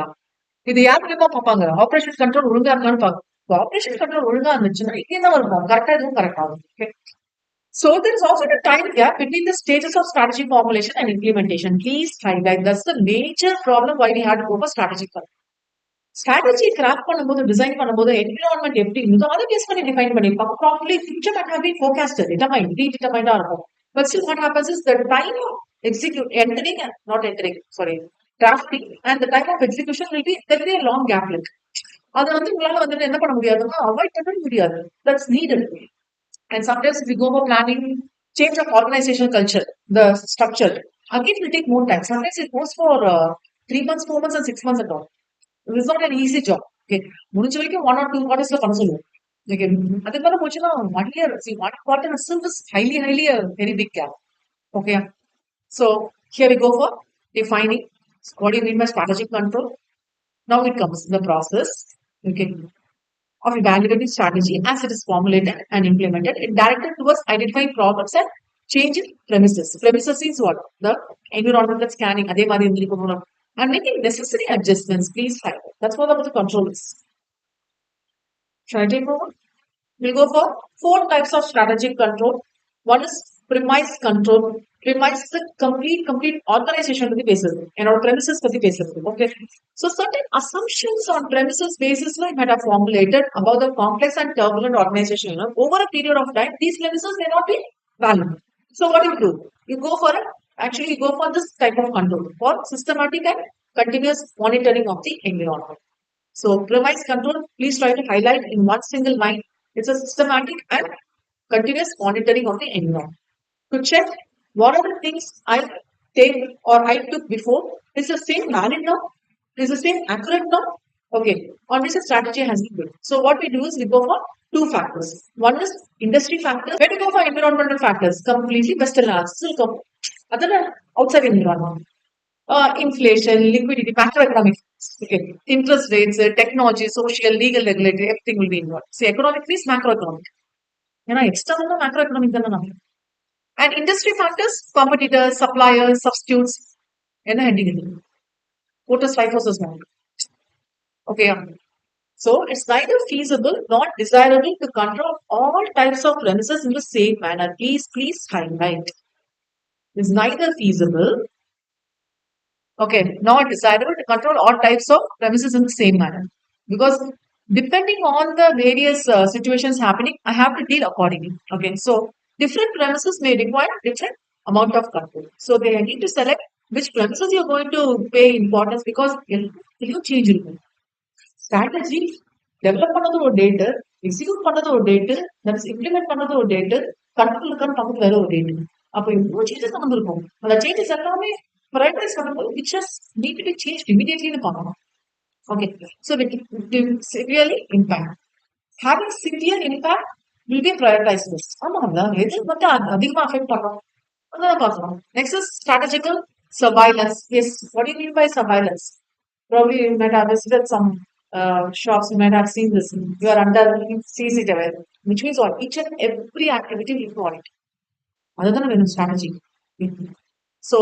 இது யார் மூலியமா பார்ப்பாங்க? Operation control ஒழுங்கா இருக்கான்னு பார்க்க. Operation control ஒழுங்கா இருந்துச்சுன்னா இங்கே தான் இருக்கும். கரெக்டா இதுவும் கரெக்ட் ஆகும். So there is also a time gap between the stages of strategy formulation and implementation. Please highlight. That's the major problem why we had to go for strategic control. Strategy craft பண்ணும்போது, design பண்ணும்போது environment எப்படி இருந்ததோ அதை base பண்ணி define பண்ணியிருப்பாங்க. Properly future can have been forecasted, determined, ப்ரீடிட்டர்மைண்டா இருக்கும். But still what happens is the time of execute entering not entering sorry drafting and the time of execution will be there will be a long gap இருக்கு. அத வந்து உங்களால வந்துட்டு என்ன பண்ண முடியாதுன்னா அவாய்ட் பண்ண முடியாது. That's needed. And sometimes if we go for planning, change of organizational culture, the structure, again will take more time. Sometimes it goes for 3 months, 4 months, and 6 months at all. It is not an easy job. Okay, முடிஞ்ச வரைக்கும் 1 or 2 quarters பண்ண சொல்லுவோம். Okay, அதுக்கு மேல போச்சுன்னா 1 year. See, 1 quarter itself is highly a very big gap. Okay, so here we go for defining. What do you mean by strategic control? Now it comes the process. Okay, of evaluating strategy as it is formulated and implemented, it directed towards identifying problems and changing premises. Premises is what? The environmental scanning, adhe mari irundhirukkom, and making necessary adjustments. Please find it. That's what the control is. Shall I take over? We'll go for 4 types of strategic control. One is premise control. Premise is the complete organization to the basis and our premises for the basis. Okay. So certain assumptions on premises basis might have formulated about the complex and turbulent organization. Over a period of time, these premises may not be valid. So what do? You go for you go for this type of control for systematic and continuous monitoring of the environment. So premise control, please try to highlight in one single line. It's a systematic and continuous monitoring of the environment. To check what are the things I take or I took before, is the same valid now? Is the same accurate now? Okay, on which a strategy has been built. So what we do is we go for 2 factors. One is industry factors. When we go for environmental factors, completely Western analysis will come. Other outside environment. Inflation, liquidity, macroeconomic, okay, interest rates, technology, social, legal, regulatory, everything will be involved. So economic means macroeconomic. External macroeconomic. And industry factors, competitors, suppliers, substitutes, heading. Quotas, FIFOs, okay. So it's neither feasible nor desirable to control all types of premises in the same manner. Please highlight. It's neither feasible, okay, not desirable to control all types of premises in the same manner. Because depending on the various situations happening, I have to deal accordingly. Okay, so different premises may require different amount of control. So they need to select which premises you're going to pay importance because you change it. Strategy develop பண்ணது ஒரு date, execute பண்ணது ஒரு date, that is implement பண்ணது ஒரு date, control இருக்கான்னு பார்க்கறது வேற ஒரு டேட். அப்போ இவ்வளோ சேஞ்சஸ் வந்திருக்கும். அந்த சேஞ்சஸ் எல்லாமே prioritize பண்ணும்போது which has need to be changed immediately னு பார்க்கணும். Okay, so it will severely impact. Having severe impact will be prioritized list. ஆமாம்ல, எது வந்து அதிகமா அஃபெக்ட் பண்ணும் அதான் பார்க்கணும். Next is strategical surveillance. Yes, what do you mean by surveillance? Probably you might have visited some shops, you might have seen this. You are under CCTV, which means what? Each and every activity you monitor. Other than a strategy. So,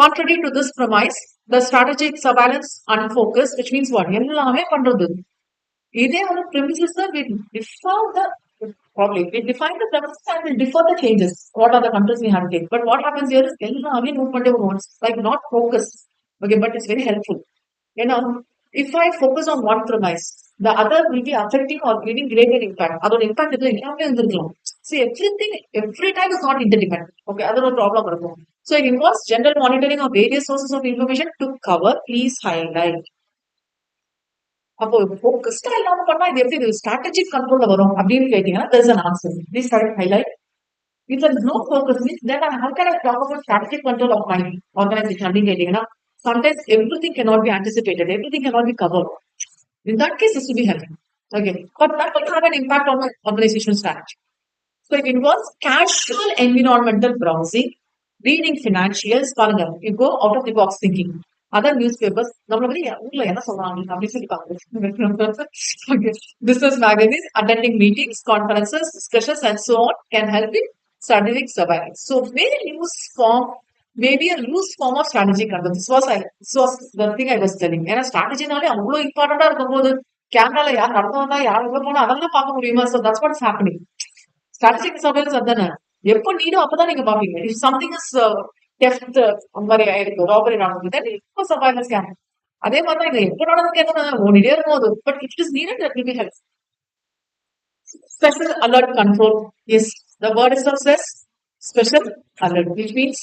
contrary to this premise, the strategic surveillance unfocused, which means what? எல்லாமே பண்றது. இதே ஒரு premises that we define the premises and we defer the changes. What are the controls we have to take? But what happens here is எல்லாமே move பண்ணி once, like not focused. Okay, but it's very helpful. If I focus on one premise, the other will be affecting or giving greater impact. Other impact is see, everything every time is not interdependent. Okay, other problem. So it involves general monitoring of various sources of information to cover. Please highlight. அப்போ focused இல்லாம பண்ணா இது எப்படி strategic control வரும் அப்படின்னு கேட்டீங்கன்னா there's an answer. Please highlight. If there is no focus, then how can I talk about strategic control of my organization அப்படின்னு கேட்டீங்கன்னா sometimes everything cannot be anticipated, everything cannot be covered. In that case, this will be helpful. Okay, but that will have an impact on my organizational strategy. So it involves casual environmental browsing, reading financials, you go out of the box thinking. Other newspapers, business magazines, attending meetings, conferences, discussions, and so on can help in strategic surveillance. So very loose form, maybe a loose form of strategic control. This was the thing I was telling. And a strategy நாலே அவ்வளோ இம்பார்ட்டண்டா இருக்கும்போது கேமரால யார் நடந்து வந்தா யார் உள்ள போனா அதெல்லாம் பார்க்க முடியுமா? So that's what's happening. Strategic surveillance அதானே, எப்போ நீடும் அப்பதான் நீங்க பாப்பீங்க. If something is theft, அந்த மாதிரி ஆயிருக்கு, ராபரி நடக்குது, then இப்போ surveillance can. அதே மாதிரி தான் இங்க எப்ப நடந்து கேட்கணும் ஓடிட்டே இருக்கும் அது. But it is needed that will be help. Special alert control. Yes, the word itself says special alert, which means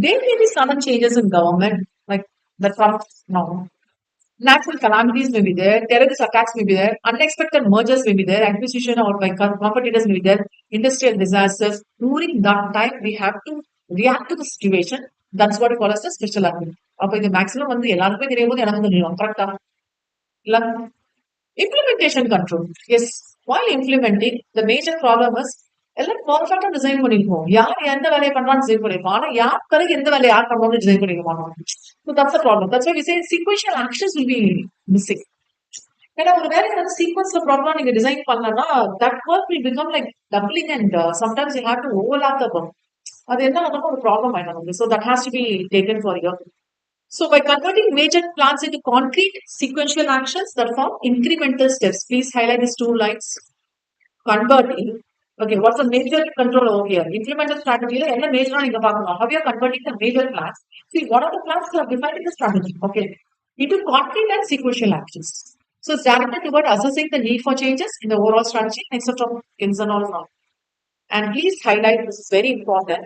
there may be sudden changes in government, like the Trump now. Natural calamities may be there, terrorist attacks may be there, unexpected mergers may be there, acquisition or by competitors may be there, industrial disasters. During that time, we have to react to the situation. That's what we call as the special alert. அப்ப இது maximum வந்து எல்லாருக்குமே தெரியும் போது எனக்கு தெரியும் கரெக்டா இல்ல implementation control. Yes, while implementing, the major problem is எல்லாம் பர்ஃபெக்டா டிசைன் பண்ணிருக்கோம். யார் எந்த வேலையை பண்றான்னு டிசைன் பண்ணிருக்கோம். ஆனா யார் பிறகு எந்த வேலையை யார் பண்ணணும்னு டிசைன் பண்ணிருக்க மாட்டோம். So that's the problem. That's why we say sequential actions will be missing. ஏன்னா ஒரு வேலையை வந்து சீக்வன்ஸ்ல ப்ராப்ளமா நீங்க டிசைன் பண்ணலன்னா that work will become like doubling and sometimes you have to overlap the work. அது என்ன ஆகும் ஒரு ப்ராப்ளம் ஆயிடும். So that has to be taken for your. So by converting major plans into concrete sequential actions that form incremental steps, please highlight these two lines. Converting. Okay, what's the major control over here? Implemental strategy. How you are converting the major plans? See, what are the plans you have defined in the strategy? Okay, into concrete and sequential actions. So it's directed toward assessing the need for changes in the overall strategy, etc. And all. And please highlight this is very important.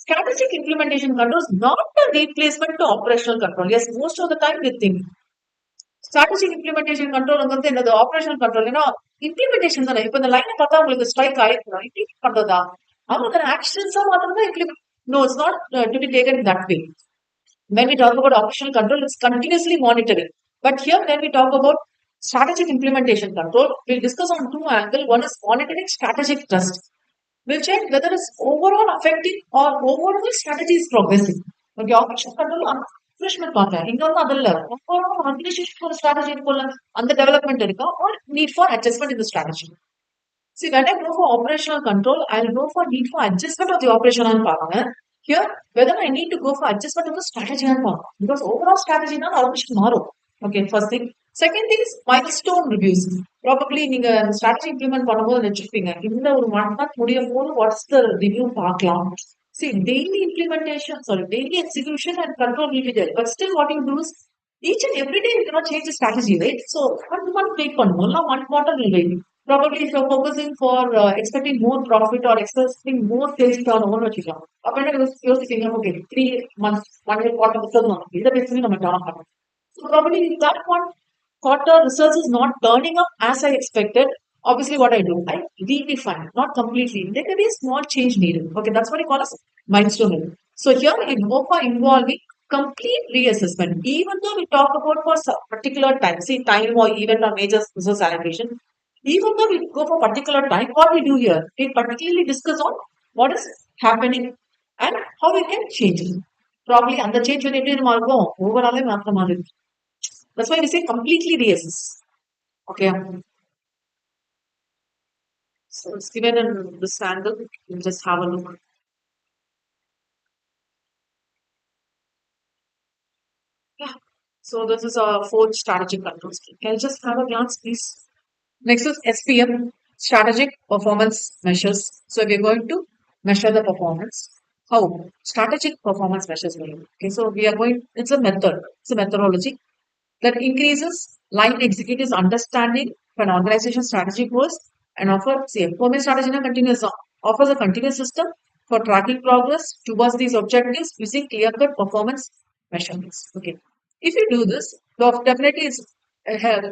Strategic implementation control is not a replacement to operational control. Yes, most of the time we think strategic implementation control வந்து என்னது operational control. ஏன்னா implementation தானே. இப்போ இந்த லைனை பார்த்தா உங்களுக்கு strike ஆயிருக்கணும். இம்ப்ளிமெண்ட் பண்றதா அவங்க ஆக்ஷன்ஸா மாத்திரம் தான் implement. No, it's not to be taken that way. When we talk about operational control, it's continuously monitoring. But here, when we talk about strategic implementation control, we'll discuss on two angles. One is monitoring strategic trust. We'll check whether it's overall affecting or overall strategy is progressing. Okay, operation control refreshment பண்றேன். இங்க வந்து அது இல்ல. overall organization ஒரு strategy இருக்குல்ல அந்த development இருக்கா or need for adjustment in the strategy. See, when I go for operational control, I'll go for need for adjustment of the operation and பாருங்க. Here, whether I need to go for adjustment of the strategy and பாருங்க. Because overall strategy தான் operation மாறும். Okay, first thing. Second thing is milestone reviews. Probably நீங்க strategy implement பண்ணும்போது நினைச்சிருப்பீங்க. இந்த ஒரு 1 month முடியும் போது what's the review பார்க்கலாம். See, daily implementation, sorry, daily execution and control will be there. But still what you do is each and every day you cannot change the strategy, right? So, one take பண்ணுவோம். 1 quarter will wait. Probably if you're focusing for expecting more profit or expecting more sales turnover வச்சுக்கலாம். அப்ப என்ன யோசிப்பீங்க, okay, 3 months, 1 year quarter சொல்லணும். இதை பேசி நம்ம down பண்ணணும். So probably if that one quarter research is not turning up as I expected, obviously what I do, I redefine, not completely. There can be a small change needed. Okay, that's what I call as milestone. So here I go for involving complete reassessment. Even though we talk about for some particular time, see time or event or major resource allocation, even though we go for particular time, what we do here, we particularly discuss on what is happening and how we can change it. Probably அந்த change வந்து எப்படி இருக்கும் ஓவராலே மாற்ற மாதிரி இருக்கு. That's why we say completely reassess. Okay. So it's given in this angle. You just have a look. Yeah. So this is a fourth strategic control scheme. Can you just have a glance, please? Next is SPM, strategic performance measures. So we're going to measure the performance. How? Strategic performance measures. Okay, so we are going, it's a method, it's a methodology that increases line executives' understanding of an organization strategy goals and performance strategy continuous offers a continuous system for tracking progress towards these objectives using clear-cut performance measurements. Okay, if you do this, definitely is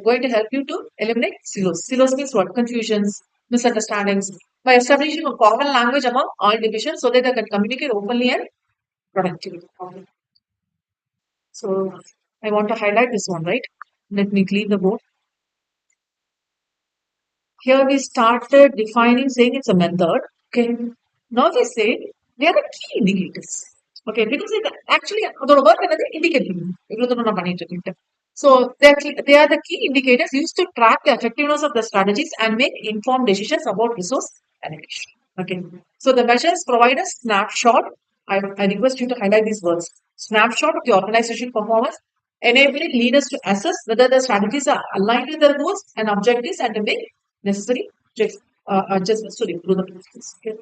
going to help you to eliminate silos. Silos means what? Confusions, misunderstandings. By establishing a common language among all divisions so that they can communicate openly and productively. Okay. So I want to highlight this one, right? Let me clean the board. Here we started defining, saying it's a method. Okay. Now we say they are the key indicators. Okay, because it actually அதோட work என்னது indicating. இவ்வளவு தூரம் நான் பண்ணிட்டு இருக்கேன். So they are the key indicators used to track the effectiveness of the strategies and make informed decisions about resource allocation. Okay. So the measures provide a snapshot. I request you to highlight these words. Snapshot of the organization performance, enabling leaders to assess whether the strategies are aligned with their goals and objectives and to make necessary adjustments to improve the process. Okay.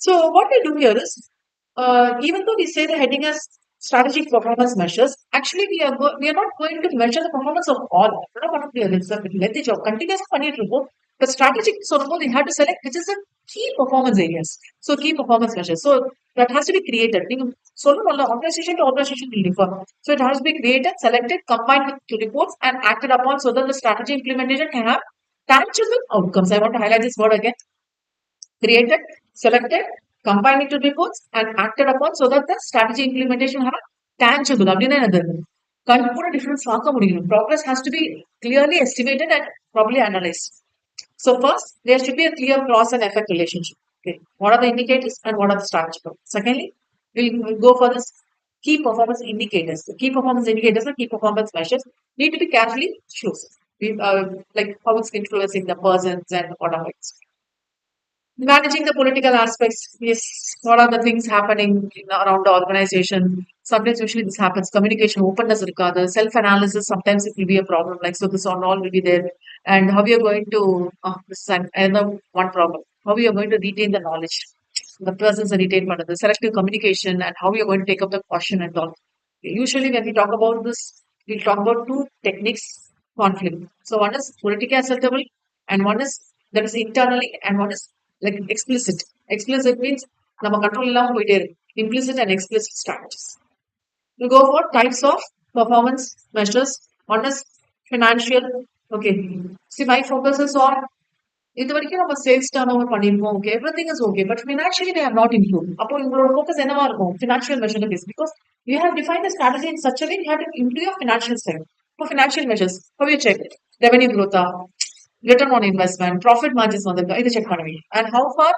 So what we do here is, even though we say the heading as strategic performance measures. Actually, we are not going to measure the performance of all. We're not going to do this. Let the job continuous பண்ணிட்டு இருக்கும். But strategic சொல்லும்போது you have to select which is the key performance areas. So key performance measures. So that has to be created. நீங்க சொல்லணும்ல organization to organization will differ. So it has to be created, selected, combined with two reports and acted upon so that the strategy implementation can have tangible outcomes. I want to highlight this word again. Created, selected, combined into reports, and acted upon so that the strategy implementation have tangible. அப்படின்னா என்னது கண்கூட difference பார்க்க முடியும். Progress has to be clearly estimated and properly analyzed. So first, there should be a clear cause and effect relationship. Okay, what are the indicators and what are the strategy? Secondly, we'll go for this key performance indicators. The key performance indicators and key performance measures need to be carefully chosen. Like how it's influencing the persons and what are it. Managing the political aspects, yes, what are the things happening around the organization? Sometimes, usually, this happens. Communication, openness, self analysis, sometimes it will be a problem. Like, so this on all will be there. And how you're going to, this is another one problem. How you're going to retain the knowledge, the presence and retainment of the selective communication, and how you're going to take up the caution and all. Usually, when we talk about this, we'll talk about two techniques conflict. So, one is politically acceptable, and one is that is internally, and one is like explicit. Explicit means நம்ம control இல்லாம போயிட்டே இருக்கு. Implicit and explicit strategies. We go for types of performance measures. One is financial. Okay. See, my focus is on இது வரைக்கும் நம்ம sales turnover பண்ணிருக்கோம் okay everything is okay but financially they have not improve அப்போ உங்களோட focus என்னவா இருக்கும் financial measure is because you have defined the strategy in such a way you have to improve your financial strength for financial measures how you check revenue growth return on investment, profit margins on the இது check பண்ணுவீங்க and how far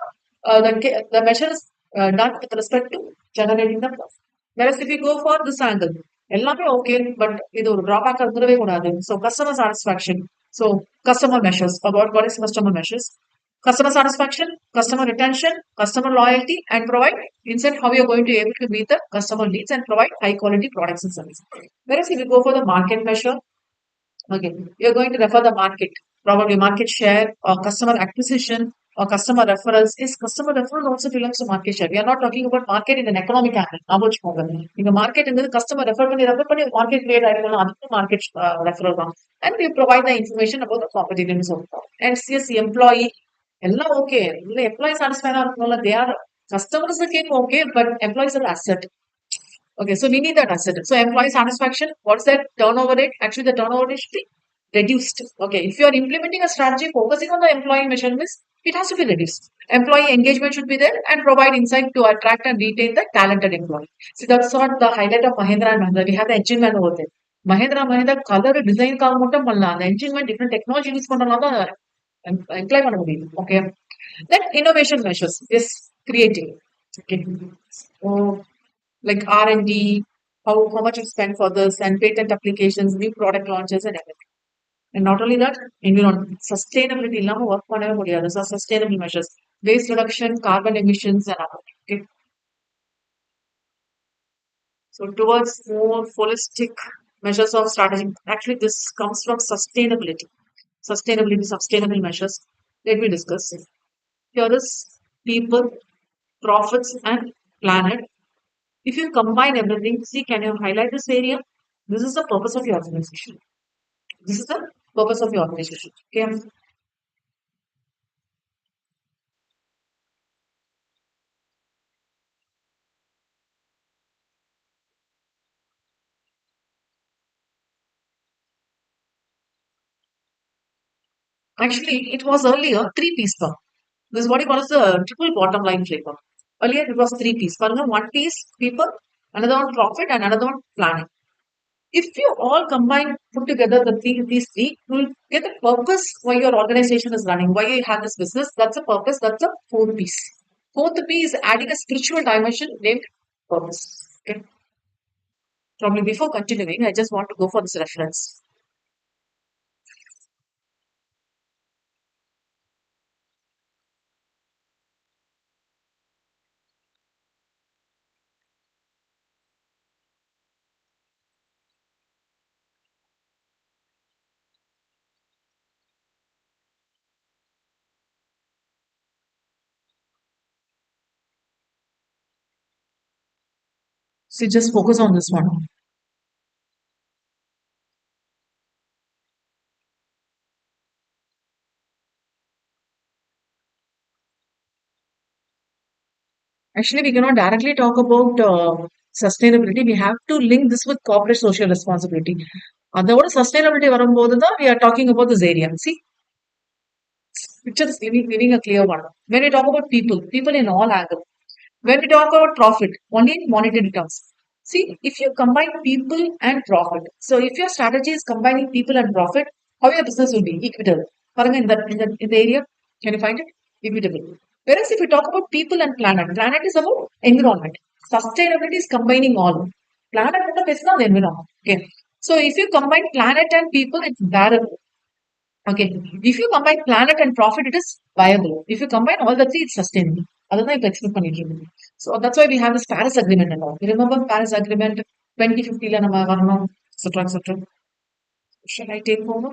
the measure is done with respect to generating the profit. Whereas if you go for this angle, எல்லாமே okay but இது ஒரு drawback இருந்துடவே கூடாது. So customer satisfaction, so customer measures about what is customer measures, customer satisfaction, customer retention, customer loyalty, and provide insight how you are going to able to meet the customer needs and provide high quality products and services. Whereas if you go for the market measure, okay, you're going to refer the market, probably market share or customer acquisition or customer referrals. Is customer referral also belongs to market share? We are not talking about market in an economic angle. In the market, in the customer refer பண்ணி market create ஆயிருக்கும் அதுக்கு market referral தான். And we provide the information about the competitiveness of the and CS employee எல்லாம் okay. இல்லை employee satisfied இருக்கணும்ல they are customers okay but employees are asset. Okay, so we need that asset. So employee satisfaction, what's that turnover rate? Actually, the turnover rate should be reduced. Okay, if you are implementing a strategy focusing on the employee measurements, it has to be reduced. Employee engagement should be there and provide insight to attract and retain the talented employee. So that's what the highlight of Mahindra and Mahindra. We have the engine man over there. Mahindra color design காக மட்டும் பண்ணலாம் அந்த engine man different technology use பண்ணலாம் தான் employ பண்ண முடியும். Okay, then innovation measures is creating. Okay, so like R&D, how much you spend for this, and patent applications, new product launches, and everything. And not only that, environment, sustainability, இல்லாம work பண்ணவே முடியாது. So sustainable measures, waste reduction, carbon emissions, and other. Okay. So towards more holistic measures of strategy, actually this comes from sustainability. Sustainable measures. Let me discuss. Here is people, profits, and planet. If you combine everything, see, can you highlight this area? This is the purpose of your organization. This is the purpose of your organization. Okay. Actually, it was earlier three-piece firm. This is what you call as the triple bottom line flavor. Earlier, it was three-piece. One piece people, another one profit, and another one planning. If you all combine, put together these three, you will get the purpose why your organization is running, why you have this business. That's a purpose. That's a fourth piece. Fourth piece is adding a spiritual dimension named purpose. Okay. Probably before continuing, I just want to go for this reference. So just focus on this one. Actually, we cannot directly talk about sustainability. We have to link this with corporate social responsibility. அதோட sustainability வரும்போது தான் we are talking about this area. See, picture is giving a clear one. When we talk about people, people in all angles. When we talk about profit, only in monetary terms. See, if you combine people and profit, so if your strategy is combining people and profit, how your business will be equitable. பாருங்க, in the area, can you find it? Equitable. Whereas if you talk about people and planet, planet is about environment. Sustainability is combining all. Planet மட்டும் பேசினா அது environment. Okay. So if you combine planet and people, it's bearable. Okay. If you combine planet and profit, it is viable. If you combine all the three, it's sustainable. அதுதான் இப்ப expect பண்ணிட்டு இருக்கோம். So that's why we have this Paris Agreement and all. You remember Paris Agreement 2050 ல நம்ம வரணும், etc. etc. Shall I take over?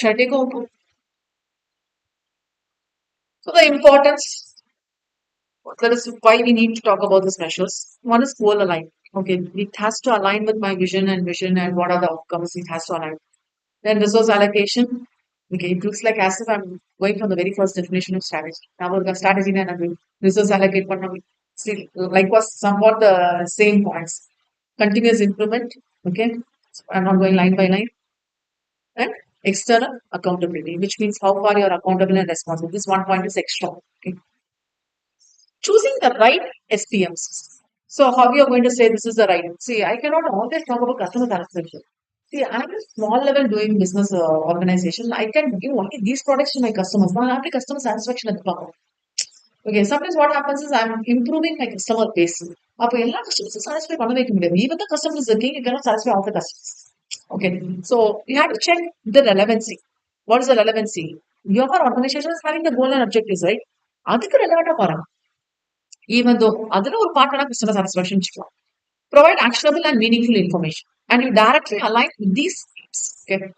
Shall I take over? So the importance, that is why we need to talk about these measures. One is goal aligned. Okay, it has to align with my vision and what are the outcomes it has to align. Then resource allocation. Okay, it looks like as if I'm going from the very first definition of strategy. Now we're strategy and resource allocate, but still like was somewhat the same points. Continuous improvement. Okay, so I'm not going line by line. And external accountability, which means how far you're accountable and responsible. This one point is extra. Okay, choosing the right SPMs. So how you are going to say this is the right? See, I cannot always talk about customer satisfaction. See, I'm a small level doing business organization. I can give only these products to my customers. Now I have the customer satisfaction at the top. Okay, sometimes what happens is I'm improving my customer base. அப்போ எல்லா customers satisfy பண்ண வைக்க முடியாது. Even the customer is the king, you cannot satisfy all the customers. Okay, so you have to check the relevancy. What is the relevancy? Your organization is having the goal and objectives, right? அதுக்கு relevant பாருங்க. Even though அதுல ஒரு part customer satisfaction வச்சுக்கலாம். Provide actionable and meaningful information. And you directly align with these themes. Okay.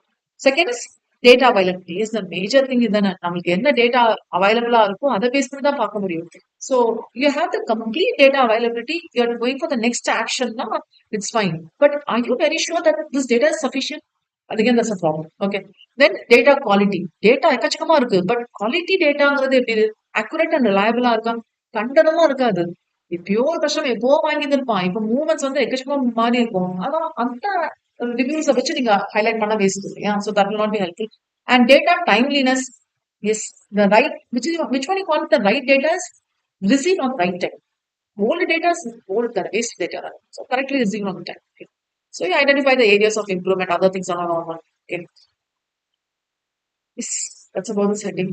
Second is data availability is the major thing. இதுதானே நம்மளுக்கு என்ன data available இருக்கோ அதை பேஸ் பண்ணி தான் பார்க்க முடியும். So you have the complete data availability. You are going for the next action. No, it's fine. But are you very sure that this data is sufficient? Again, that's a problem. Okay. Then data quality. Data எக்கச்சக்கமா இருக்கு. But quality dataங்கிறது எப்படி accurate and reliable இருக்கா? கண்டனமா இருக்காது. எப்பயோ ஒரு கஷ்டம் எப்போ வாங்கியிருப்பான். இப்ப மூவ்மெண்ட்ஸ் வந்து எக்கச்சக்கமா மாறி இருக்கும். அதான் அந்த ரிவ்யூஸை வச்சு நீங்க ஹைலைட் பண்ண வேஸ்ட் இல்லையா? So that will not be helpful. And data timeliness is the right, which one you call it the right data is received on right time. Old data is old waste data. So correctly received on time. Okay. So you identify the areas of improvement, other things are not normal. Okay. Yes, that's about the setting.